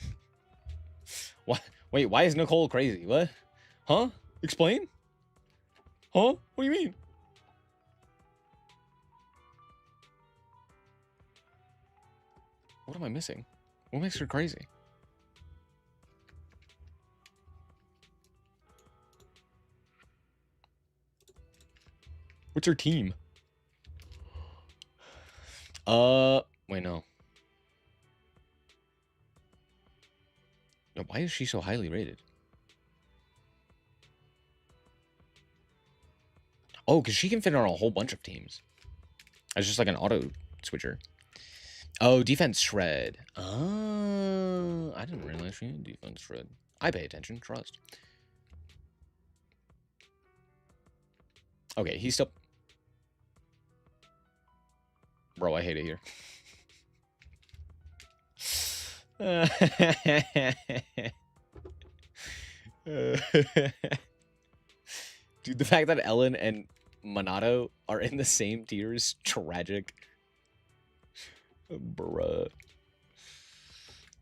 What? Wait, why is Nicole crazy? What? Huh? Explain? Huh? What do you mean? What am I missing? What makes her crazy? What's her team? Wait, no. Yo, why is she so highly rated? Oh, because she can fit on a whole bunch of teams. It's just like an auto switcher. Oh, defense shred. Oh, I didn't realize she had defense shred. I pay attention. Trust. Okay, he's still... Bro, I hate it here. Dude, the fact that Ellen and Monado are in the same tier is tragic. Bruh.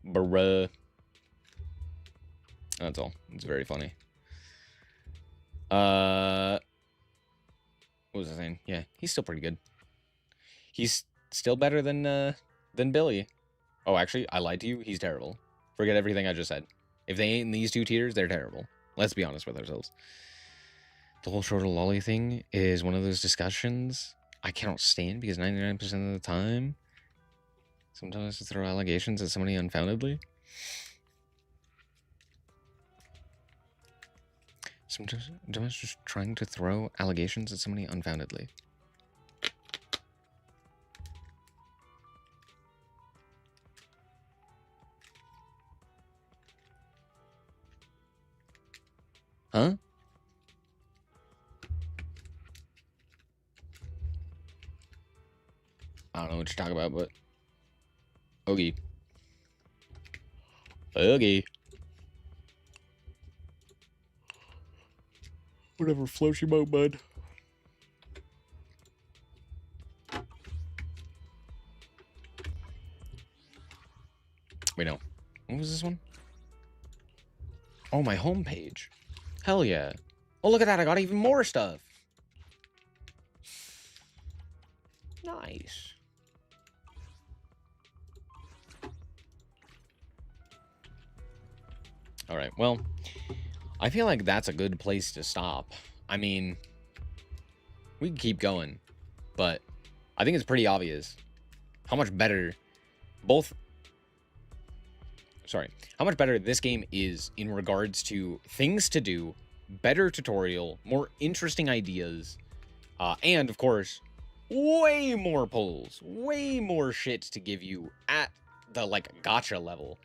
Bruh. That's all. It's very funny. What was I saying? Yeah, he's still pretty good. He's still better than Billy. Oh, actually, I lied to you. He's terrible. Forget everything I just said. If they ain't in these two tiers, they're terrible. Let's be honest with ourselves. The whole shorter lolly thing is one of those discussions I cannot stand because 99% of the time, sometimes to throw allegations at somebody unfoundedly. Sometimes just trying to throw allegations at somebody unfoundedly. Huh? I don't know what you're talking about, but... Okay. Okay. Whatever floats your boat, bud. Wait, no. What was this one? Oh, my homepage. Hell yeah. Oh, look at that. I got even more stuff. Nice. All right. Well, I feel like that's a good place to stop. I mean, we can keep going, but I think it's pretty obvious how much better both sorry, how much better this game is in regards to things to do, better tutorial, more interesting ideas, and of course, way more pulls, way more shit to give you at the like gacha level.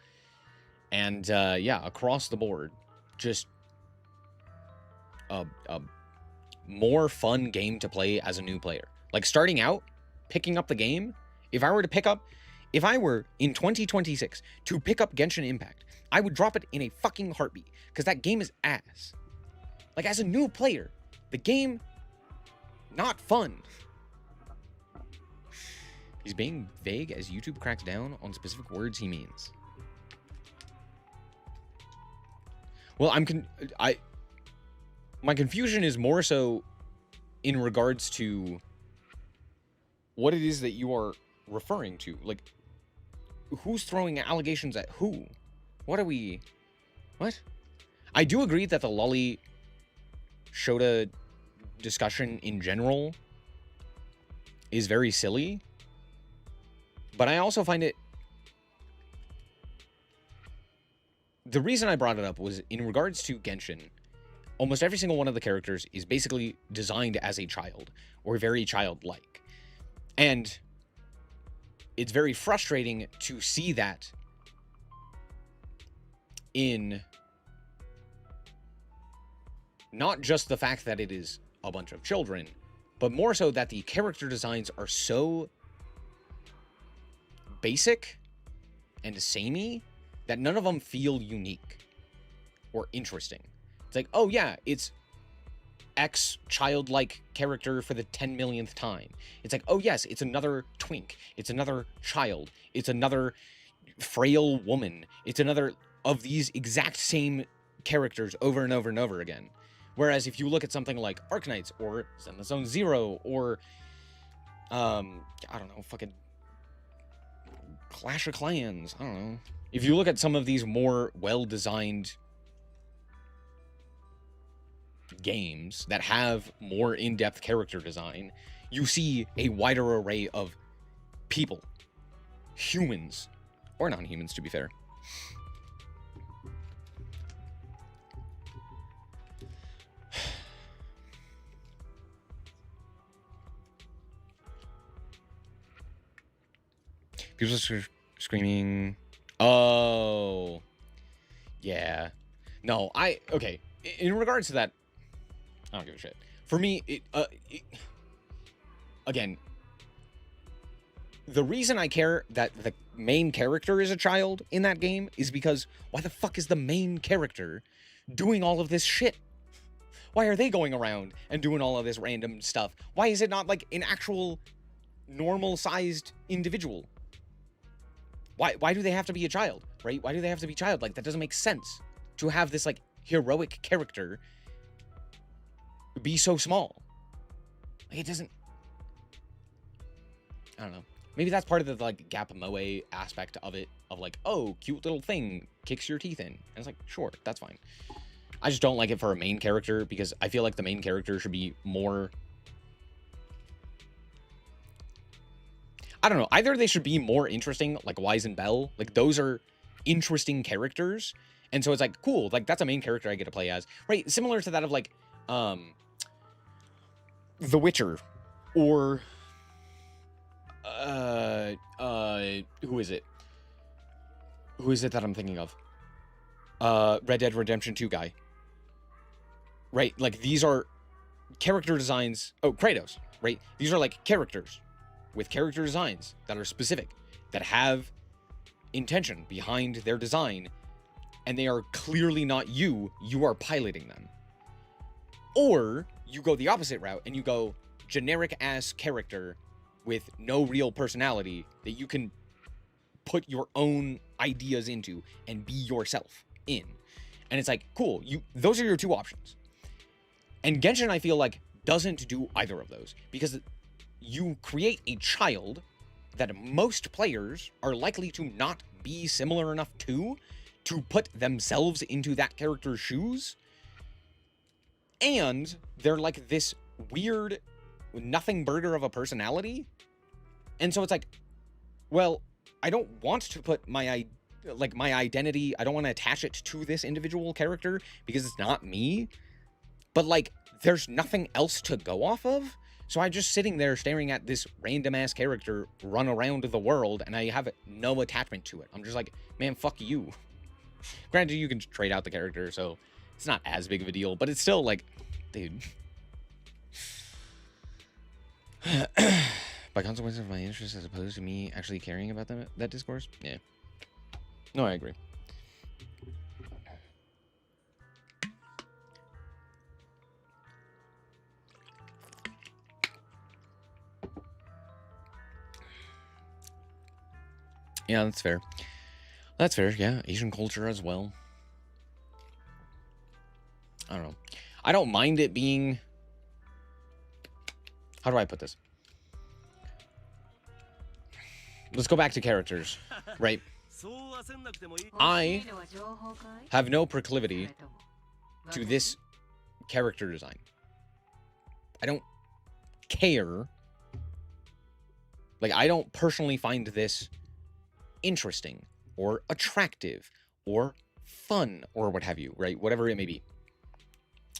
And yeah, across the board, just a more fun game to play as a new player. Like starting out, picking up the game, if I were in 2026 to pick up Genshin Impact, I would drop it in a fucking heartbeat because that game is ass. Like as a new player, the game, not fun. He's being vague as YouTube cracks down on specific words he means. Well, my confusion is more so in regards to what it is that you are referring to. Like, who's throwing allegations at who? What? I do agree that the lolly Shota discussion in general is very silly, but I also find it... The reason I brought it up was in regards to Genshin, almost every single one of the characters is basically designed as a child, or very childlike. And it's very frustrating to see that in not just the fact that it is a bunch of children, but more so that the character designs are so basic and samey that none of them feel unique or interesting. It's like, oh yeah, it's X childlike character for the 10 millionth time. It's like, oh yes, it's another twink. It's another child. It's another frail woman. It's another of these exact same characters over and over and over again. Whereas if you look at something like Arknights or Zenless Zone Zero or, I don't know, fucking Clash of Clans, I don't know. If you look at some of these more well-designed games that have more in-depth character design, you see a wider array of people, humans, or non-humans to be fair. People are screaming. Oh, yeah. No, okay. In regards to that, I don't give a shit. For me, again, the reason I care that the main character is a child in that game is because why the fuck is the main character doing all of this shit? Why are they going around and doing all of this random stuff? Why is it not like an actual normal-sized individual? Why do they have to be a child, right? Why do they have to be childlike? That doesn't make sense. To have this, like, heroic character be so small. Like, it doesn't... I don't know. Maybe that's part of the, like, Gap Moe aspect of it. Of, like, oh, cute little thing kicks your teeth in. And it's like, sure, that's fine. I just don't like it for a main character because I feel like the main character should be more... I don't know. Either they should be more interesting, like Wise and Bell. Like, those are interesting characters. And so it's like, cool. Like, that's a main character I get to play as. Right? Similar to that of, like, The Witcher. Or, who is it? Who is it that I'm thinking of? Red Dead Redemption 2 guy. Right? Like, these are character designs. Oh, Kratos. Right? These are, like, characters with character designs that are specific, that have intention behind their design, and they are clearly not you are piloting them. Or you go the opposite route and you go generic ass character with no real personality that you can put your own ideas into and be yourself in. And it's like, cool, those are your two options. And Genshin, I feel like, doesn't do either of those, because you create a child that most players are likely to not be similar enough to put themselves into that character's shoes. And they're like this weird nothing burger of a personality. And so it's like, well, I don't want to put my identity, I don't want to attach it to this individual character because it's not me, but like there's nothing else to go off of. So I'm just sitting there staring at this random ass character run around the world and I have no attachment to it. I'm just like, man, fuck you. Granted, you can trade out the character, so it's not as big of a deal, but it's still like, dude. By consequence of my interest as opposed to me actually caring about that discourse? Yeah. No, I agree. Yeah, that's fair. That's fair, yeah. Asian culture as well. I don't know. I don't mind it being... How do I put this? Let's go back to characters, right? I have no proclivity to this character design. I don't care. Like, I don't personally find this interesting or attractive or fun or what have you, right? Whatever it may be.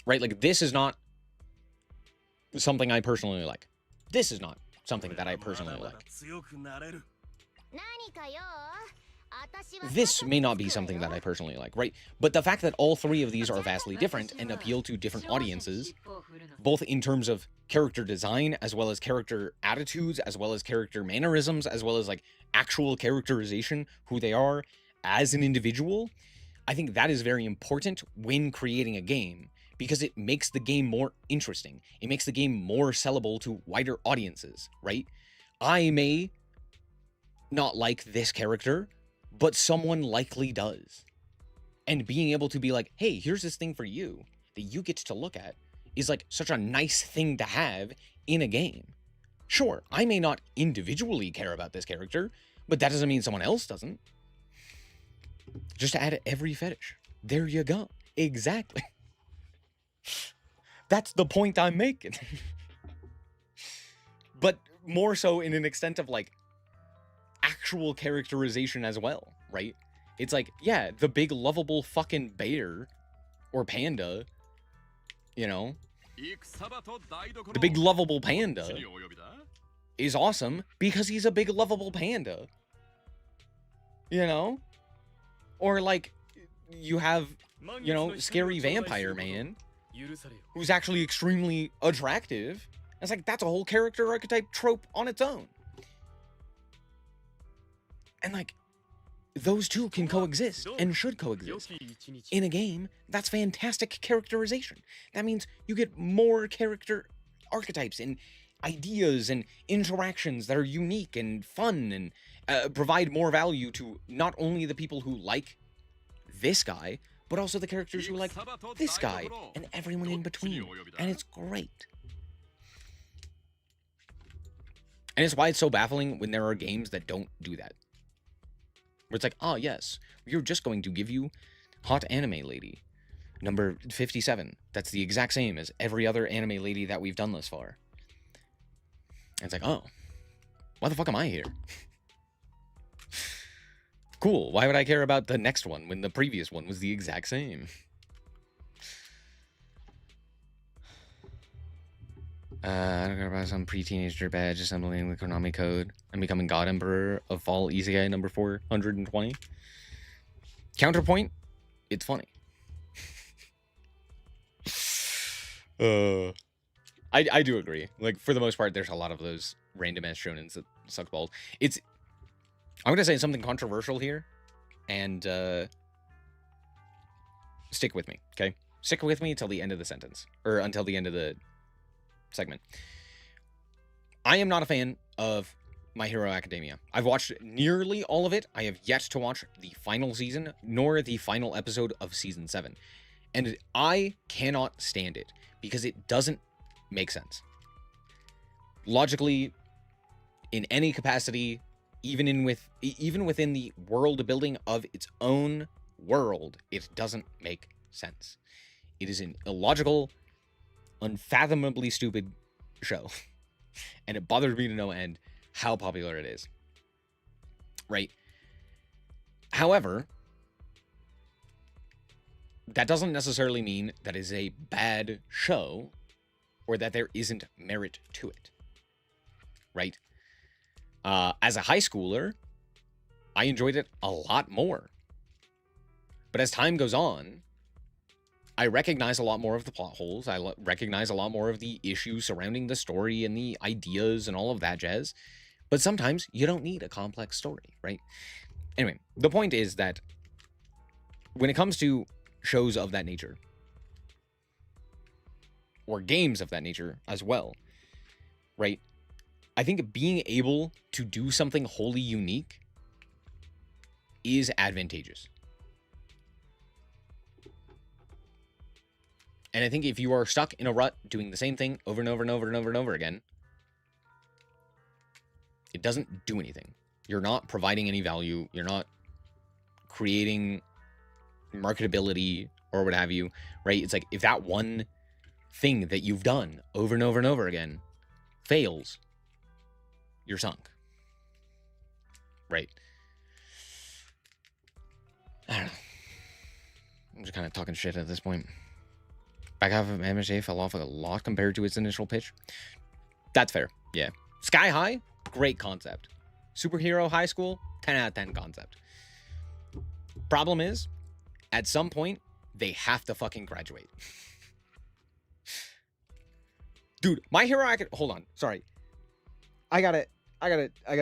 Right? Like, this is not something I personally like. This is not something that I personally like. This may not be something that I personally like, right? But the fact that all three of these are vastly different and appeal to different audiences, both in terms of character design, as well as character attitudes, as well as character mannerisms, as well as like actual characterization, who they are as an individual, I think that is very important when creating a game, because it makes the game more interesting. It makes the game more sellable to wider audiences, right? I may not like this character, but someone likely does. And being able to be like, hey, here's this thing for you that you get to look at is like such a nice thing to have in a game. Sure, I may not individually care about this character, but that doesn't mean someone else doesn't. Just add every fetish. There you go. Exactly. That's the point I'm making. But more so in an extent of like actual characterization as well, right? It's like, yeah, the big lovable fucking bear or panda, you know, the big lovable panda is awesome because he's a big lovable panda, you know? Or like you have, you know, scary vampire man who's actually extremely attractive. It's like, that's a whole character archetype trope on its own. And like, those two can coexist and should coexist. In a game, that's fantastic characterization. That means you get more character archetypes and ideas and interactions that are unique and fun and provide more value to not only the people who like this guy, but also the characters who like this guy and everyone in between. And it's great. And it's why it's so baffling when there are games that don't do that. Where it's like, oh yes, we're just going to give you Hot Anime Lady, number 57. That's the exact same as every other anime lady that we've done thus far. And it's like, oh, why the fuck am I here? Cool, why would I care about the next one when the previous one was the exact same? I don't care about some pre-teenage dirtbag assembling the Konami code and becoming God Emperor of Fall Isekai number 420. Counterpoint, it's funny. I do agree. Like, for the most part, there's a lot of those random-ass shonens that suck balls. I'm going to say something controversial here, and stick with me, okay? Stick with me till the end of the sentence, or until the end of the segment. I am not a fan of My Hero Academia. I've watched nearly all of it. I have yet to watch the final season, nor the final episode of season 7. And I cannot stand it, because it doesn't make sense. Logically, in any capacity, even within the world building of its own world, it doesn't make sense. It is an illogical, unfathomably stupid show. And it bothers me to no end how popular it is. right? However, that doesn't necessarily mean that is a bad show or that there isn't merit to it, right? As a high schooler, I enjoyed it a lot more. But as time goes on, I recognize a lot more of the plot holes. I recognize a lot more of the issues surrounding the story and the ideas and all of that jazz. But sometimes you don't need a complex story, right? Anyway, the point is that when it comes to shows of that nature, or games of that nature as well, right? I think being able to do something wholly unique is advantageous. And I think if you are stuck in a rut doing the same thing over and over and over and over and over again, it doesn't do anything. You're not providing any value. You're not creating marketability or what have you, right? It's like if that one thing that you've done over and over and over again fails, you're sunk, right? I don't know. I'm just kind of talking shit at this point. Back half of MSA fell off a lot compared to its initial pitch. That's fair, yeah. Sky High, great concept. Superhero High School, 10 out of 10 concept. Problem is, at some point, they have to fucking graduate. Dude, My Hero Academia. Hold on, sorry. I gotta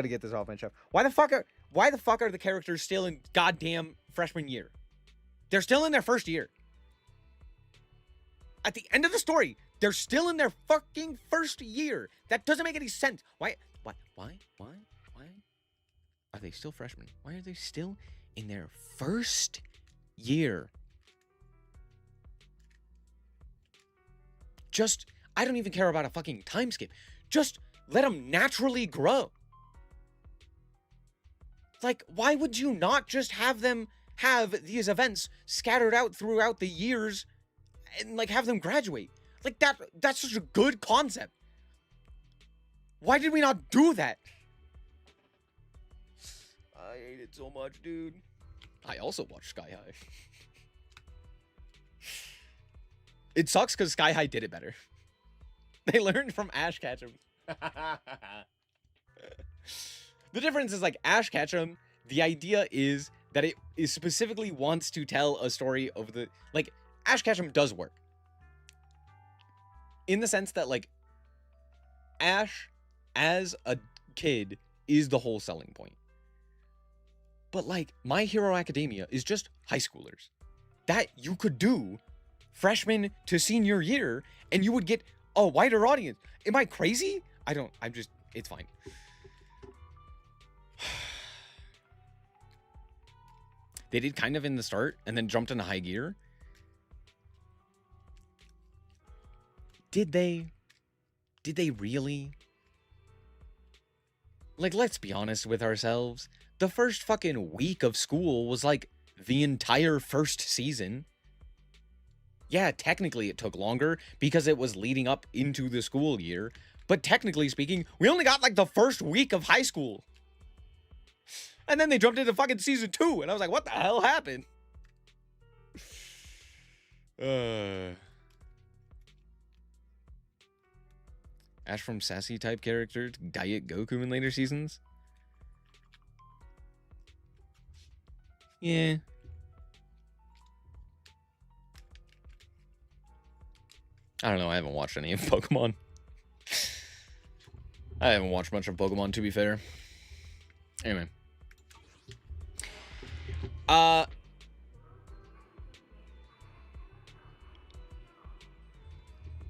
get this off my chest. Why the fuck are the characters still in goddamn freshman year? They're still in their first year. At the end of the story, they're still in their fucking first year. That doesn't make any sense. Why are they still freshmen? Why are they still in their first year? Just, I don't even care about a fucking time skip. Just let them naturally grow. Like, why would you not just have them have these events scattered out throughout the years and, like, have them graduate? Like, that's such a good concept. Why did we not do that? I hate it so much, dude. I also watched Sky High. It sucks because Sky High did it better. They learned from Ash Ketchum. The difference is, like, Ash Ketchum, the idea is that it is specifically wants to tell a story of the, like, Ash Ketchum does work. In the sense that, like, Ash, as a kid, is the whole selling point. But, like, My Hero Academia is just high schoolers. That you could do freshman to senior year, and you would get a wider audience. Am I crazy? It's fine. They did kind of in the start, and then jumped into high gear. Did they? Did they really? Like, let's be honest with ourselves. The first fucking week of school was like the entire first season. Yeah, technically it took longer because it was leading up into the school year. But technically speaking, we only got like the first week of high school. And then they jumped into fucking season 2. And I was like, what the hell happened? Ash from Sassy type character to Diet Goku in later seasons? Yeah. I don't know, I haven't watched any of Pokemon. I haven't watched much of Pokemon, to be fair. Anyway.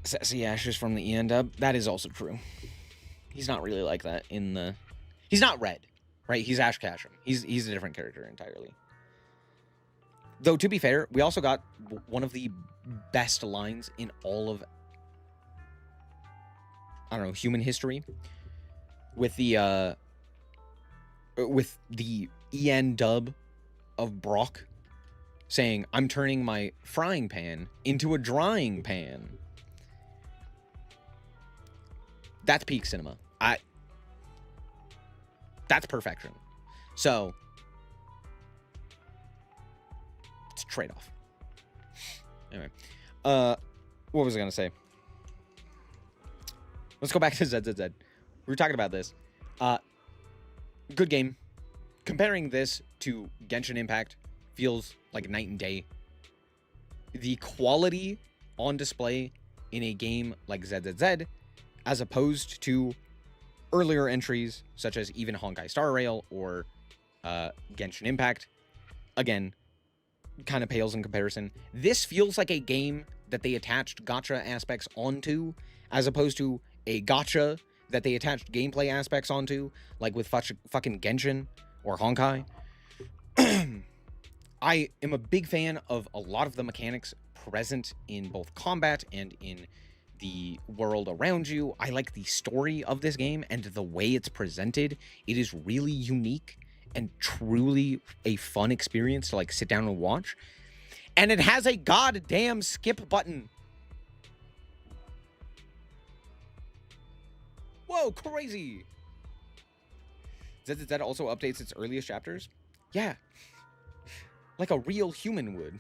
Sassy Ash is from the EN dub. That is also true. He's not really like that in the... He's not Red, right? He's Ash Ketchum. He's a different character entirely. Though, to be fair, we also got one of the best lines in all of... I don't know, human history. With the EN dub of Brock saying, I'm turning my frying pan into a drying pan. That's peak cinema. That's perfection. So, it's a trade-off. Anyway, what was I gonna say? Let's go back to ZZZ. We were talking about this. Good game. Comparing this to Genshin Impact feels like night and day. The quality on display in a game like ZZZ, as opposed to earlier entries such as even Honkai Star Rail or Genshin Impact, again, kind of pales in comparison. This feels like a game that they attached gacha aspects onto, as opposed to a gacha that they attached gameplay aspects onto, like with fucking Genshin or Honkai. I am a big fan of a lot of the mechanics present in both combat and in the world around you. I like the story of this game and the way it's presented. It is really unique and truly a fun experience to like sit down and watch. And it has a goddamn skip button. Whoa, crazy. ZZZ also updates its earliest chapters. Yeah. Like a real human would.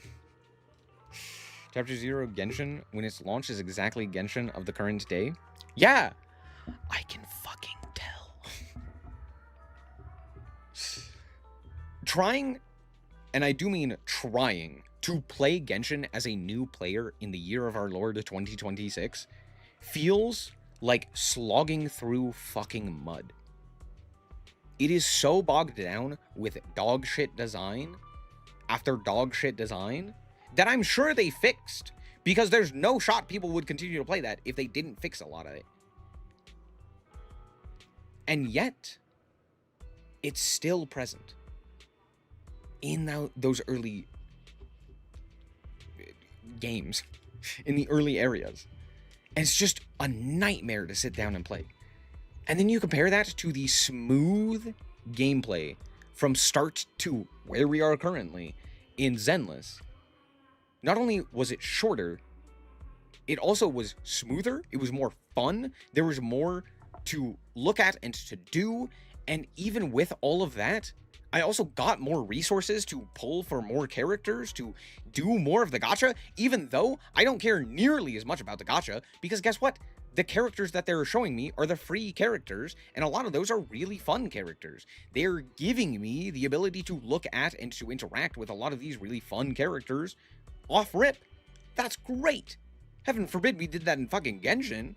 Chapter 0 Genshin, when it's launched, is exactly Genshin of the current day. Yeah. I can fucking tell. Trying, and I do mean trying, to play Genshin as a new player in the year of our Lord 2026 feels like slogging through fucking mud. It is so bogged down with dog shit design after dog shit design that I'm sure they fixed, because there's no shot people would continue to play that if they didn't fix a lot of it. And yet, it's still present in those early games, in the early areas. And it's just a nightmare to sit down and play. And then you compare that to the smooth gameplay from start to where we are currently in Zenless. Not only was it shorter, it also was smoother, it was more fun, there was more to look at and to do, and even with all of that, I also got more resources to pull for more characters, to do more of the gacha, even though I don't care nearly as much about the gacha, because guess what? The characters that they're showing me are the free characters, and a lot of those are really fun characters. They're giving me the ability to look at and to interact with a lot of these really fun characters off rip. That's great. Heaven forbid we did that in fucking Genshin.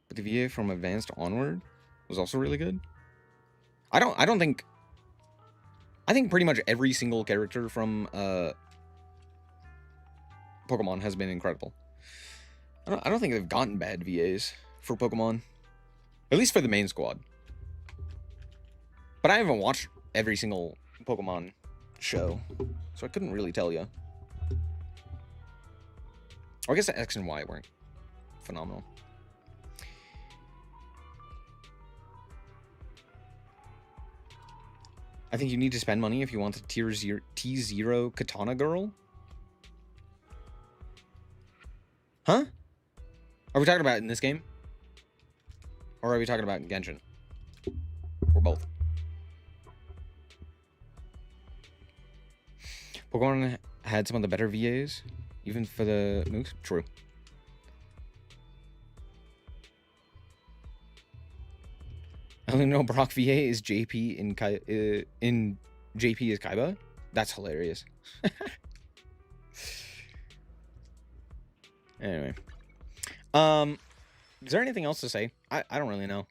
But the VA from Advanced onward was also really good. I think pretty much every single character from Pokemon has been incredible. I don't think they've gotten bad VAs for Pokemon. At least for the main squad. But I haven't watched every single Pokemon show, so I couldn't really tell you. Or I guess the X and Y weren't phenomenal. I think you need to spend money if you want the T0 Katana Girl. Huh? Are we talking about in this game? Or are we talking about in Genshin? Or both? Pokemon had some of the better VAs, even for the mooks. True. I only know Brock VA is JP in JP is Kaiba. That's hilarious. Anyway. Is there anything else to say? I don't really know.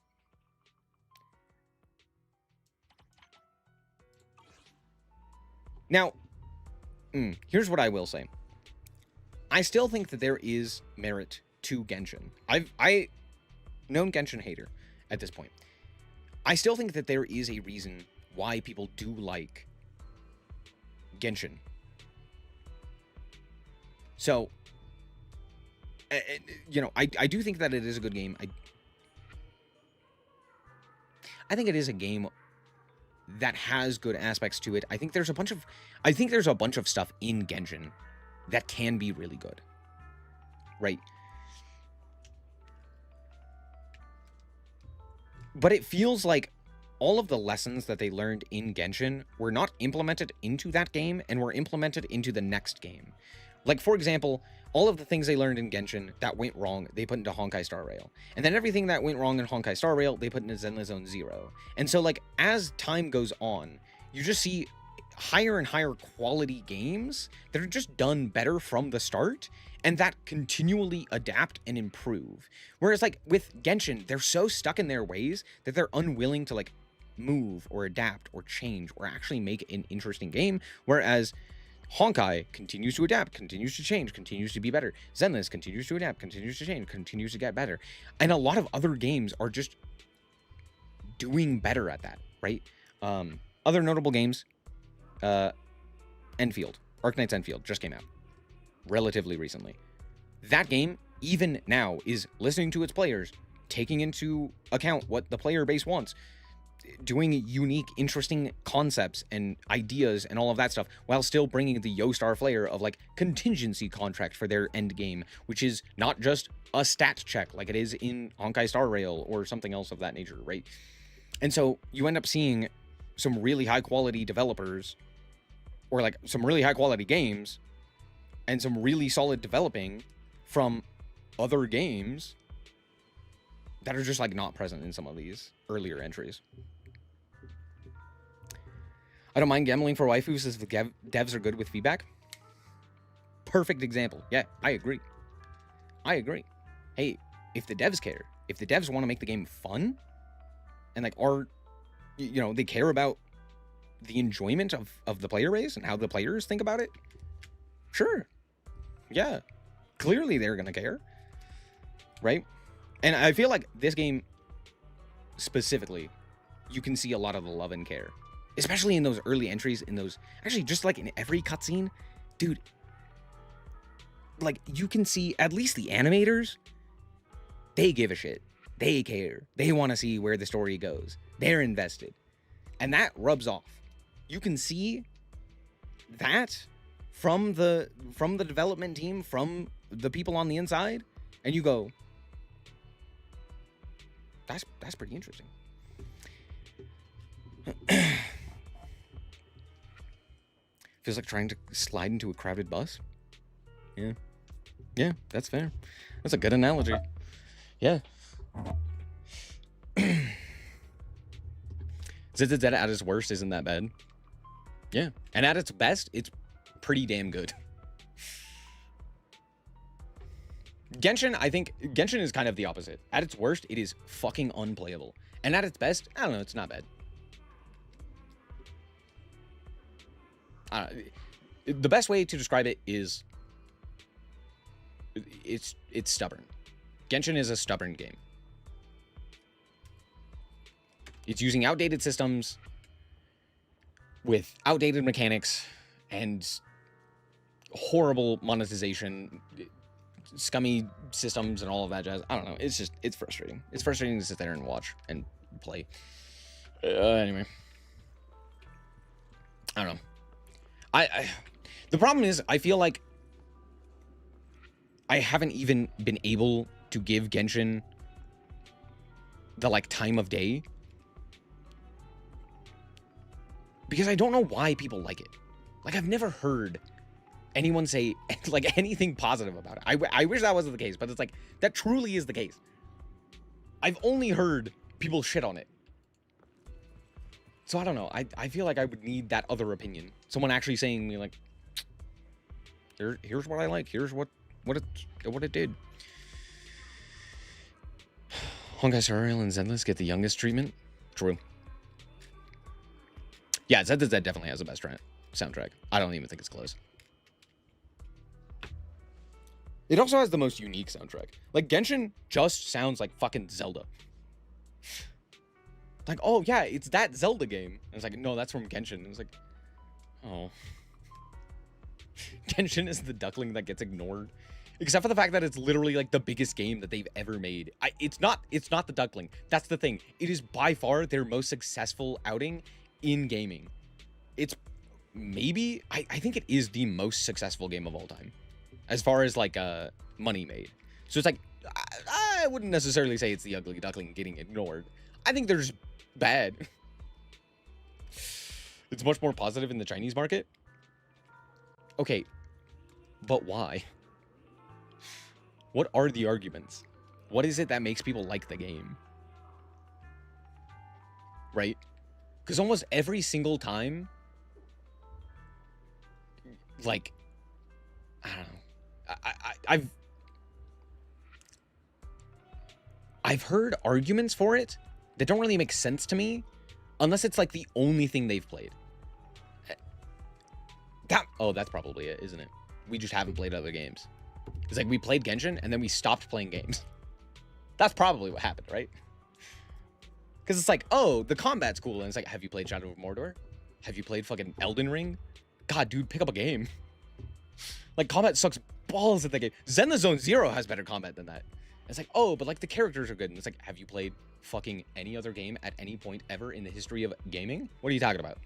Now, here's what I will say. I still think that there is merit to Genshin. I known Genshin hater at this point. I still think that there is a reason why people do like Genshin. So, you know, I do think that it is a good game. I think it is a game that has good aspects to it. I think there's a bunch of stuff in Genshin that can be really good. Right? But it feels like all of the lessons that they learned in Genshin were not implemented into that game and were implemented into the next game. Like, for example, all of the things they learned in Genshin that went wrong, they put into Honkai Star Rail. And then everything that went wrong in Honkai Star Rail, they put into Zenless Zone Zero. And so, like, as time goes on, you just see higher and higher quality games that are just done better from the start and that continually adapt and improve. Whereas, like, with Genshin, they're so stuck in their ways that they're unwilling to, like, move or adapt or change or actually make an interesting game. Whereas Honkai continues to adapt, continues to change, continues to be better. Zenless continues to adapt, continues to change, continues to get better. And a lot of other games are just doing better at that, right? Other notable games, Enfield, Arknight's Enfield just came out relatively recently. That game, even now, is listening to its players, taking into account what the player base wants, doing unique, interesting concepts and ideas and all of that stuff, while still bringing the Yo-Star flair of, like, contingency contract for their end game, which is not just a stat check like it is in Honkai Star Rail or something else of that nature, right? And so you end up seeing some really high-quality developers, or, like, some really high-quality games, and some really solid developing from other games that are just, like, not present in some of these earlier entries. I don't mind gambling for waifus if the devs are good with feedback. Perfect example. Yeah, I agree. Hey, if the devs care, if the devs want to make the game fun, and, like, are, you know, they care about the enjoyment of the player base and how the players think about it, sure. Yeah, clearly they're gonna care, right? And I feel like this game specifically, you can see a lot of the love and care, especially in those early entries, in those, actually just like in every cutscene, dude, like, you can see at least the animators, they give a shit, they care, they want to see where the story goes, they're invested, and that rubs off. You can see that from the development team, from the people on the inside, and you go, that's pretty interesting. Feels like trying to slide into a crowded bus. Yeah, that's fair. That's a good analogy. Yeah. ZZZ at its worst isn't that bad. Yeah, and at its best, it's pretty damn good. Genshin, I think, Genshin is kind of the opposite. At its worst, it is fucking unplayable. And at its best, I don't know, it's not bad. The best way to describe it is, it's stubborn. Genshin is a stubborn game. It's using outdated systems with outdated mechanics and horrible monetization, scummy systems and all of that jazz. I don't know. It's just, it's frustrating. It's frustrating to sit there and watch and play. Anyway. I don't know. The problem is, I feel like I haven't even been able to give Genshin the, like, time of day, because I don't know why people like it. Like, I've never heard anyone say, like, anything positive about it. I wish that wasn't the case, but it's like, that truly is the case. I've only heard people shit on it. So I don't know. I feel like I would need that other opinion. Someone actually saying me, like, here's what I like. Here's what it did. Honkai Star Rail and Zenless get the youngest treatment. True. Yeah, ZZZ definitely has the best soundtrack. I don't even think it's close. It also has the most unique soundtrack. Like, Genshin just sounds like fucking Zelda. Like, oh yeah, it's that Zelda game. And it's like, no, that's from Genshin. And it's like, oh. Genshin is the duckling that gets ignored. Except for the fact that it's literally, like, the biggest game that they've ever made. It's not the duckling. That's the thing. It is by far their most successful outing in gaming. It's maybe, I think it is the most successful game of all time, as far as, like, money made. So it's like, I wouldn't necessarily say it's the ugly duckling getting ignored. I think they're just bad. It's much more positive in the Chinese market. Okay, but why? What are the arguments? What is it that makes people like the game? Right? Because almost every single time, like, I don't know. I've heard arguments for it that don't really make sense to me unless it's like the only thing they've played. That's probably it, isn't it? We just haven't played other games. It's like we played Genshin and then we stopped playing games. That's probably what happened, right? Because it's like, oh, the combat's cool. And it's like, have you played Shadow of Mordor? Have you played fucking Elden Ring? God, dude, pick up a game. Like, combat sucks balls at that game. Zenless Zone Zero has better combat than that. It's like, oh, but like the characters are good. And it's like, have you played fucking any other game at any point ever in the history of gaming? What are you talking about?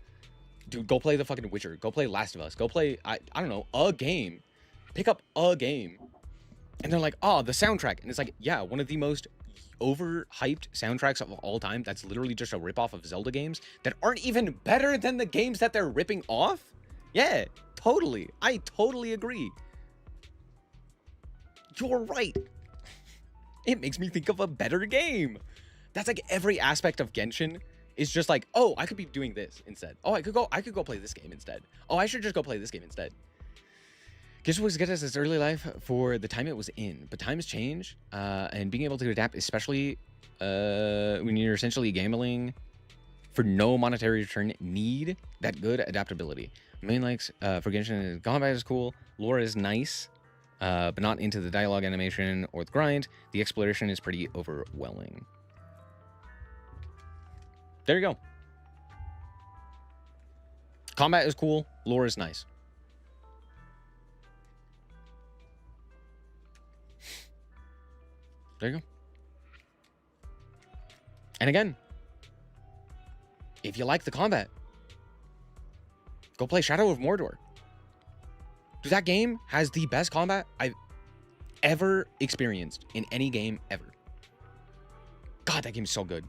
Dude, go play the fucking Witcher. Go play Last of Us. Go play, I don't know, a game. Pick up a game. And they're like, oh, the soundtrack. And it's like, yeah, one of the most overhyped soundtracks of all time. That's literally just a ripoff of Zelda games that aren't even better than the games that they're ripping off. Yeah, totally. I totally agree. You're right. It makes me think of a better game. That's like every aspect of Genshin is just like, oh, I could be doing this instead. Oh, I could go play this game instead. Oh, I should just go play this game instead. Genshin was good as its early life for the time it was in, but times change, and being able to adapt, especially when you're essentially gambling for no monetary return, need that good adaptability. Main likes for Genshin, combat is cool, lore is nice, but not into the dialogue animation or the grind. The exploration is pretty overwhelming. There you go. Combat is cool, lore is nice. There you go. And again, if you like the combat, go play Shadow of Mordor. Dude, that game has the best combat I've ever experienced in any game ever. God, that game is so good.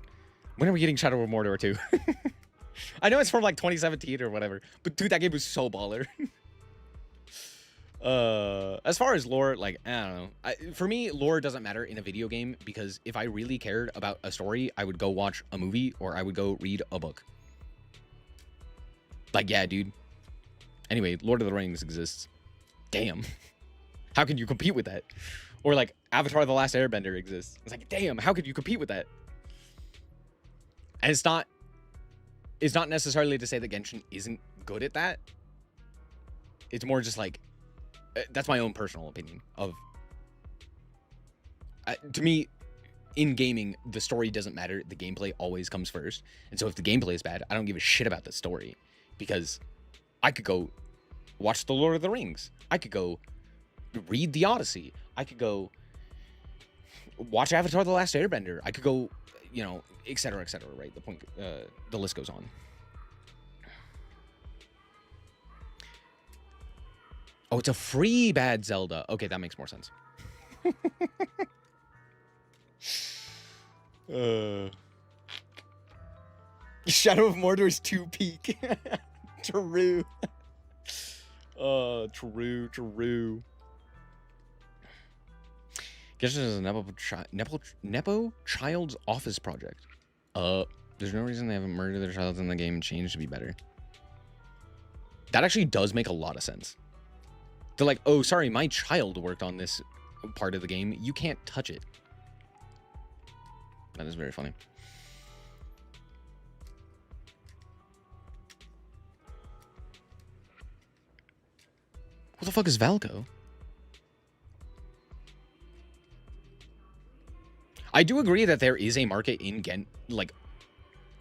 When are we getting Shadow of Mordor 2? I know it's from like 2017 or whatever, but dude, that game was so baller. As far as lore, like, I don't know. For me, lore doesn't matter in a video game because if I really cared about a story, I would go watch a movie or I would go read a book. Like, yeah, dude. Anyway, Lord of the Rings exists. Damn. How can you compete with that? Or like Avatar: The Last Airbender exists. It's like, damn, how could you compete with that? And it's not necessarily to say that Genshin isn't good at that. It's more just like, that's my own personal opinion of, to me, in gaming, the story doesn't matter. The gameplay always comes first. And so if the gameplay is bad, I don't give a shit about the story because I could go watch The Lord of the Rings. I could go read The Odyssey. I could go watch Avatar: The Last Airbender. I could go, you know, et cetera, right? The point, the list goes on. Oh, it's a free bad Zelda. Okay, that makes more sense. Shadow of Mordor is 2 peak. True. True. Genshin is a Nepo child's office project. There's no reason they haven't murdered their child in the game and changed to be better. That actually does make a lot of sense. They're like, oh, sorry, my child worked on this part of the game. You can't touch it. That is very funny. What the fuck is Valco? I do agree that there is a market in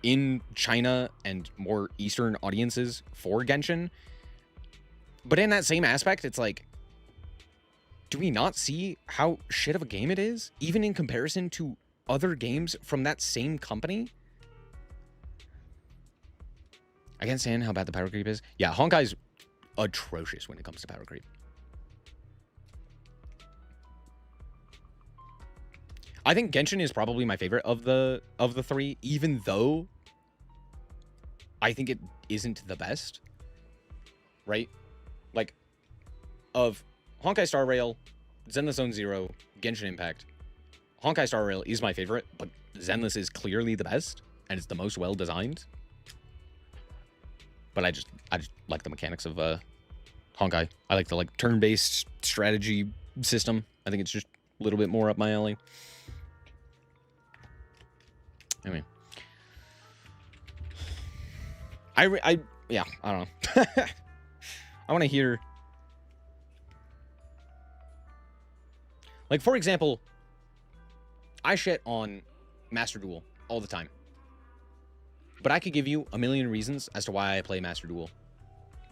in China and more Eastern audiences for Genshin. But in that same aspect, it's like, do we not see how shit of a game it is? Even in comparison to other games from that same company? I can't stand how bad the power creep is. Yeah, Honkai's atrocious when it comes to power creep. I think Genshin is probably my favorite of the three, even though I think it isn't the best. Right? Like, of Honkai Star Rail, Zenless Zone Zero, Genshin Impact, Honkai Star Rail is my favorite, but Zenless is clearly the best, and it's the most well designed. But I just like the mechanics of Honkai. I like the turn-based strategy system. I think it's just a little bit more up my alley. Anyway, yeah, I don't know. I want to hear, like, for example, I shit on Master Duel all the time, but I could give you a million reasons as to why I play Master Duel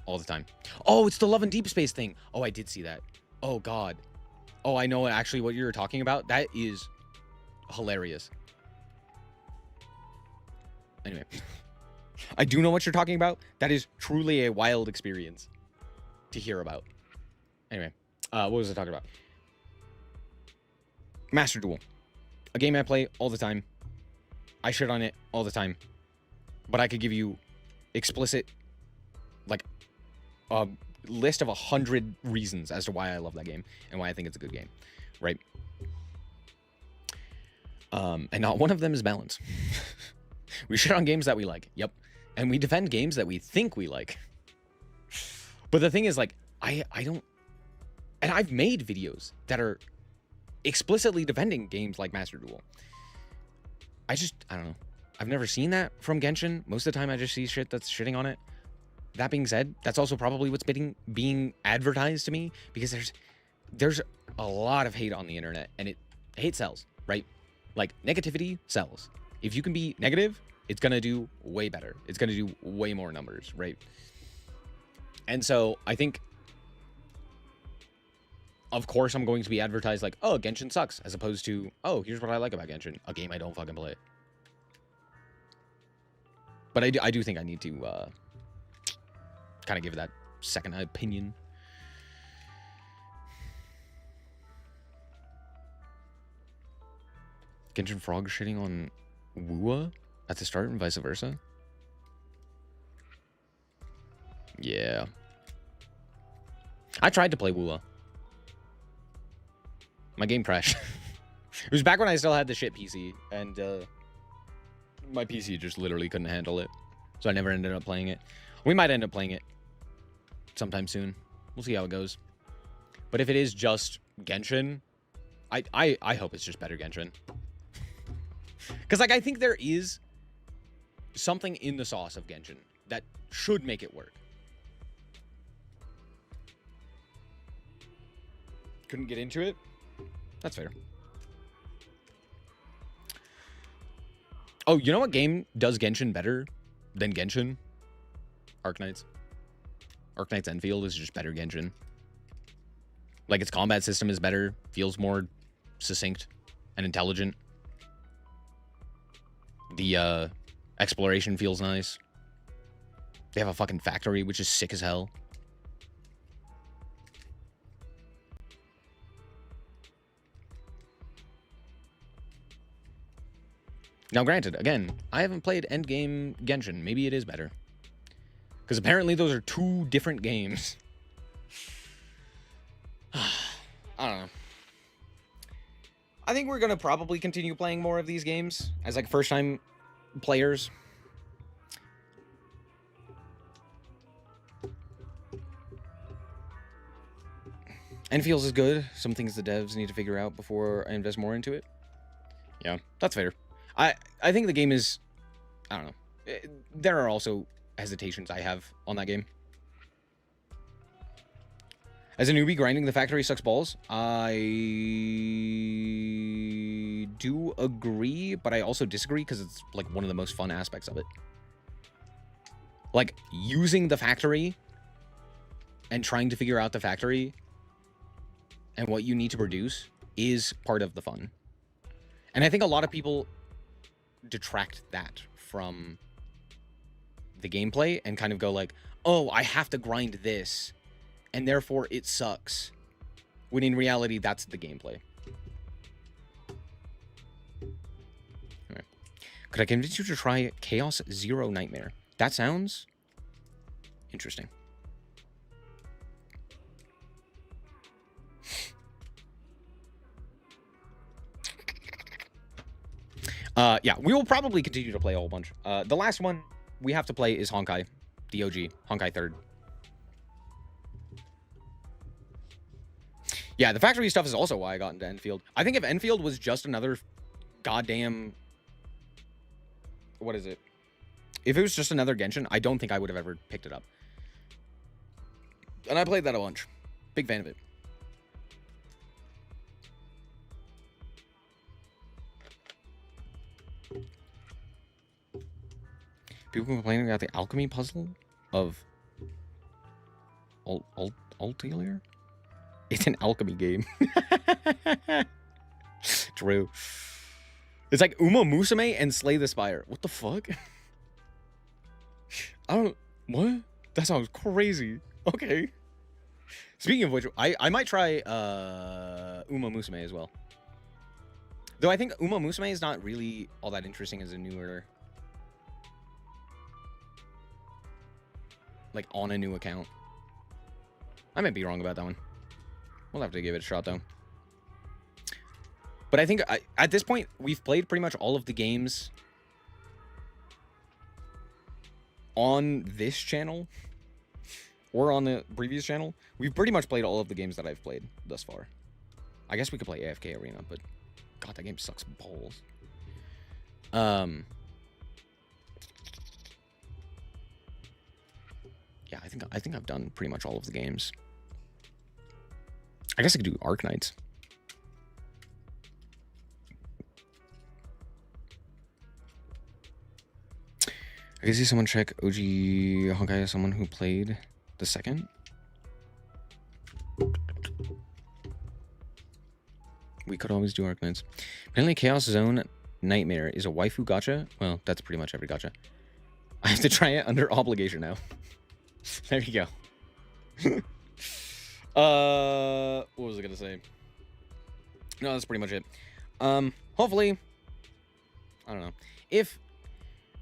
all the time. Oh, it's the Love and Deep Space thing. Oh, I did see that. Oh, God. Oh, I know actually what you're talking about. That is hilarious. Anyway, I do know what you're talking about. That is truly a wild experience to hear about. Anyway, what was I talking about? Master Duel. A game I play all the time. I shit on it all the time. But I could give you explicit, like, a list of 100 reasons as to why I love that game and why I think it's a good game, right? And not one of them is balance. We shit on games that we like, yep, and we defend games that we think we like. But the thing is, like, I don't, and I've made videos that are explicitly defending games like Master Duel. I don't know. I've never seen that from Genshin. Most of the time, I just see shit that's shitting on it. That being said, that's also probably what's being advertised to me, because there's a lot of hate on the internet, and hate sells, right? Like, negativity sells. If you can be negative, it's gonna do way better. It's gonna do way more numbers, right? And so I think, of course, I'm going to be advertised like, oh, Genshin sucks, as opposed to, oh, here's what I like about Genshin, a game I don't fucking play. But I do think I need to kind of give it that second opinion. Genshin Frog shitting on Wua at the start and vice versa? Yeah. I tried to play Wua. My game crashed. It was back when I still had the shit PC, and my PC just literally couldn't handle it. So I never ended up playing it. We might end up playing it sometime soon. We'll see how it goes. But if it is just Genshin, I hope it's just better Genshin. Because, like, I think there is something in the sauce of Genshin that should make it work. Couldn't get into it? That's fair. Oh, you know what game does Genshin better than Genshin? Arknights. Arknights Enfield is just better Genshin. Like, its combat system is better, feels more succinct and intelligent. The exploration feels nice. They have a fucking factory, which is sick as hell. Now, granted, again, I haven't played endgame Genshin. Maybe it is better. Because apparently those are two different games. I don't know. I think we're going to probably continue playing more of these games as, like, first-time players. Enfield's is good. Some things the devs need to figure out before I invest more into it. Yeah, that's fair. I think the game is, I don't know. There are also hesitations I have on that game. As a newbie, grinding the factory sucks balls. I do agree, but I also disagree because it's, like, one of the most fun aspects of it. Like, using the factory and trying to figure out the factory and what you need to produce is part of the fun. And I think a lot of people detract that from the gameplay and kind of go like, oh, I have to grind this, and therefore it sucks. When in reality, that's the gameplay. Could I convince you to try Chaos Zero Nightmare? That sounds interesting. Yeah, we will probably continue to play a whole bunch. The last one we have to play is Honkai, the OG, Honkai 3rd. Yeah, the factory stuff is also why I got into Enfield. I think if Enfield was just another goddamn... What is it? If it was just another Genshin, I don't think I would have ever picked it up. And I played that a bunch. Big fan of it. People complaining about the alchemy puzzle of Ulterior? It's an alchemy game. True. It's like Uma Musume and Slay the Spire. What the fuck? I don't... What? That sounds crazy. Okay. Speaking of which, I might try Uma Musume as well. Though I think Uma Musume is not really all that interesting as a newer... Like, on a new account. I might be wrong about that one. We'll have to give it a shot, though. But I think, at this point, we've played pretty much all of the games on this channel. Or on the previous channel. We've pretty much played all of the games that I've played thus far. I guess we could play AFK Arena, but... God, that game sucks balls. Yeah, I think I've done pretty much all of the games. I guess I could do Arc Knights. I can see someone check OG Honkai as someone who played the second. We could always do Arc Knights. Apparently Chaos Zone Nightmare is a waifu gacha. Well, that's pretty much every gacha. I have to try it under obligation now. There you go. What was I gonna say? No, that's pretty much it. Hopefully, I don't know. If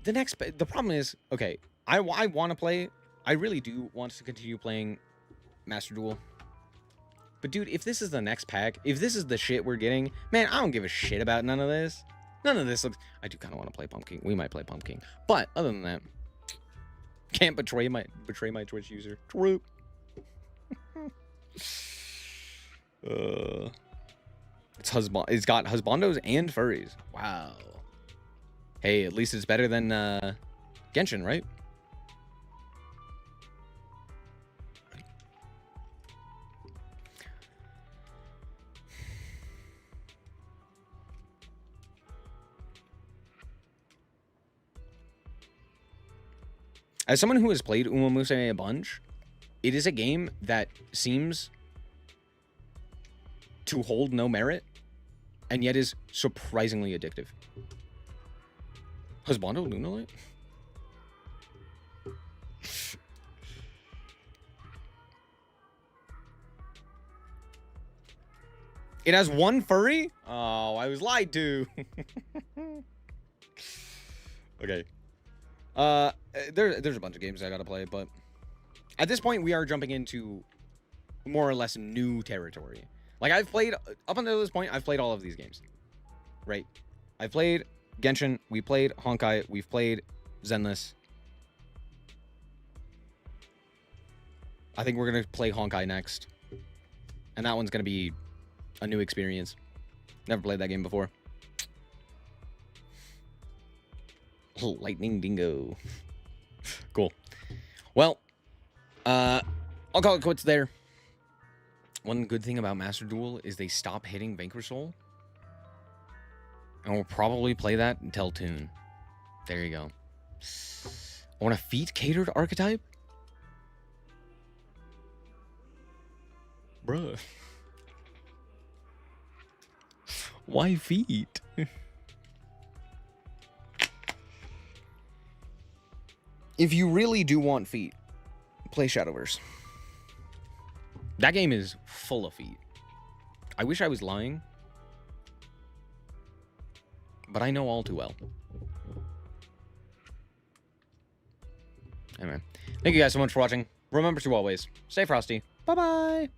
the problem is, okay, I want to play. I really do want to continue playing Master Duel. But dude, if this is the next pack, if this is the shit we're getting, man, I don't give a shit about none of this. None of this looks... I do kind of want to play Pumpkin. We might play Pumpkin. But other than that, can't betray my Twitch user. True. It's got husbandos and furries. Wow. Hey, at least it's better than Genshin, right? As someone who has played Uma Musume a bunch, it is a game that seems to hold no merit, and yet is surprisingly addictive. Husbando Lunalight? It has one furry? Oh, I was lied to. Okay. There's a bunch of games I gotta play, but at this point we are jumping into more or less new territory. Like, I've played up until this point, I've played all of these games, right? I've played Genshin, we played Honkai, we've played Zenless. I think we're gonna play Honkai next, and that one's gonna be a new experience. Never played that game before. Lightning Dingo. Cool. Well, I'll call it quits there. One good thing about Master Duel is they stop hitting Vanquish Soul. And we'll probably play that until Tune. There you go. I want a feat-catered archetype? Bruh. Why feet? If you really do want feet, play Shadowverse. That game is full of feet. I wish I was lying, but I know all too well. Anyway, thank you guys so much for watching. Remember to always stay frosty. Bye-bye.